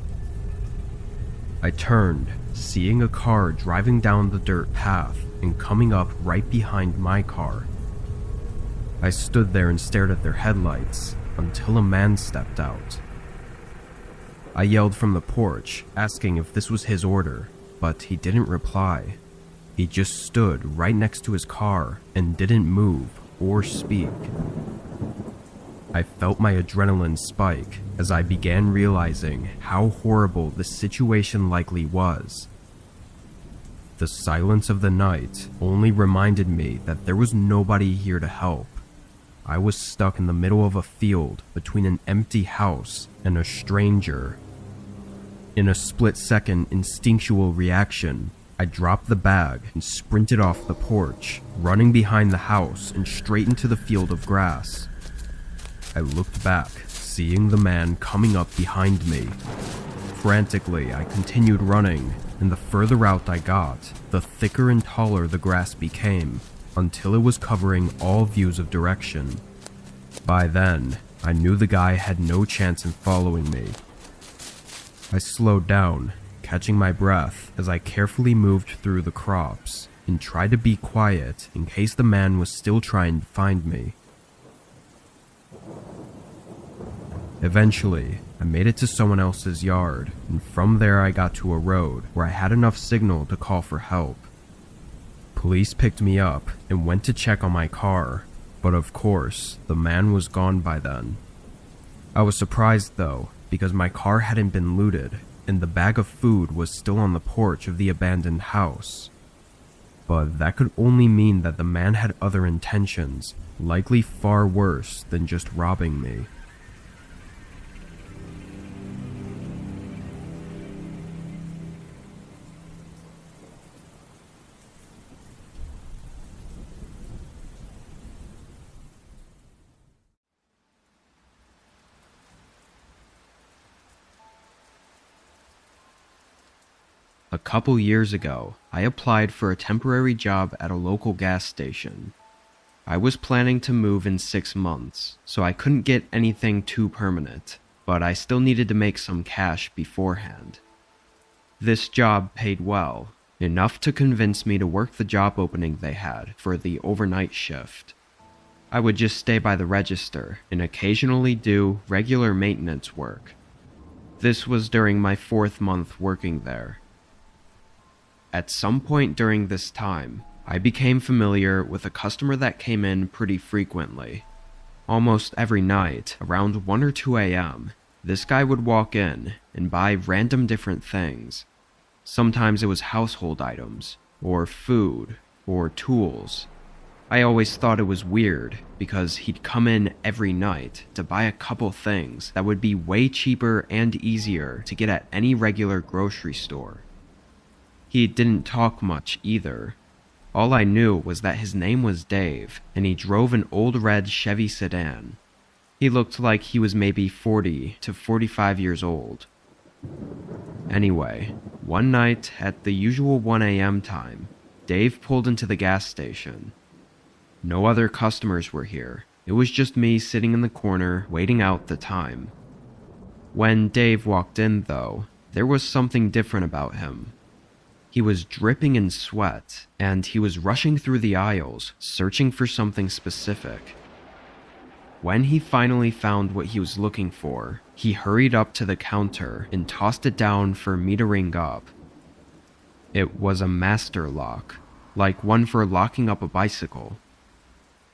I turned, seeing a car driving down the dirt path and coming up right behind my car. I stood there and stared at their headlights until a man stepped out. I yelled from the porch, asking if this was his order, but he didn't reply. He just stood right next to his car and didn't move or speak. I felt my adrenaline spike as I began realizing how horrible the situation likely was. The silence of the night only reminded me that there was nobody here to help. I was stuck in the middle of a field between an empty house and a stranger. In a split-second instinctual reaction, I dropped the bag and sprinted off the porch, running behind the house and straight into the field of grass. I looked back, seeing the man coming up behind me. Frantically, I continued running, and the further out I got, the thicker and taller the grass became, until it was covering all views of direction. By then, I knew the guy had no chance in following me. I slowed down, catching my breath as I carefully moved through the crops and tried to be quiet in case the man was still trying to find me. Eventually, I made it to someone else's yard, and from there I got to a road where I had enough signal to call for help. Police picked me up and went to check on my car, but of course, the man was gone by then. I was surprised though, because my car hadn't been looted, and the bag of food was still on the porch of the abandoned house. But that could only mean that the man had other intentions, likely far worse than just robbing me. A couple years ago, I applied for a temporary job at a local gas station. I was planning to move in 6 months, so I couldn't get anything too permanent, but I still needed to make some cash beforehand. This job paid well, enough to convince me to work the job opening they had for the overnight shift. I would just stay by the register and occasionally do regular maintenance work. This was during my 4th month working there. At some point during this time, I became familiar with a customer that came in pretty frequently. Almost every night, around 1 or 2 a.m., this guy would walk in and buy random different things. Sometimes it was household items, or food, or tools. I always thought it was weird because he'd come in every night to buy a couple things that would be way cheaper and easier to get at any regular grocery store. He didn't talk much either. All I knew was that his name was Dave, and he drove an old red Chevy sedan. He looked like he was maybe 40 to 45 years old. Anyway, one night at the usual 1 a.m. time, Dave pulled into the gas station. No other customers were here. It was just me sitting in the corner waiting out the time. When Dave walked in, though, there was something different about him. He was dripping in sweat, and he was rushing through the aisles, searching for something specific. When he finally found what he was looking for, he hurried up to the counter and tossed it down for me to ring up. It was a master lock, like one for locking up a bicycle.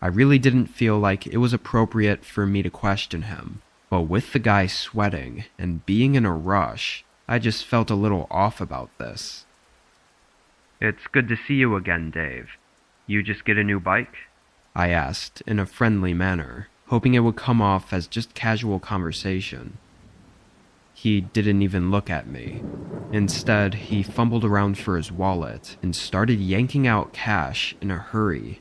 I really didn't feel like it was appropriate for me to question him, but with the guy sweating and being in a rush, I just felt a little off about this. "It's good to see you again, Dave. You just get a new bike?" I asked in a friendly manner, hoping it would come off as just casual conversation. He didn't even look at me. Instead, he fumbled around for his wallet and started yanking out cash in a hurry.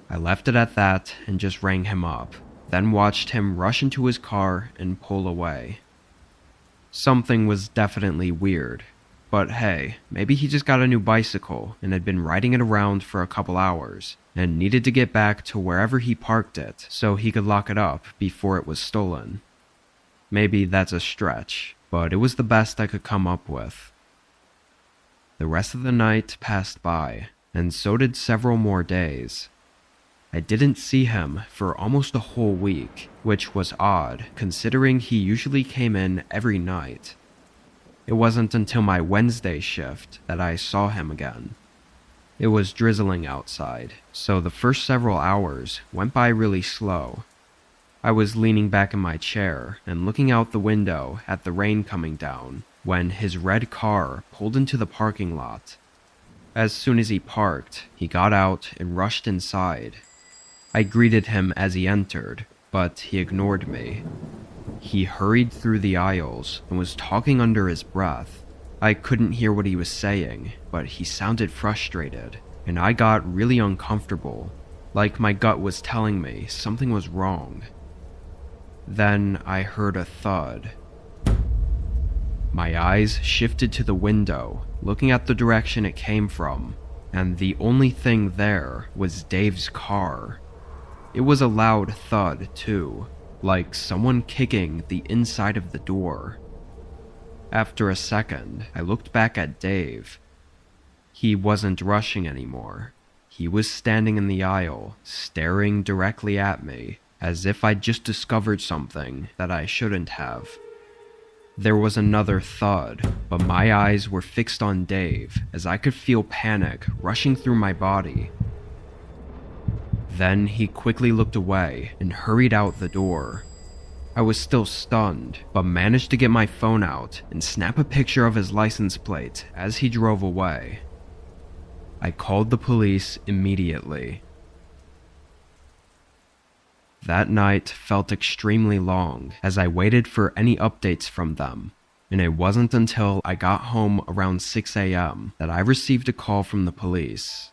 I left it at that and just rang him up, then watched him rush into his car and pull away. Something was definitely weird. But hey, maybe he just got a new bicycle and had been riding it around for a couple hours and needed to get back to wherever he parked it so he could lock it up before it was stolen. Maybe that's a stretch, but it was the best I could come up with. The rest of the night passed by, and so did several more days. I didn't see him for almost a whole week, which was odd considering he usually came in every night. It wasn't until my Wednesday shift that I saw him again. It was drizzling outside, so the first several hours went by really slow. I was leaning back in my chair and looking out the window at the rain coming down when his red car pulled into the parking lot. As soon as he parked, he got out and rushed inside. I greeted him as he entered, but he ignored me. He hurried through the aisles and was talking under his breath. I couldn't hear what he was saying, but he sounded frustrated, and I got really uncomfortable, like my gut was telling me something was wrong. Then I heard a thud. My eyes shifted to the window, looking at the direction it came from, and the only thing there was Dave's car. It was a loud thud, too, like someone kicking the inside of the door. After a second, I looked back at Dave. He wasn't rushing anymore. He was standing in the aisle, staring directly at me, as if I'd just discovered something that I shouldn't have. There was another thud, but my eyes were fixed on Dave as I could feel panic rushing through my body. Then he quickly looked away and hurried out the door. I was still stunned, but managed to get my phone out and snap a picture of his license plate as he drove away. I called the police immediately. That night felt extremely long as I waited for any updates from them, and it wasn't until I got home around 6 a.m. that I received a call from the police.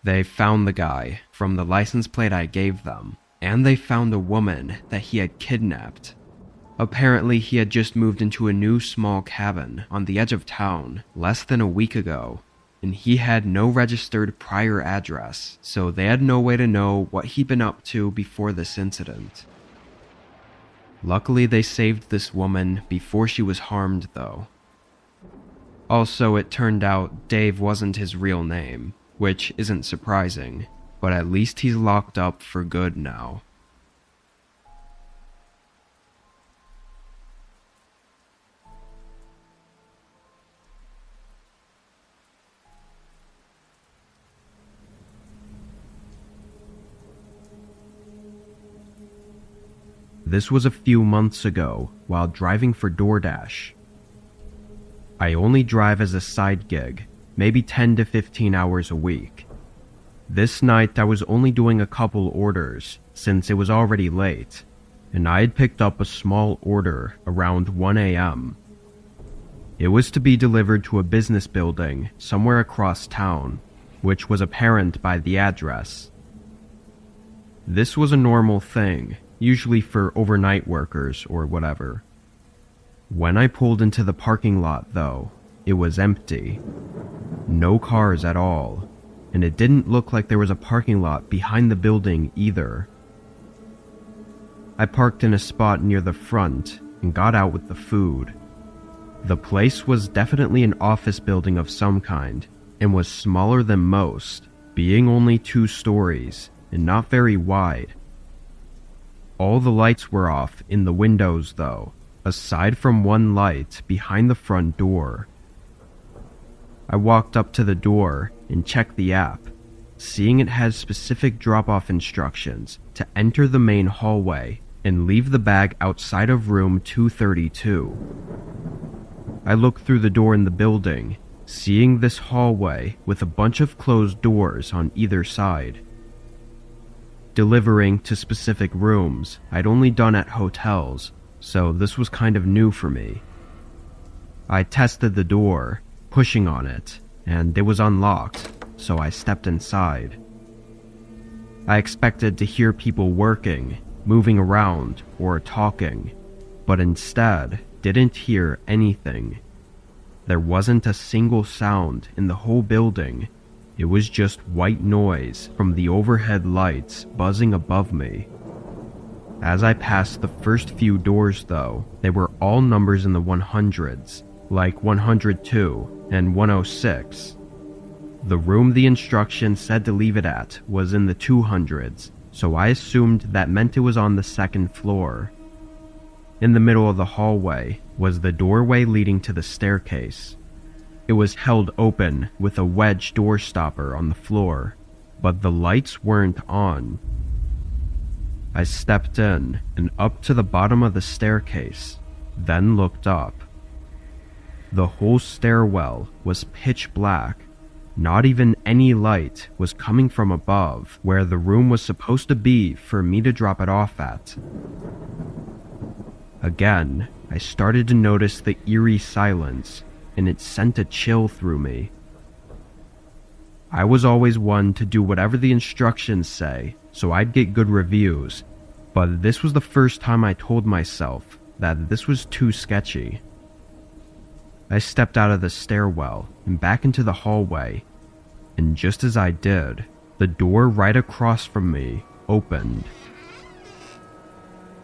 They found the guy from the license plate I gave them, and they found a woman that he had kidnapped. Apparently, he had just moved into a new small cabin on the edge of town less than a week ago, and he had no registered prior address, so they had no way to know what he'd been up to before this incident. Luckily, they saved this woman before she was harmed, though. Also, it turned out Dave wasn't his real name, which isn't surprising, but at least he's locked up for good now. This was a few months ago while driving for DoorDash. I only drive as a side gig, maybe 10 to 15 hours a week. This night I was only doing a couple orders since it was already late, and I had picked up a small order around 1 a.m. It was to be delivered to a business building somewhere across town, which was apparent by the address. This was a normal thing, usually for overnight workers or whatever. When I pulled into the parking lot, though, it was empty. No cars at all, and it didn't look like there was a parking lot behind the building either. I parked in a spot near the front and got out with the food. The place was definitely an office building of some kind and was smaller than most, being only 2 stories and not very wide. All the lights were off in the windows, though, aside from one light behind the front door. I walked up to the door and checked the app, seeing it has specific drop-off instructions to enter the main hallway and leave the bag outside of room 232. I looked through the door in the building, seeing this hallway with a bunch of closed doors on either side. Delivering to specific rooms I'd only done at hotels, so this was kind of new for me. I tested the door, pushing on it, and it was unlocked, so I stepped inside. I expected to hear people working, moving around, or talking, but instead didn't hear anything. There wasn't a single sound in the whole building. It was just white noise from the overhead lights buzzing above me. As I passed the first few doors, though, they were all numbers in the 100s, like 102 and 106. The room the instructions said to leave it at was in the 200s, so I assumed that meant it was on the 2nd floor. In the middle of the hallway was the doorway leading to the staircase. It was held open with a wedge door stopper on the floor, but the lights weren't on. I stepped in and up to the bottom of the staircase, then looked up. The whole stairwell was pitch black. Not even any light was coming from above, where the room was supposed to be for me to drop it off at. Again, I started to notice the eerie silence, and it sent a chill through me. I was always one to do whatever the instructions say, so I'd get good reviews, But this was the first time I told myself that this was too sketchy. I stepped out of the stairwell and back into the hallway, and just as I did, the door right across from me opened.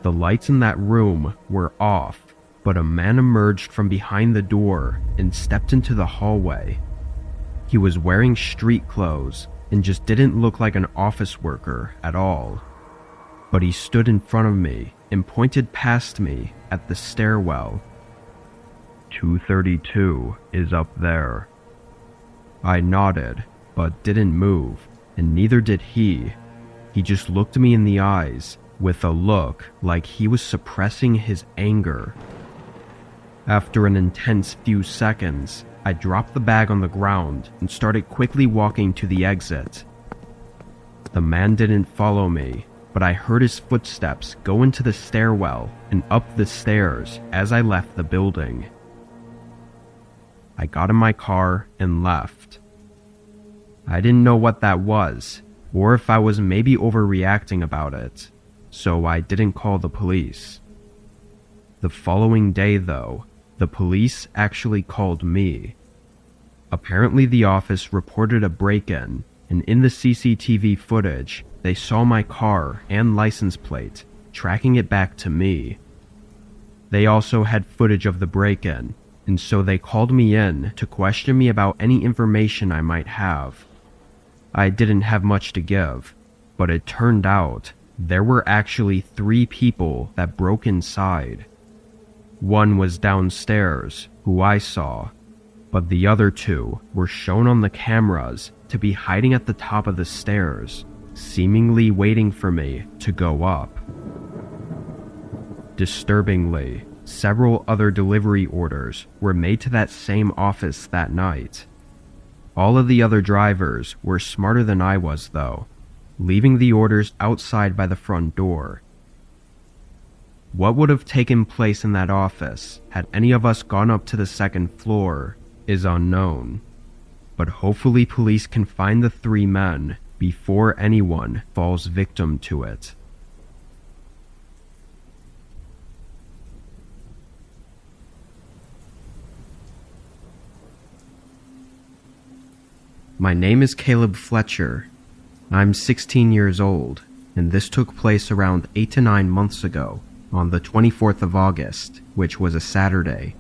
The lights in that room were off, but a man emerged from behind the door and stepped into the hallway. He was wearing street clothes and just didn't look like an office worker at all. But he stood in front of me and pointed past me at the stairwell. 232 is up there. I nodded, but didn't move, and neither did he. He just looked me in the eyes with a look like he was suppressing his anger. After an intense few seconds, I dropped the bag on the ground and started quickly walking to the exit. The man didn't follow me, but I heard his footsteps go into the stairwell and up the stairs as I left the building. I got in my car and left. I didn't know what that was, or if I was maybe overreacting about it, so I didn't call the police. The following day, though, the police actually called me. Apparently the office reported a break-in, and in the CCTV footage, they saw my car and license plate, tracking it back to me. They also had footage of the break-in, and so they called me in to question me about any information I might have. I didn't have much to give, but it turned out there were actually 3 people that broke inside. One was downstairs, who I saw, but the other 2 were shown on the cameras to be hiding at the top of the stairs, seemingly waiting for me to go up. Disturbingly, several other delivery orders were made to that same office that night. All of the other drivers were smarter than I was, though, leaving the orders outside by the front door. What would have taken place in that office had any of us gone up to the second floor is unknown, but hopefully police can find the 3 men before anyone falls victim to it. My name is Caleb Fletcher. I'm 16 years old, and this took place around 8 to 9 months ago, on the 24th of August, which was a Saturday.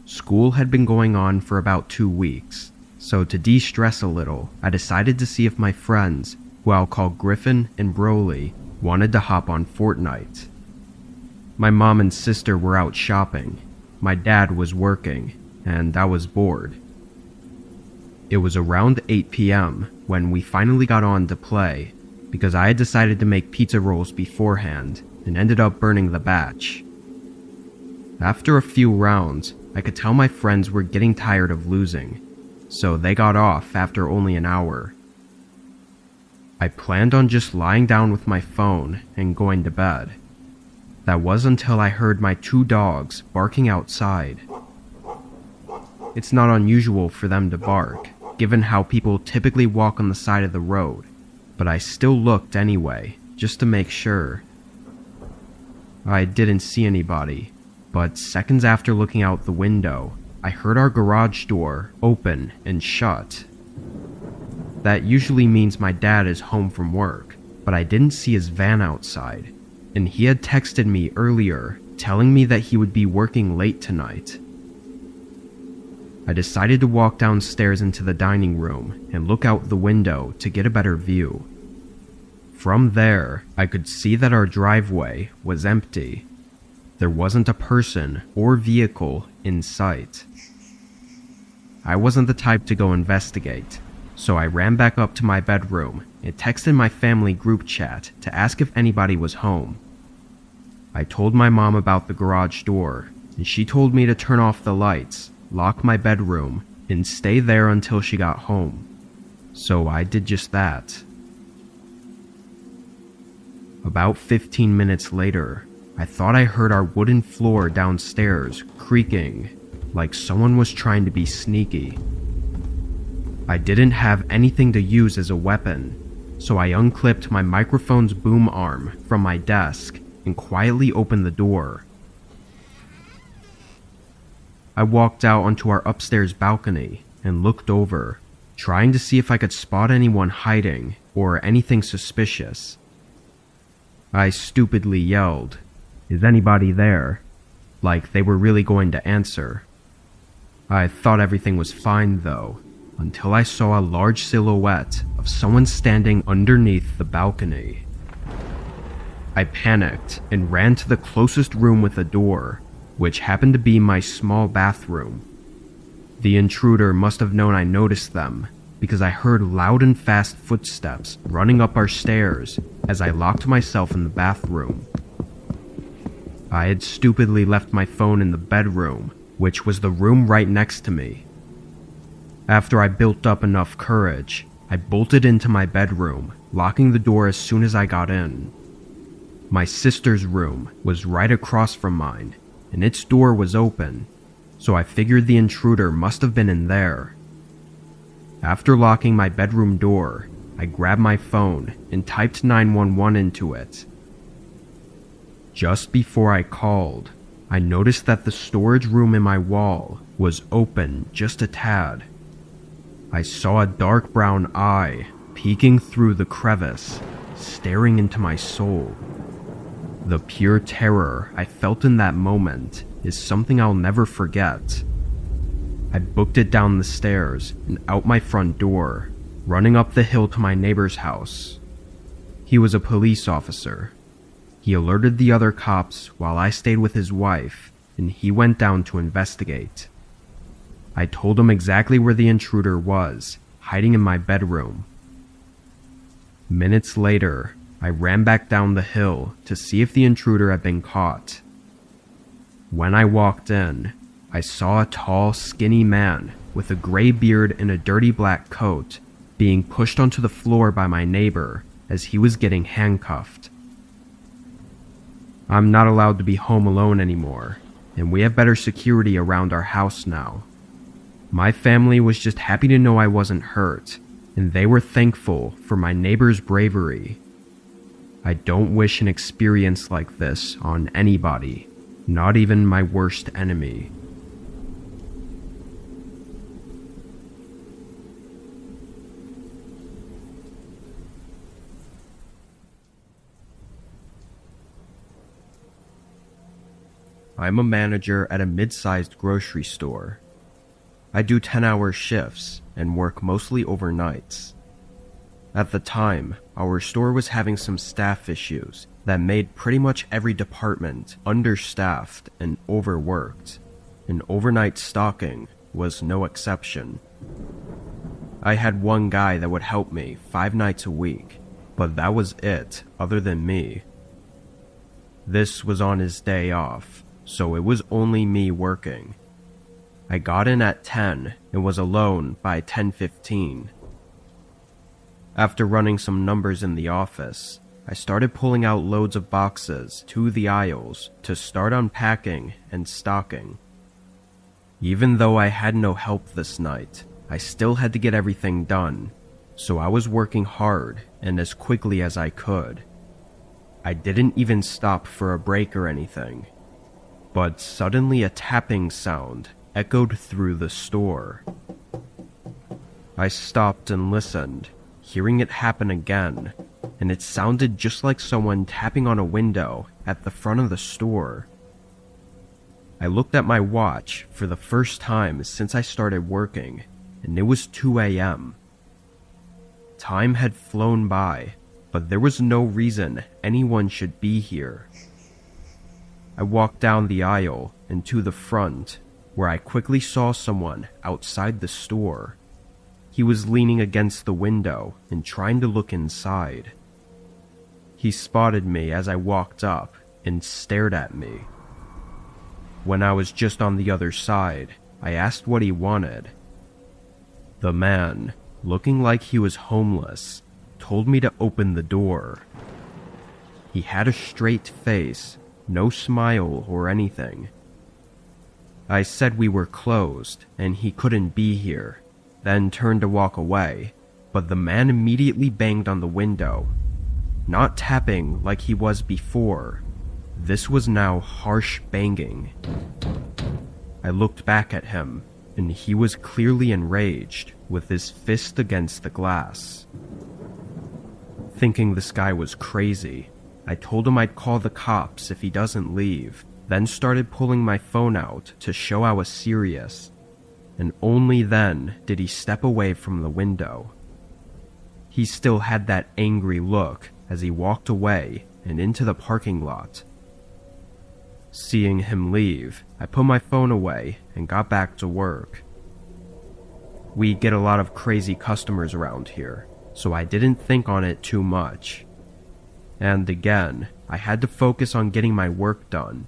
School had been going on for about 2 weeks, so to de-stress a little, I decided to see if my friends, who I'll call Griffin and Broly, wanted to hop on Fortnite. My mom and sister were out shopping, my dad was working, and I was bored. It was around 8 p.m. when we finally got on to play, because I had decided to make pizza rolls beforehand and ended up burning the batch. After a few rounds, I could tell my friends were getting tired of losing, so they got off after only an hour. I planned on just lying down with my phone and going to bed. That was until I heard my 2 dogs barking outside. It's not unusual for them to bark, given how people typically walk on the side of the road, but I still looked anyway, just to make sure. I didn't see anybody, but seconds after looking out the window, I heard our garage door open and shut. That usually means my dad is home from work, but I didn't see his van outside, and he had texted me earlier telling me that he would be working late tonight. I decided to walk downstairs into the dining room and look out the window to get a better view. From there, I could see that our driveway was empty. There wasn't a person or vehicle in sight. I wasn't the type to go investigate, so I ran back up to my bedroom and texted my family group chat to ask if anybody was home. I told my mom about the garage door, and she told me to turn off the lights, lock my bedroom, and stay there until she got home. So I did just that. About 15 minutes later, I thought I heard our wooden floor downstairs creaking, like someone was trying to be sneaky. I didn't have anything to use as a weapon, so I unclipped my microphone's boom arm from my desk and quietly opened the door. I walked out onto our upstairs balcony and looked over, trying to see if I could spot anyone hiding or anything suspicious. I stupidly yelled, "Is anybody there?" like they were really going to answer. I thought everything was fine though, until I saw a large silhouette of someone standing underneath the balcony. I panicked and ran to the closest room with a door, which happened to be my small bathroom. The intruder must have known I noticed them, because I heard loud and fast footsteps running up our stairs as I locked myself in the bathroom. I had stupidly left my phone in the bedroom, which was the room right next to me. After I built up enough courage, I bolted into my bedroom, locking the door as soon as I got in. My sister's room was right across from mine, and its door was open, so I figured the intruder must have been in there. After locking my bedroom door, I grabbed my phone and typed 911 into it. Just before I called, I noticed that the storage room in my wall was open just a tad. I saw a dark brown eye peeking through the crevice, staring into my soul. The pure terror I felt in that moment is something I'll never forget. I booked it down the stairs and out my front door, running up the hill to my neighbor's house. He was a police officer. He alerted the other cops while I stayed with his wife, and he went down to investigate. I told him exactly where the intruder was, hiding in my bedroom. Minutes later, I ran back down the hill to see if the intruder had been caught. When I walked in, I saw a tall, skinny man with a gray beard and a dirty black coat being pushed onto the floor by my neighbor as he was getting handcuffed. I'm not allowed to be home alone anymore, and we have better security around our house now. My family was just happy to know I wasn't hurt, and they were thankful for my neighbor's bravery. I don't wish an experience like this on anybody, not even my worst enemy. I'm a manager at a mid-sized grocery store. I do 10-hour shifts and work mostly overnights. At the time, our store was having some staff issues that made pretty much every department understaffed and overworked, and overnight stocking was no exception. I had one guy that would help me 5 nights a week, but that was it other than me. This was on his day off, so it was only me working. I got in at 10 and was alone by 10:15. After running some numbers in the office, I started pulling out loads of boxes to the aisles to start unpacking and stocking. Even though I had no help this night, I still had to get everything done, so I was working hard and as quickly as I could. I didn't even stop for a break or anything. But suddenly a tapping sound echoed through the store. I stopped and listened, hearing it happen again, and it sounded just like someone tapping on a window at the front of the store. I looked at my watch for the first time since I started working, and it was 2 a.m. Time had flown by, but there was no reason anyone should be here. I walked down the aisle and to the front, where I quickly saw someone outside the store. He was leaning against the window and trying to look inside. He spotted me as I walked up and stared at me. When I was just on the other side, I asked what he wanted. The man, looking like he was homeless, told me to open the door. He had a straight face, no smile or anything. I said we were closed and he couldn't be here, then turned to walk away, but the man immediately banged on the window. Not tapping like he was before. This was now harsh banging. I looked back at him, and he was clearly enraged, with his fist against the glass. Thinking this guy was crazy, I told him I'd call the cops if he doesn't leave, then started pulling my phone out to show I was serious, and only then did he step away from the window. He still had that angry look as he walked away and into the parking lot. Seeing him leave, I put my phone away and got back to work. We get a lot of crazy customers around here, so I didn't think on it too much. And again, I had to focus on getting my work done.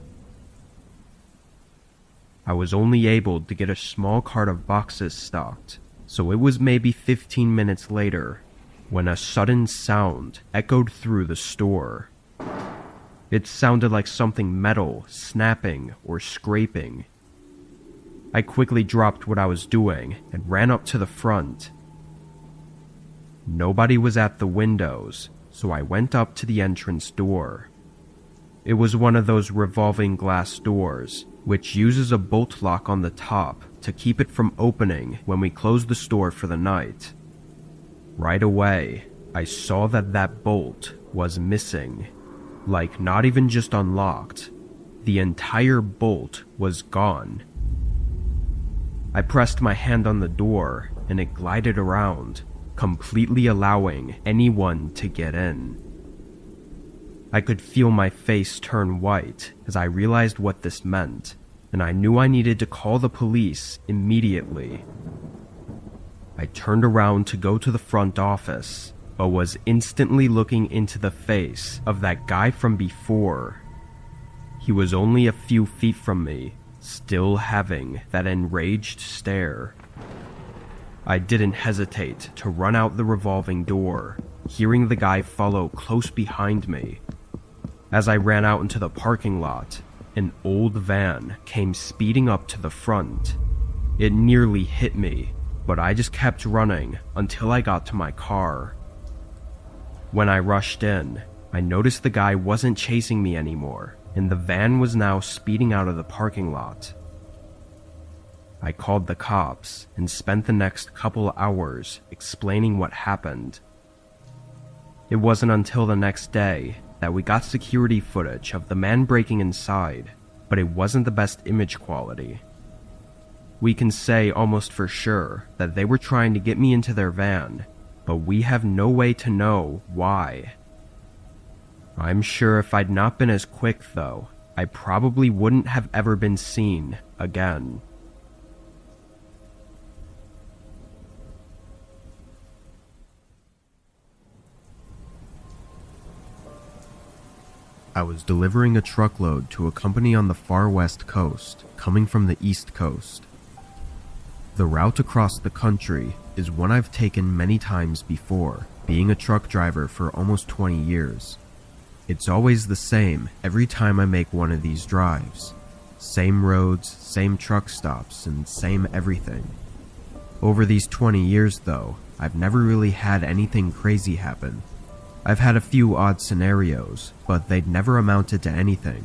I was only able to get a small cart of boxes stocked, so it was maybe 15 minutes later when a sudden sound echoed through the store. It sounded like something metal snapping or scraping. I quickly dropped what I was doing and ran up to the front. Nobody was at the windows, so I went up to the entrance door. It was one of those revolving glass doors, which uses a bolt lock on the top to keep it from opening when we close the store for the night. Right away, I saw that bolt was missing. Like, not even just unlocked. The entire bolt was gone. I pressed my hand on the door, and it glided around, completely allowing anyone to get in. I could feel my face turn white as I realized what this meant, and I knew I needed to call the police immediately. I turned around to go to the front office, but was instantly looking into the face of that guy from before. He was only a few feet from me, still having that enraged stare. I didn't hesitate to run out the revolving door, hearing the guy follow close behind me. As I ran out into the parking lot, an old van came speeding up to the front. It nearly hit me, but I just kept running until I got to my car. When I rushed in, I noticed the guy wasn't chasing me anymore, and the van was now speeding out of the parking lot. I called the cops and spent the next couple hours explaining what happened. It wasn't until the next day that we got security footage of the man breaking inside, but it wasn't the best image quality. We can say almost for sure that they were trying to get me into their van, but we have no way to know why. I'm sure if I'd not been as quick though, I probably wouldn't have ever been seen again. I was delivering a truckload to a company on the far west coast, coming from the east coast. The route across the country is one I've taken many times before, being a truck driver for almost 20 years. It's always the same every time I make one of these drives. Same roads, same truck stops, and same everything. Over these 20 years though, I've never really had anything crazy happen. I've had a few odd scenarios, but they'd never amounted to anything.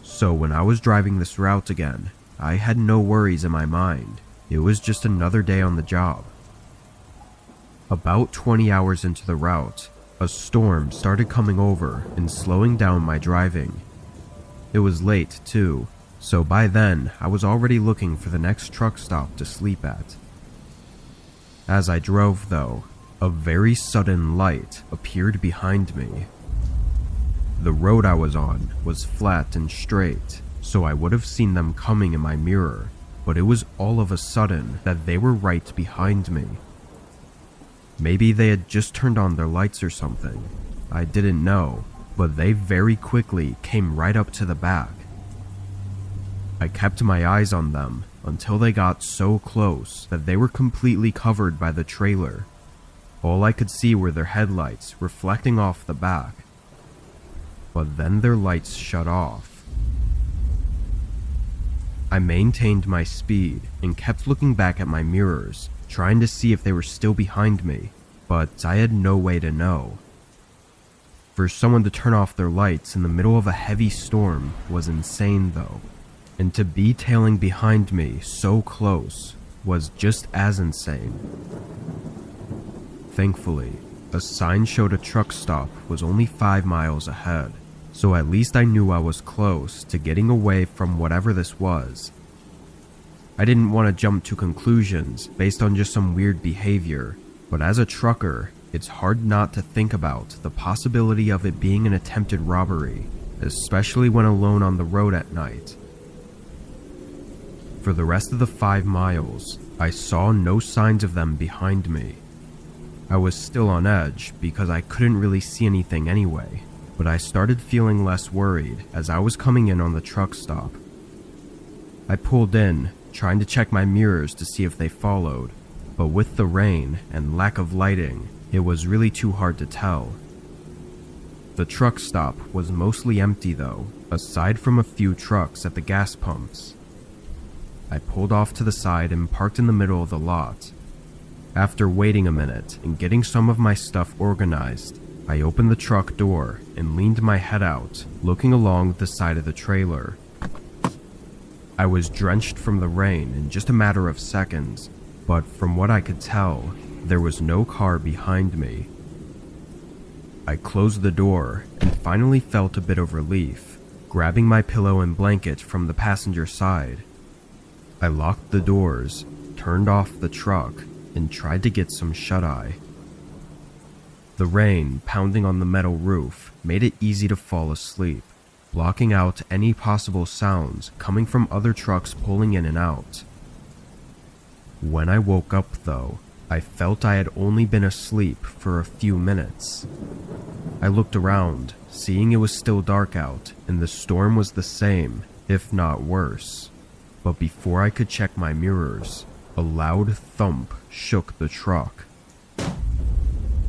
So when I was driving this route again, I had no worries in my mind. It was just another day on the job. About 20 hours into the route, a storm started coming over and slowing down my driving. It was late too, so by then I was already looking for the next truck stop to sleep at. As I drove though, a very sudden light appeared behind me. The road I was on was flat and straight, so I would have seen them coming in my mirror, but it was all of a sudden that they were right behind me. Maybe they had just turned on their lights or something. I didn't know, but they very quickly came right up to the back. I kept my eyes on them until they got so close that they were completely covered by the trailer. All I could see were their headlights reflecting off the back. But then their lights shut off. I maintained my speed and kept looking back at my mirrors, trying to see if they were still behind me, but I had no way to know. For someone to turn off their lights in the middle of a heavy storm was insane though, and to be tailing behind me so close was just as insane. Thankfully, a sign showed a truck stop was only 5 miles ahead, so at least I knew I was close to getting away from whatever this was. I didn't want to jump to conclusions based on just some weird behavior, but as a trucker, it's hard not to think about the possibility of it being an attempted robbery, especially when alone on the road at night. For the rest of the 5 miles, I saw no signs of them behind me. I was still on edge because I couldn't really see anything anyway, but I started feeling less worried as I was coming in on the truck stop. I pulled in, trying to check my mirrors to see if they followed, but with the rain and lack of lighting, it was really too hard to tell. The truck stop was mostly empty though, aside from a few trucks at the gas pumps. I pulled off to the side and parked in the middle of the lot. After waiting a minute and getting some of my stuff organized, I opened the truck door and leaned my head out, looking along the side of the trailer. I was drenched from the rain in just a matter of seconds, but from what I could tell, there was no car behind me. I closed the door and finally felt a bit of relief, grabbing my pillow and blanket from the passenger side. I locked the doors, turned off the truck, and tried to get some shut-eye. The rain pounding on the metal roof made it easy to fall asleep, blocking out any possible sounds coming from other trucks pulling in and out. When I woke up though, I felt I had only been asleep for a few minutes. I looked around, seeing it was still dark out and the storm was the same, if not worse. But before I could check my mirrors, a loud thump shook the truck.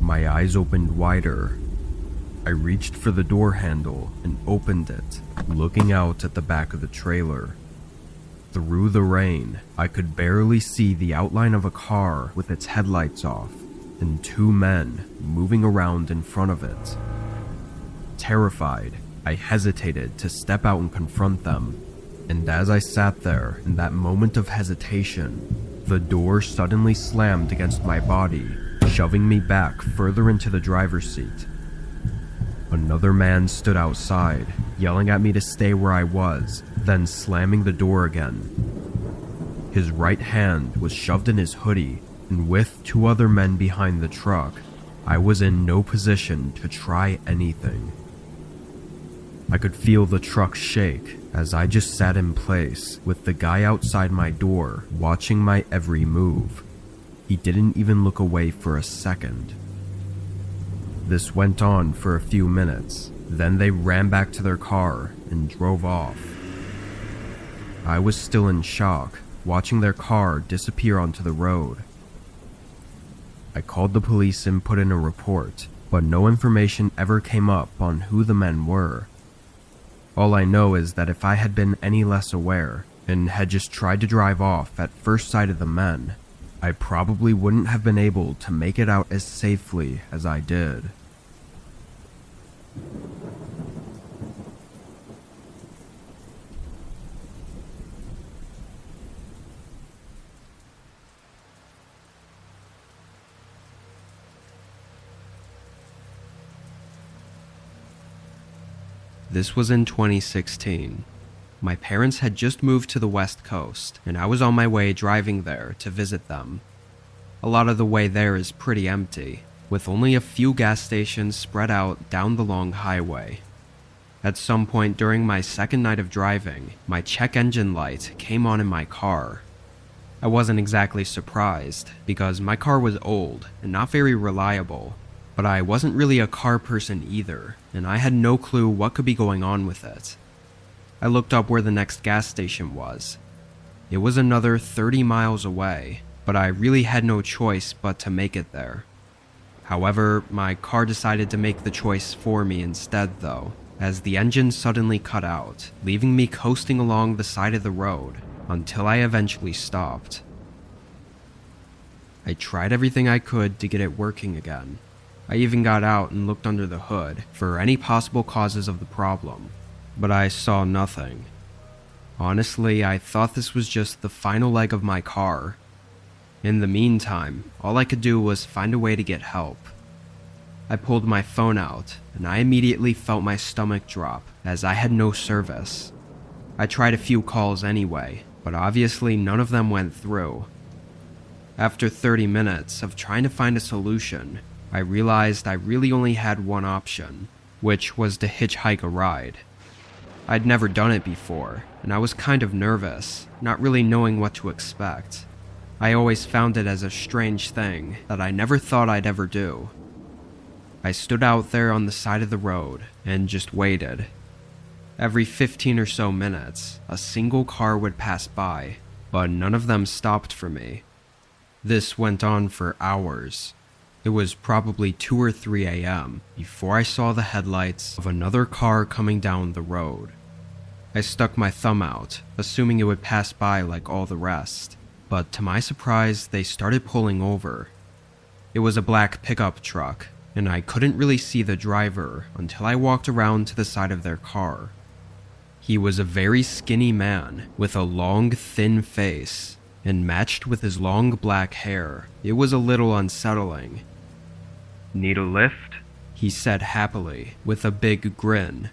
My eyes opened wider. I reached for the door handle and opened it, looking out at the back of the trailer. Through the rain, I could barely see the outline of a car with its headlights off, and 2 men moving around in front of it. Terrified, I hesitated to step out and confront them, and as I sat there in that moment of hesitation, the door suddenly slammed against my body, shoving me back further into the driver's seat. Another man stood outside, yelling at me to stay where I was, then slamming the door again. His right hand was shoved in his hoodie, and with 2 other men behind the truck, I was in no position to try anything. I could feel the truck shake as I just sat in place with the guy outside my door watching my every move. He didn't even look away for a second. This went on for a few minutes, then they ran back to their car and drove off. I was still in shock, watching their car disappear onto the road. I called the police and put in a report, but no information ever came up on who the men were. All I know is that if I had been any less aware, and had just tried to drive off at first sight of the men, I probably wouldn't have been able to make it out as safely as I did. This was in 2016. My parents had just moved to the West Coast, and I was on my way driving there to visit them. A lot of the way there is pretty empty, with only a few gas stations spread out down the long highway. At some point during my second night of driving, my check engine light came on in my car. I wasn't exactly surprised, because my car was old and not very reliable, but I wasn't really a car person either, and I had no clue what could be going on with it. I looked up where the next gas station was. It was another 30 miles away, but I really had no choice but to make it there. However, my car decided to make the choice for me instead though, as the engine suddenly cut out, leaving me coasting along the side of the road until I eventually stopped. I tried everything I could to get it working again. I even got out and looked under the hood for any possible causes of the problem, but I saw nothing. Honestly, I thought this was just the final leg of my car. In the meantime, all I could do was find a way to get help. I pulled my phone out, and I immediately felt my stomach drop as I had no service. I tried a few calls anyway, but obviously none of them went through. After 30 minutes of trying to find a solution, I realized I really only had one option, which was to hitchhike a ride. I'd never done it before, and I was kind of nervous, not really knowing what to expect. I always found it as a strange thing that I never thought I'd ever do. I stood out there on the side of the road and just waited. Every 15 or so minutes, a single car would pass by, but none of them stopped for me. This went on for hours. It was probably 2 or 3 a.m. before I saw the headlights of another car coming down the road. I stuck my thumb out, assuming it would pass by like all the rest, but to my surprise, they started pulling over. It was a black pickup truck, and I couldn't really see the driver until I walked around to the side of their car. He was a very skinny man with a long, thin face, and matched with his long black hair, it was a little unsettling. "Need a lift?" he said happily, with a big grin.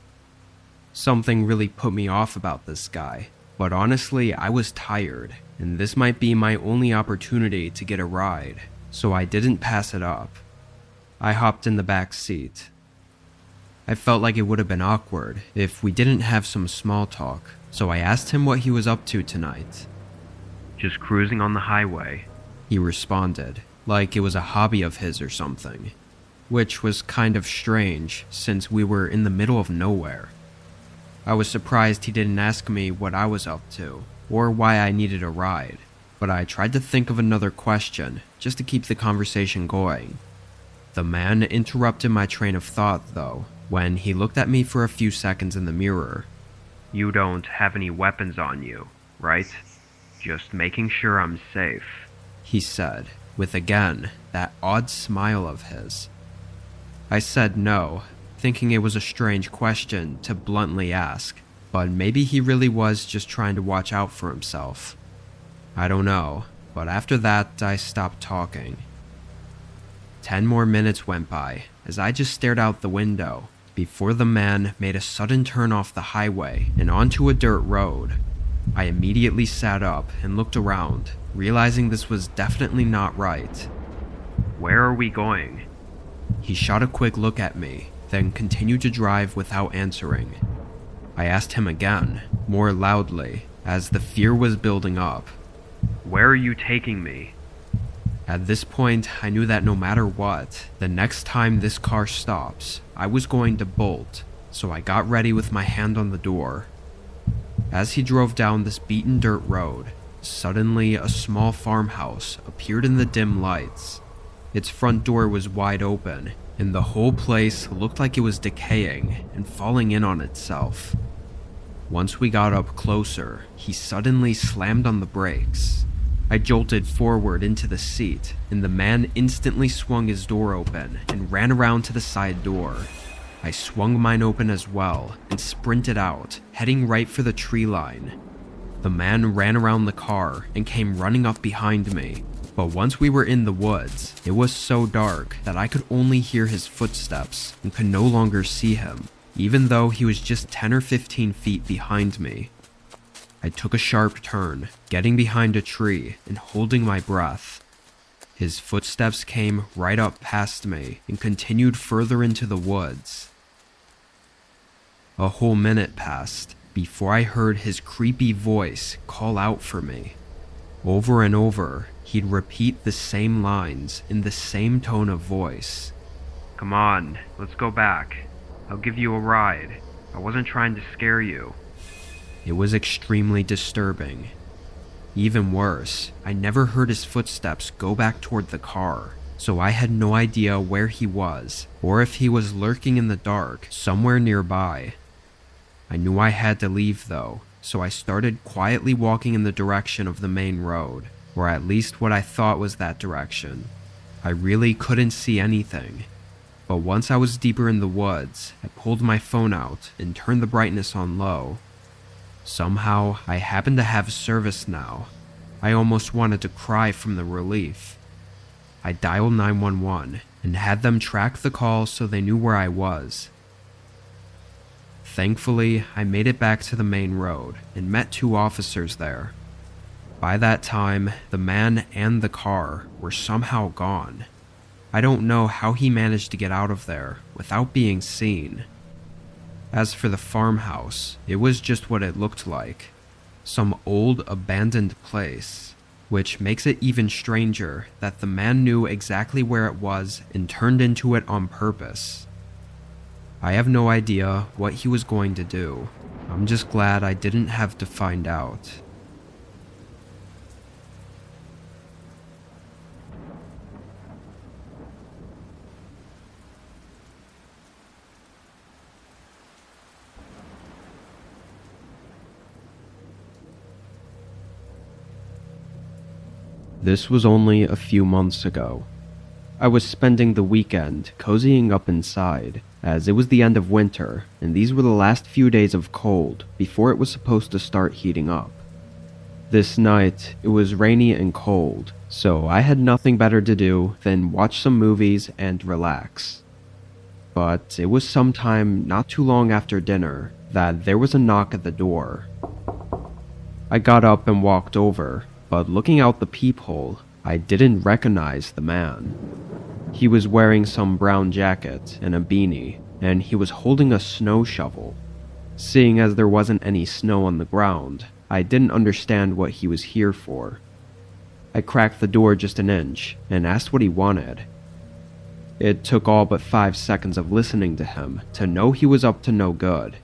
Something really put me off about this guy, but honestly, I was tired, and this might be my only opportunity to get a ride, so I didn't pass it up. I hopped in the back seat. I felt like it would have been awkward if we didn't have some small talk, so I asked him what he was up to tonight. "Just cruising on the highway," he responded, like it was a hobby of his or something, which was kind of strange since we were in the middle of nowhere. I was surprised he didn't ask me what I was up to, or why I needed a ride, but I tried to think of another question just to keep the conversation going. The man interrupted my train of thought, though, when he looked at me for a few seconds in the mirror. "You don't have any weapons on you, right? Just making sure I'm safe," he said, with again that odd smile of his. I said no, thinking it was a strange question to bluntly ask, but maybe he really was just trying to watch out for himself. I don't know, but after that I stopped talking. 10 more minutes went by as I just stared out the window before the man made a sudden turn off the highway and onto a dirt road. I immediately sat up and looked around, realizing this was definitely not right. "Where are we going?" He shot a quick look at me, then continued to drive without answering. I asked him again, more loudly, as the fear was building up. "Where are you taking me?" At this point, I knew that no matter what, the next time this car stops, I was going to bolt, so I got ready with my hand on the door. As he drove down this beaten dirt road, suddenly a small farmhouse appeared in the dim lights. Its front door was wide open, and the whole place looked like it was decaying and falling in on itself. Once we got up closer, he suddenly slammed on the brakes. I jolted forward into the seat, and the man instantly swung his door open and ran around to the side door. I swung mine open as well and sprinted out, heading right for the tree line. The man ran around the car and came running up behind me, but once we were in the woods, it was so dark that I could only hear his footsteps and could no longer see him, even though he was just 10 or 15 feet behind me. I took a sharp turn, getting behind a tree and holding my breath. His footsteps came right up past me and continued further into the woods. A whole minute passed before I heard his creepy voice call out for me. Over and over, he'd repeat the same lines in the same tone of voice. "Come on, let's go back. I'll give you a ride. I wasn't trying to scare you." It was extremely disturbing. Even worse, I never heard his footsteps go back toward the car, so I had no idea where he was, or if he was lurking in the dark somewhere nearby. I knew I had to leave though, so I started quietly walking in the direction of the main road. or at least what I thought was that direction. I really couldn't see anything, but once I was deeper in the woods, I pulled my phone out and turned the brightness on low. Somehow, I happened to have service now. I almost wanted to cry from the relief. I dialed 911 and had them track the call so they knew where I was. Thankfully, I made it back to the main road and met 2 officers there. By that time, the man and the car were somehow gone. I don't know how he managed to get out of there without being seen. As for the farmhouse, it was just what it looked like. Some old abandoned place, which makes it even stranger that the man knew exactly where it was and turned into it on purpose. I have no idea what he was going to do. I'm just glad I didn't have to find out. This was only a few months ago. I was spending the weekend cozying up inside, as it was the end of winter, and these were the last few days of cold before it was supposed to start heating up. This night, it was rainy and cold, so I had nothing better to do than watch some movies and relax. But it was sometime not too long after dinner that there was a knock at the door. I got up and walked over, but looking out the peephole, I didn't recognize the man. He was wearing some brown jacket and a beanie, and he was holding a snow shovel. Seeing as there wasn't any snow on the ground, I didn't understand what he was here for. I cracked the door just an inch and asked what he wanted. It took all but 5 seconds of listening to him to know he was up to no good.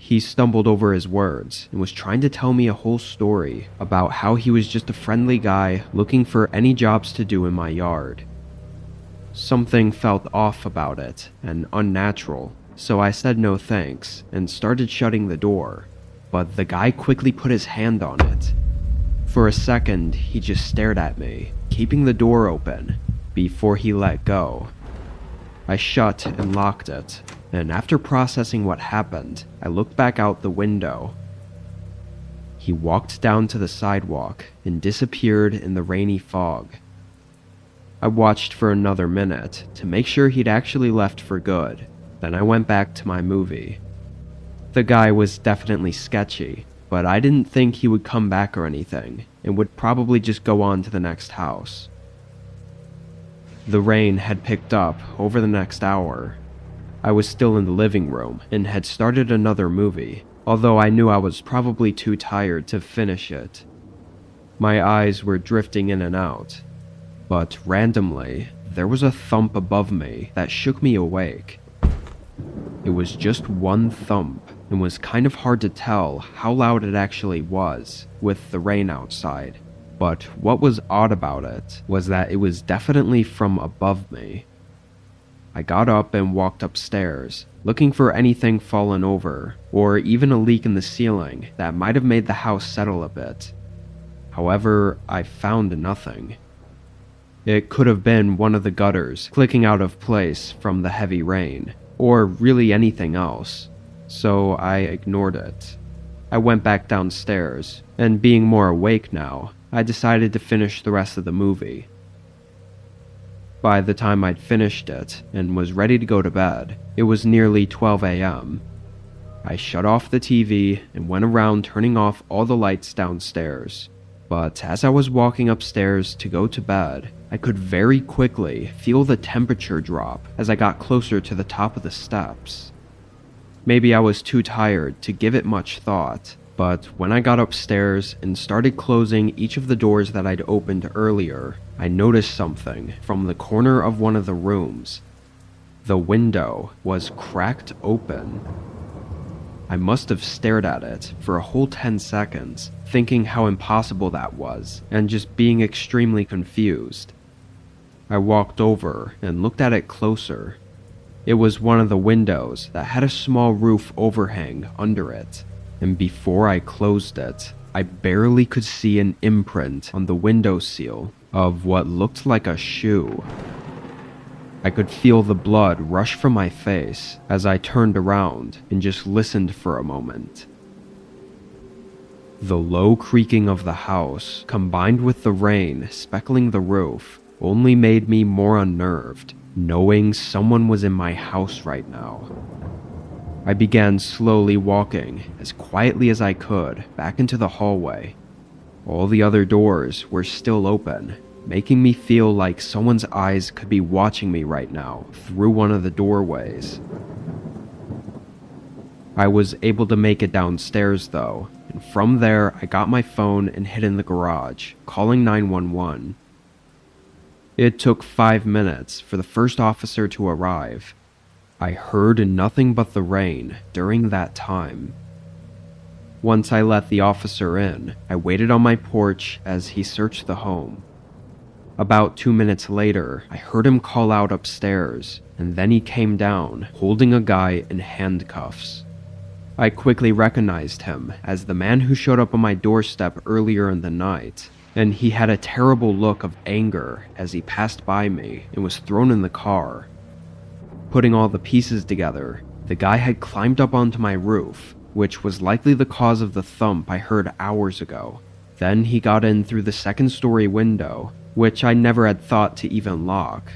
He stumbled over his words and was trying to tell me a whole story about how he was just a friendly guy looking for any jobs to do in my yard. Something felt off about it and unnatural, so I said no thanks and started shutting the door, but the guy quickly put his hand on it. For a second, he just stared at me, keeping the door open, before he let go. I shut and locked it, and after processing what happened, I looked back out the window. He walked down to the sidewalk and disappeared in the rainy fog. I watched for another minute to make sure he'd actually left for good, then I went back to my movie. The guy was definitely sketchy, but I didn't think he would come back or anything, and would probably just go on to the next house. The rain had picked up over the next hour. I was still in the living room and had started another movie, although I knew I was probably too tired to finish it. My eyes were drifting in and out, but randomly, there was a thump above me that shook me awake. It was just one thump, and was kind of hard to tell how loud it actually was, with the rain outside. But what was odd about it was that it was definitely from above me. I got up and walked upstairs, looking for anything fallen over, or even a leak in the ceiling that might have made the house settle a bit. However, I found nothing. It could have been one of the gutters clicking out of place from the heavy rain, or really anything else, so I ignored it. I went back downstairs, and being more awake now, I decided to finish the rest of the movie. By the time I'd finished it and was ready to go to bed, it was nearly 12 a.m. I shut off the TV and went around turning off all the lights downstairs. But as I was walking upstairs to go to bed, I could very quickly feel the temperature drop as I got closer to the top of the steps. Maybe I was too tired to give it much thought, but when I got upstairs and started closing each of the doors that I'd opened earlier, I noticed something from the corner of one of the rooms. The window was cracked open. I must have stared at it for a whole 10 seconds, thinking how impossible that was, and just being extremely confused. I walked over and looked at it closer. It was one of the windows that had a small roof overhang under it, and before I closed it, I barely could see an imprint on the windowsill of what looked like a shoe. I could feel the blood rush from my face as I turned around and just listened for a moment. The low creaking of the house, combined with the rain speckling the roof, only made me more unnerved, knowing someone was in my house right now. I began slowly walking, as quietly as I could, back into the hallway. All the other doors were still open, making me feel like someone's eyes could be watching me right now through one of the doorways. I was able to make it downstairs though, and from there I got my phone and hid in the garage, calling 911. It took 5 minutes for the first officer to arrive. I heard nothing but the rain during that time. Once I let the officer in, I waited on my porch as he searched the home. About 2 minutes later, I heard him call out upstairs, and then he came down, holding a guy in handcuffs. I quickly recognized him as the man who showed up on my doorstep earlier in the night, and he had a terrible look of anger as he passed by me and was thrown in the car. Putting all the pieces together, the guy had climbed up onto my roof, which was likely the cause of the thump I heard hours ago. Then he got in through the second-story window, which I never had thought to even lock.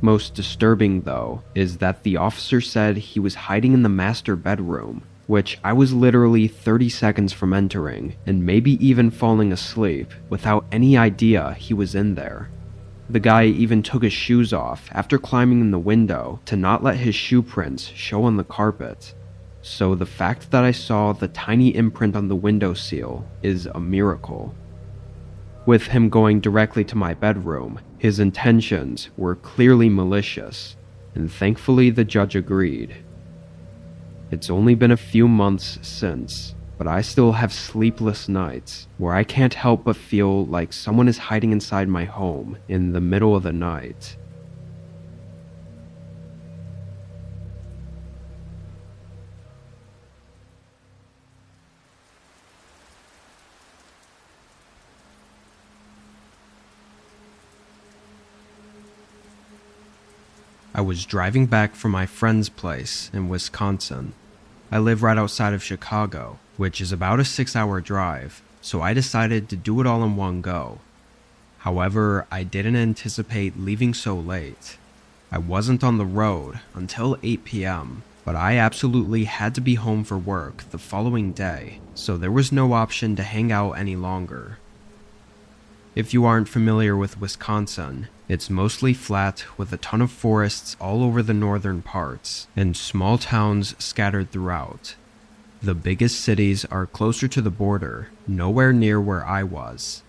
Most disturbing, though, is that the officer said he was hiding in the master bedroom, which I was literally 30 seconds from entering, and maybe even falling asleep, without any idea he was in there. The guy even took his shoes off after climbing in the window to not let his shoe prints show on the carpet. So the fact that I saw the tiny imprint on the windowsill is a miracle. With him going directly to my bedroom, his intentions were clearly malicious, and thankfully the judge agreed. It's only been a few months since, but I still have sleepless nights where I can't help but feel like someone is hiding inside my home in the middle of the night. I was driving back from my friend's place in Wisconsin. I live right outside of Chicago, which is about a 6-hour drive, so I decided to do it all in one go. However, I didn't anticipate leaving so late. I wasn't on the road until 8 p.m., but I absolutely had to be home for work the following day, so there was no option to hang out any longer. If you aren't familiar with Wisconsin, it's mostly flat with a ton of forests all over the northern parts, and small towns scattered throughout. The biggest cities are closer to the border, nowhere near where I was.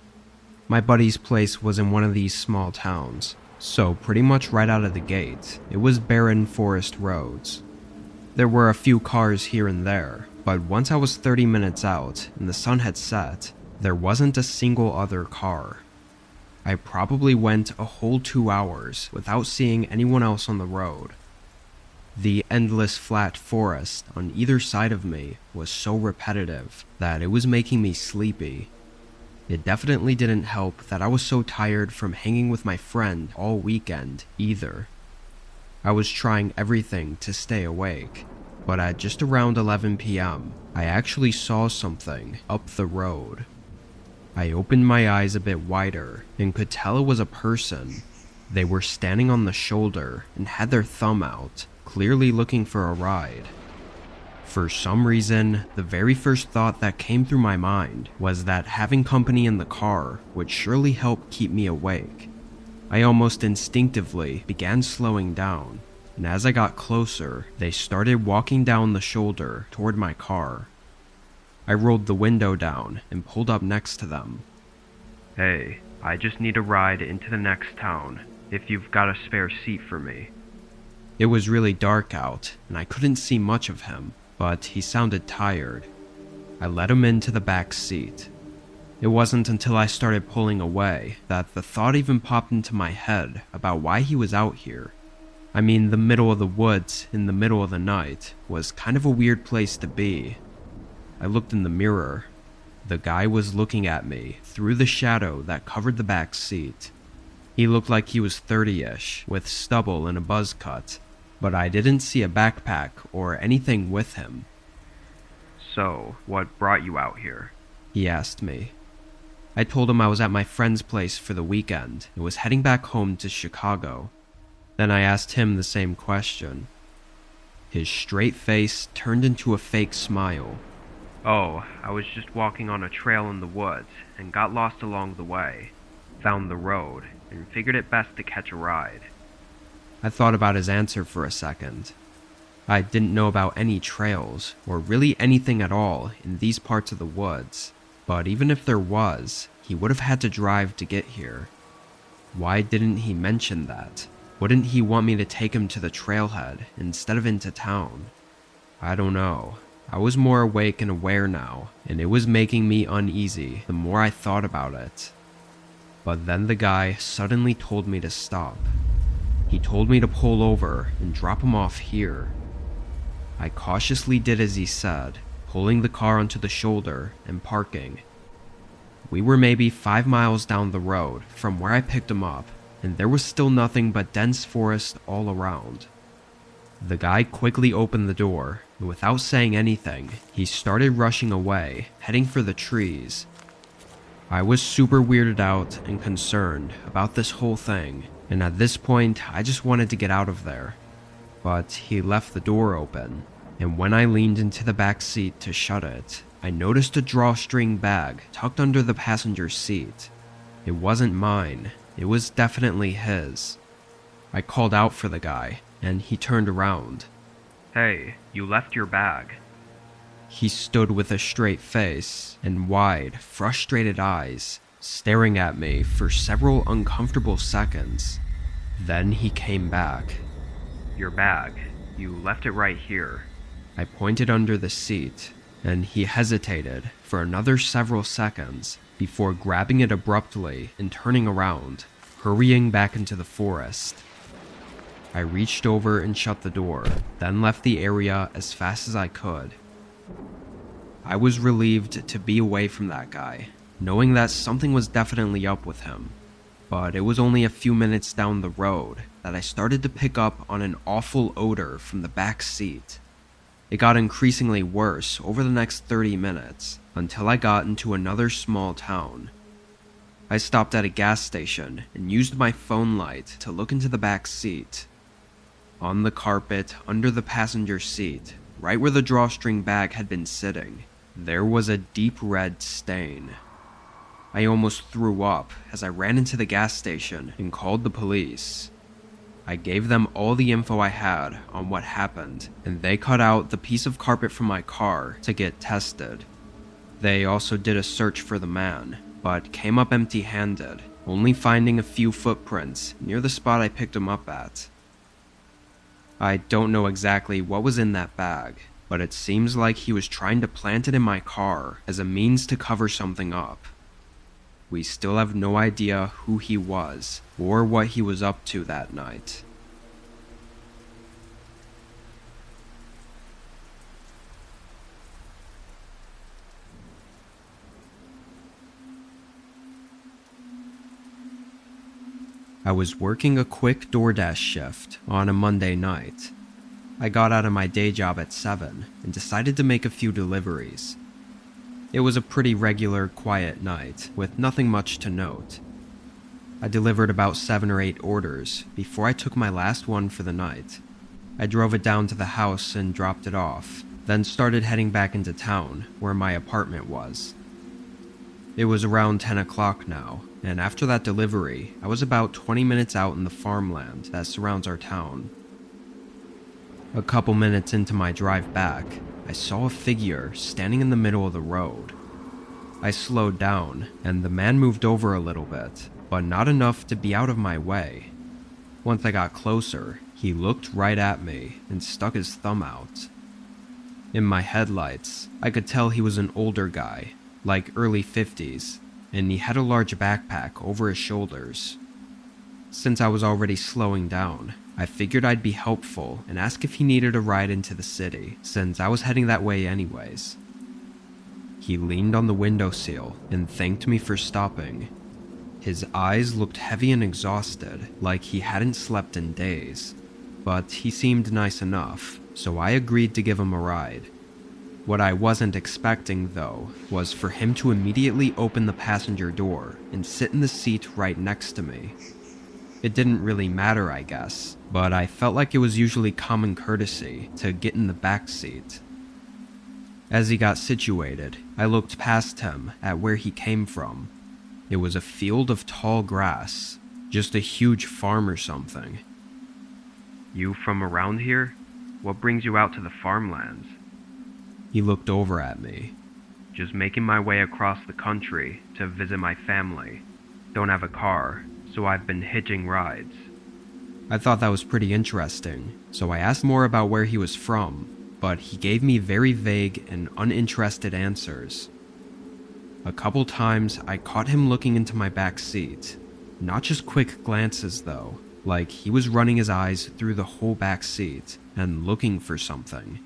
My buddy's place was in one of these small towns, so pretty much right out of the gate, it was barren forest roads. There were a few cars here and there, but once I was 30 minutes out and the sun had set, there wasn't a single other car. I probably went a whole 2 hours without seeing anyone else on the road. The endless flat forest on either side of me was so repetitive that it was making me sleepy. It definitely didn't help that I was so tired from hanging with my friend all weekend either. I was trying everything to stay awake, but at just around 11 p.m., I actually saw something up the road. I opened my eyes a bit wider and could tell it was a person. They were standing on the shoulder and had their thumb out, clearly looking for a ride. For some reason, the very first thought that came through my mind was that having company in the car would surely help keep me awake. I almost instinctively began slowing down, and as I got closer, they started walking down the shoulder toward my car. I rolled the window down and pulled up next to them. "Hey, I just need a ride into the next town, if you've got a spare seat for me." It was really dark out, and I couldn't see much of him, but he sounded tired. I let him into the back seat. It wasn't until I started pulling away that the thought even popped into my head about why he was out here. I mean, the middle of the woods in the middle of the night was kind of a weird place to be. I looked in the mirror. The guy was looking at me through the shadow that covered the back seat. He looked like he was 30-ish, with stubble and a buzz cut, but I didn't see a backpack or anything with him. "So, what brought you out here?" he asked me. I told him I was at my friend's place for the weekend and was heading back home to Chicago. Then I asked him the same question. His straight face turned into a fake smile. "Oh, I was just walking on a trail in the woods and got lost along the way. Found the road and figured it best to catch a ride." I thought about his answer for a second. I didn't know about any trails, or really anything at all, in these parts of the woods. But even if there was, he would have had to drive to get here. Why didn't he mention that? Wouldn't he want me to take him to the trailhead instead of into town? I don't know. I was more awake and aware now, and it was making me uneasy the more I thought about it. But then the guy suddenly told me to stop. He told me to pull over and drop him off here. I cautiously did as he said, pulling the car onto the shoulder and parking. We were maybe 5 miles down the road from where I picked him up, and there was still nothing but dense forest all around. The guy quickly opened the door, and without saying anything, he started rushing away, heading for the trees. I was super weirded out and concerned about this whole thing, and at this point I just wanted to get out of there. But he left the door open, and when I leaned into the back seat to shut it, I noticed a drawstring bag tucked under the passenger seat. It wasn't mine, it was definitely his. I called out for the guy, and he turned around. "Hey, you left your bag." He stood with a straight face and wide, frustrated eyes, staring at me for several uncomfortable seconds. Then he came back. "Your bag. You left it right here." I pointed under the seat, and he hesitated for another several seconds before grabbing it abruptly and turning around, hurrying back into the forest. I reached over and shut the door, then left the area as fast as I could. I was relieved to be away from that guy, knowing that something was definitely up with him. But it was only a few minutes down the road that I started to pick up on an awful odor from the back seat. It got increasingly worse over the next 30 minutes, until I got into another small town. I stopped at a gas station and used my phone light to look into the back seat. On the carpet under the passenger seat, right where the drawstring bag had been sitting, there was a deep red stain. I almost threw up as I ran into the gas station and called the police. I gave them all the info I had on what happened, and they cut out the piece of carpet from my car to get tested. They also did a search for the man, but came up empty-handed, only finding a few footprints near the spot I picked him up at. I don't know exactly what was in that bag, but it seems like he was trying to plant it in my car as a means to cover something up. We still have no idea who he was or what he was up to that night. I was working a quick DoorDash shift on a Monday night. I got out of my day job at 7 and decided to make a few deliveries. It was a pretty regular, quiet night, with nothing much to note. I delivered about 7 or 8 orders before I took my last one for the night. I drove it down to the house and dropped it off, then started heading back into town, where my apartment was. It was around 10 o'clock now, and after that delivery, I was about 20 minutes out in the farmland that surrounds our town. A couple minutes into my drive back, I saw a figure standing in the middle of the road. I slowed down, and the man moved over a little bit, but not enough to be out of my way. Once I got closer, he looked right at me and stuck his thumb out. In my headlights, I could tell he was an older guy, like early 50s, and he had a large backpack over his shoulders. Since I was already slowing down, I figured I'd be helpful and ask if he needed a ride into the city, since I was heading that way anyways. He leaned on the windowsill and thanked me for stopping. His eyes looked heavy and exhausted, like he hadn't slept in days. But he seemed nice enough, so I agreed to give him a ride. What I wasn't expecting, though, was for him to immediately open the passenger door and sit in the seat right next to me. It didn't really matter, I guess, but I felt like it was usually common courtesy to get in the back seat. As he got situated, I looked past him at where he came from. It was a field of tall grass, just a huge farm or something. You from around here? What brings you out to the farmlands? He looked over at me. Just making my way across the country to visit my family. Don't have a car, so I've been hitching rides. I thought that was pretty interesting, so I asked more about where he was from, but he gave me very vague and uninterested answers. A couple times I caught him looking into my back seat. Not just quick glances though, like he was running his eyes through the whole back seat and looking for something.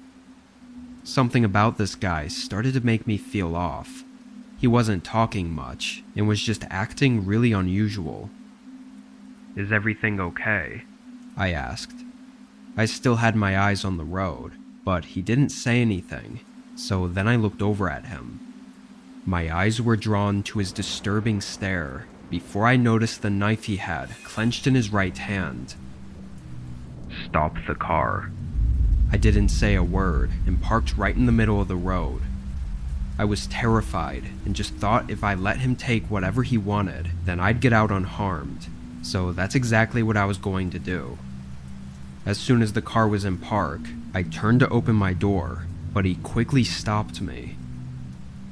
Something about this guy started to make me feel off. He wasn't talking much and was just acting really unusual. Is everything okay? I asked. I still had my eyes on the road, but he didn't say anything, so then I looked over at him. My eyes were drawn to his disturbing stare before I noticed the knife he had clenched in his right hand. Stop the car. I didn't say a word and parked right in the middle of the road. I was terrified and just thought if I let him take whatever he wanted, then I'd get out unharmed, so that's exactly what I was going to do. As soon as the car was in park, I turned to open my door, but he quickly stopped me.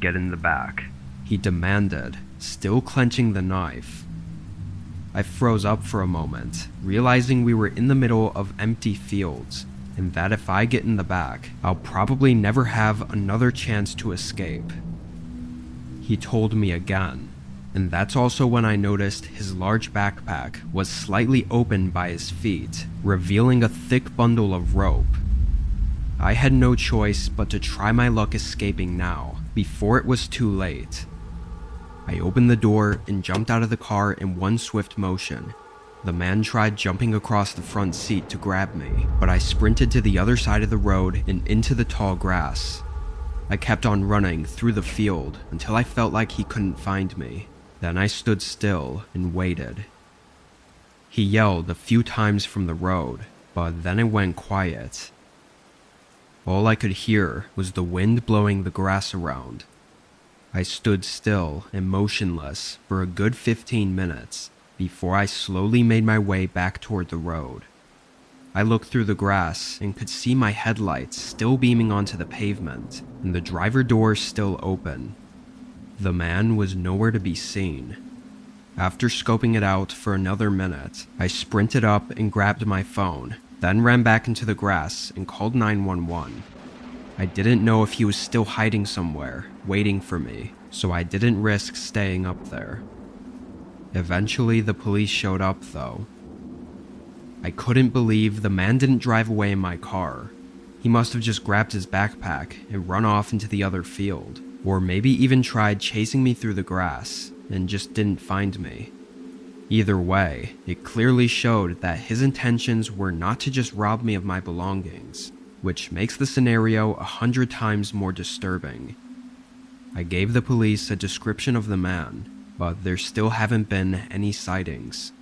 Get in the back. He demanded, still clenching the knife. I froze up for a moment, realizing we were in the middle of empty fields, and that if I get in the back, I'll probably never have another chance to escape. He told me again, and that's also when I noticed his large backpack was slightly open by his feet, revealing a thick bundle of rope. I had no choice but to try my luck escaping now, before it was too late. I opened the door and jumped out of the car in one swift motion. The man tried jumping across the front seat to grab me, but I sprinted to the other side of the road and into the tall grass. I kept on running through the field until I felt like he couldn't find me. Then I stood still and waited. He yelled a few times from the road, but then it went quiet. All I could hear was the wind blowing the grass around. I stood still and motionless for a good 15 minutes before I slowly made my way back toward the road. I looked through the grass and could see my headlights still beaming onto the pavement and the driver door still open. The man was nowhere to be seen. After scoping it out for another minute, I sprinted up and grabbed my phone, then ran back into the grass and called 911. I didn't know if he was still hiding somewhere, waiting for me, so I didn't risk staying up there. Eventually, the police showed up, though. I couldn't believe the man didn't drive away in my car. He must have just grabbed his backpack and run off into the other field, or maybe even tried chasing me through the grass and just didn't find me. Either way, it clearly showed that his intentions were not to just rob me of my belongings, which makes the scenario 100 times more disturbing. I gave the police a description of the man, but there still haven't been any sightings.